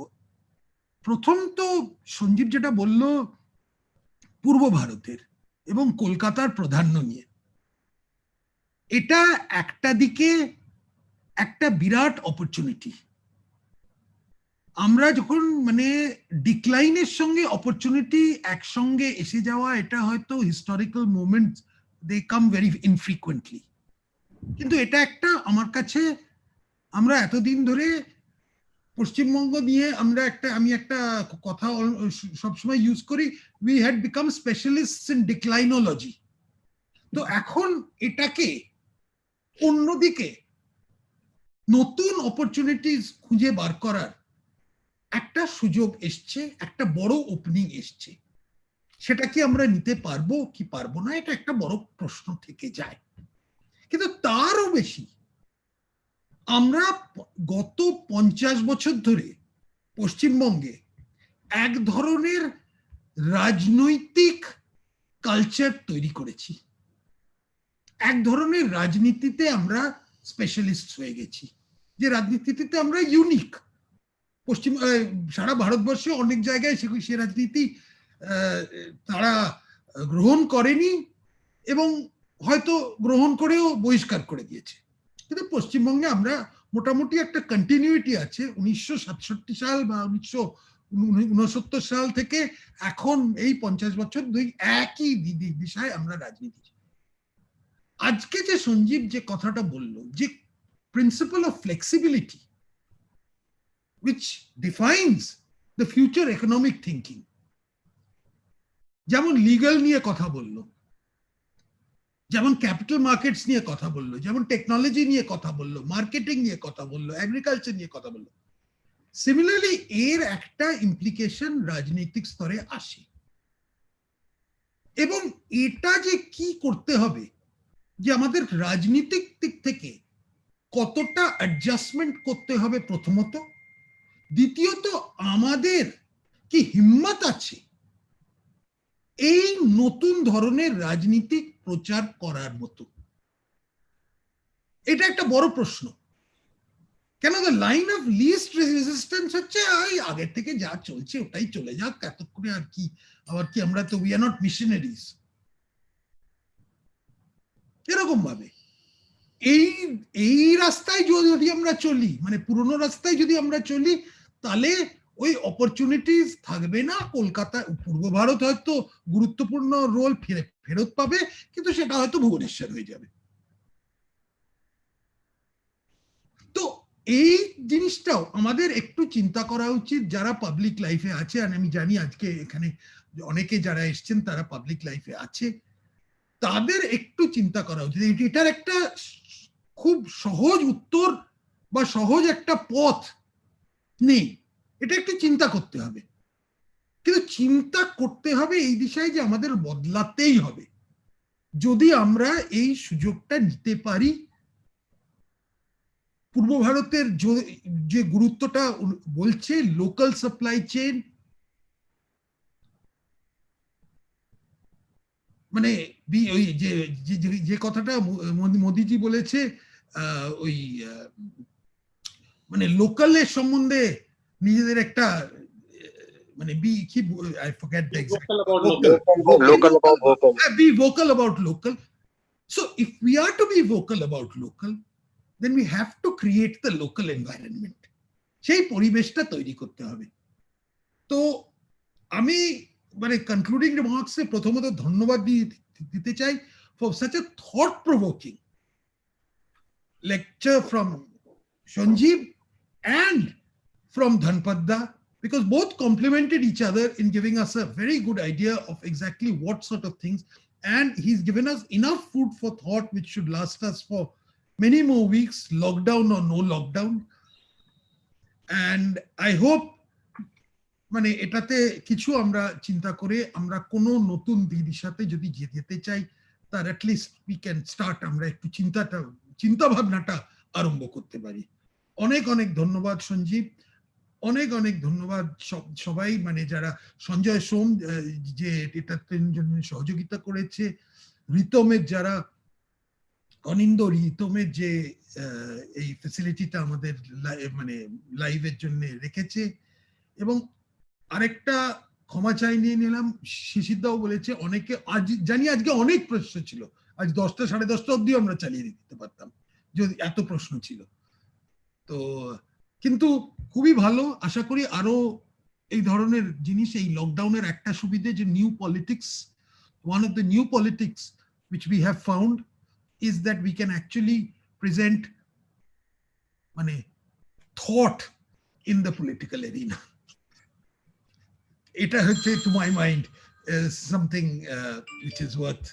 প্রথম তো সঞ্জীব যেটা বলল পূর্ব ভারতের এবং কলকাতার প্রাধান্য নিয়ে, এটা একটা দিকে একটা বিরাট অপরচুনিটি। আমরা যখন ডিক্লাইনের সঙ্গে অপরচুনিটি একসঙ্গে এসে যাওয়া, এটা হয়তো হিস্টোরিক্যাল মোমেন্ট, দে কাম ভেরি ইনফ্রিকুয়েন্টলি, কিন্তু এটা একটা আমার কাছে, আমরা এতদিন ধরে পশ্চিমবঙ্গ নিয়ে আমি একটা কথা সবসময় ইউজ করি, উই হ্যাড বিকাম স্পেশালিস্টস ইন ডিক্লাইনোলজি। তো এখন এটাকে অন্যদিকে নতুন অপরচুনিটিস খুঁজে বার করার একটা সুযোগ এসছে, একটা বড় ওপেনিং এসছে। সেটা কি আমরা নিতে পারবো কি পারবো না, এটা একটা বড় প্রশ্ন থেকে যায়। কিন্তু তারও বেশি আমরা গত 50 বছর ধরে পশ্চিমবঙ্গে এক ধরনের রাজনৈতিক কালচার তৈরি করেছি, এক ধরনের রাজনীতিতে আমরা স্পেশালিস্ট হয়ে গেছি, যে রাজনীতিতে আমরা ইউনিক। পশ্চিম সারা ভারতবর্ষে অনেক জায়গায় সে রাজনীতি তারা গ্রহণ করেনি এবং হয়তো গ্রহণ করেও বহিষ্কার করে দিয়েছে। কিন্তু পশ্চিমবঙ্গে আমরা মোটামুটি একটা কন্টিনিউটি আছে। 1967 সাল বা 1969 সাল থেকে এখন এই 50 বছর দুই একই বিষয় আমরা রাজনীতি। আজকে যে সঞ্জীব যে কথাটা বললো, যে principal of flexibility which defines the future economic thinking, যেমন লিগ্যাল নিয়ে কথা বললো, যেমন ক্যাপিটাল মার্কেটস নিয়ে কথা বললো, যেমন টেকনোলজি নিয়ে কথা বললো, মার্কেটিং নিয়ে কথা বললো, এগ্রিকালচার নিয়ে কথা বললো, সিমিলারলি এর একটা ইমপ্লিকেশন রাজনৈতিক স্তরে আসে। এবং এটা যে কি করতে হবে, যে আমাদের রাজনীতিক দিক থেকে কতটা অ্যাডজাস্টমেন্ট করতে হবে প্রথমত, দ্বিতীয়ত আমাদের কি হিম্মত আছে এই নতুন ধরনের রাজনীতিক প্রচার করার মতো, এটা একটা বড় প্রশ্ন। কেন the line of least resistance হচ্ছে আগের থেকে যা চলছে ওটাই চলে যাক, এতক্ষণে আর কি, আবার কি আমরা তো উই আর নট মিশনারিজ, এরকম ভাবে এই রাস্তায় যদি আমরা চলি, মানে পুরনো রাস্তায় যদি আমরা চলি, তাহলে ওই অপরচুনিটিস থাকবে না। কলকাতা, পূর্ব ভারত হয়তো গুরুত্বপূর্ণ রোল ফেরত পাবে, কিন্তু সেটা হয়তো ভুবনেশ্বর হয়ে যাবে। তো এই জিনিসটাও আমাদের একটু চিন্তা করা উচিত যারা পাবলিক লাইফে আছে। আর আমি জানি আজকে এখানে অনেকে যারা এসছেন তারা পাবলিক লাইফে আছে, তাদের একটু চিন্তা করা উচিত। এটার একটা খুব সহজ উত্তর বা সহজ একটা পথ নেই, এটা একটু চিন্তা করতে হবে। কিন্তু চিন্তা করতে হবে এই দিশায় যে আমাদের বদলাতেই হবে। যদি আমরা এই সুযোগটা নিতে পারি, পূর্ব ভারতের যে গুরুত্বটা বলছে লোকাল সাপ্লাই চেইন, মানে ওই যে কথাটা মোদিজি বলেছে, ওই মানে লোকালের সম্বন্ধে নিজেদের একটা মানে be I forget the exact be vocal about local. So if we are to be vocal about local, then we have to create the local environment. সেই পরিবেশটা তৈরি করতে হবে। তো আমি মানে কনক্লুডিং রিমার্কসে প্রথমত ধন্যবাদ দিতে চাই for such a thought provoking lecture from Sanjeev and from Dhanpat, because both complemented each other in giving us a very good idea of exactly what sort of things, and he's given us enough food for thought which should last us for many more weeks, lockdown or no lockdown. And I hope মানে এটাতে কিছু আমরা চিন্তা করে আমরা কোনো নতুন দিদির সাথে যদি যেতে চাই, তার অ্যাটলিস্ট উই ক্যান স্টার্ট, আমরা একটু চিন্তা ভাবনাটা আরম্ভ করতে পারি। অনেক অনেক ধন্যবাদ সঞ্জীব, অনেক অনেক ধন্যবাদ সবাই, মানে যারা সঞ্জয় সোম যে এটাতে জন্য সহযোগিতা করেছে, রিতমের যারা অনিন্দ রিতমের যে এই ফ্যাসিলিটিটা আমাদের মানে লাইভের জন্য রেখেছে। এবং আরেকটা ক্ষমা চাই নিয়ে নিলাম, শিশিরদাও বলেছে অনেকে আজ জানি আজকে অনেক প্রশ্ন ছিল, আজ 10টা 10:30 অব্দি আমরা চালিয়ে দিতে পারতাম যদি এত প্রশ্ন ছিল। তো কিন্তু খুবই ভালো, আশা করি আরো এই ধরনের জিনিস। এই লকডাউনের একটা সুবিধে যে new politics, one of the new politics which we have found is that we can actually present মানে thought in the political arena. It to my mind is something which is worth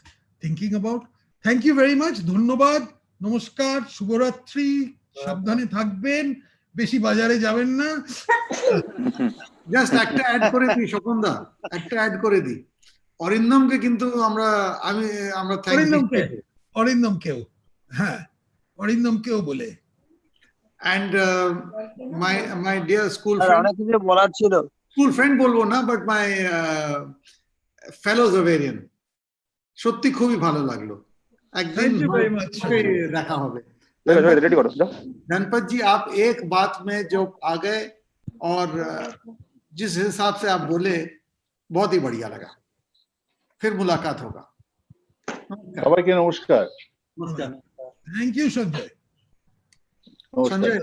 thinking about. Thank you very much. Dhanyabad, namaskar, shubharatri, সাবধানে থাকবেন, বেশি বাজারে যাবেন না। Just একটা add করে দিই স্বপন দা, একটা অ্যাড করে দিই, অরিন্দমকে কিন্তু আমরা অরিন্দমকেও, হ্যাঁ অরিন্দমকেও বলে। And my dear school friend, school friend বলবো না, but my fellow Zavarian, সত্যি খুবই ভালো লাগলো, একদিন দেখা হবে। धनपत जी, आप एक बात में जो आ गए और जिस हिसाब से आप बोले बहुत ही बढ़िया लगा, फिर मुलाकात होगा। সবাইকে নমস্কার। Thank you Sanjay. সঞ্জয়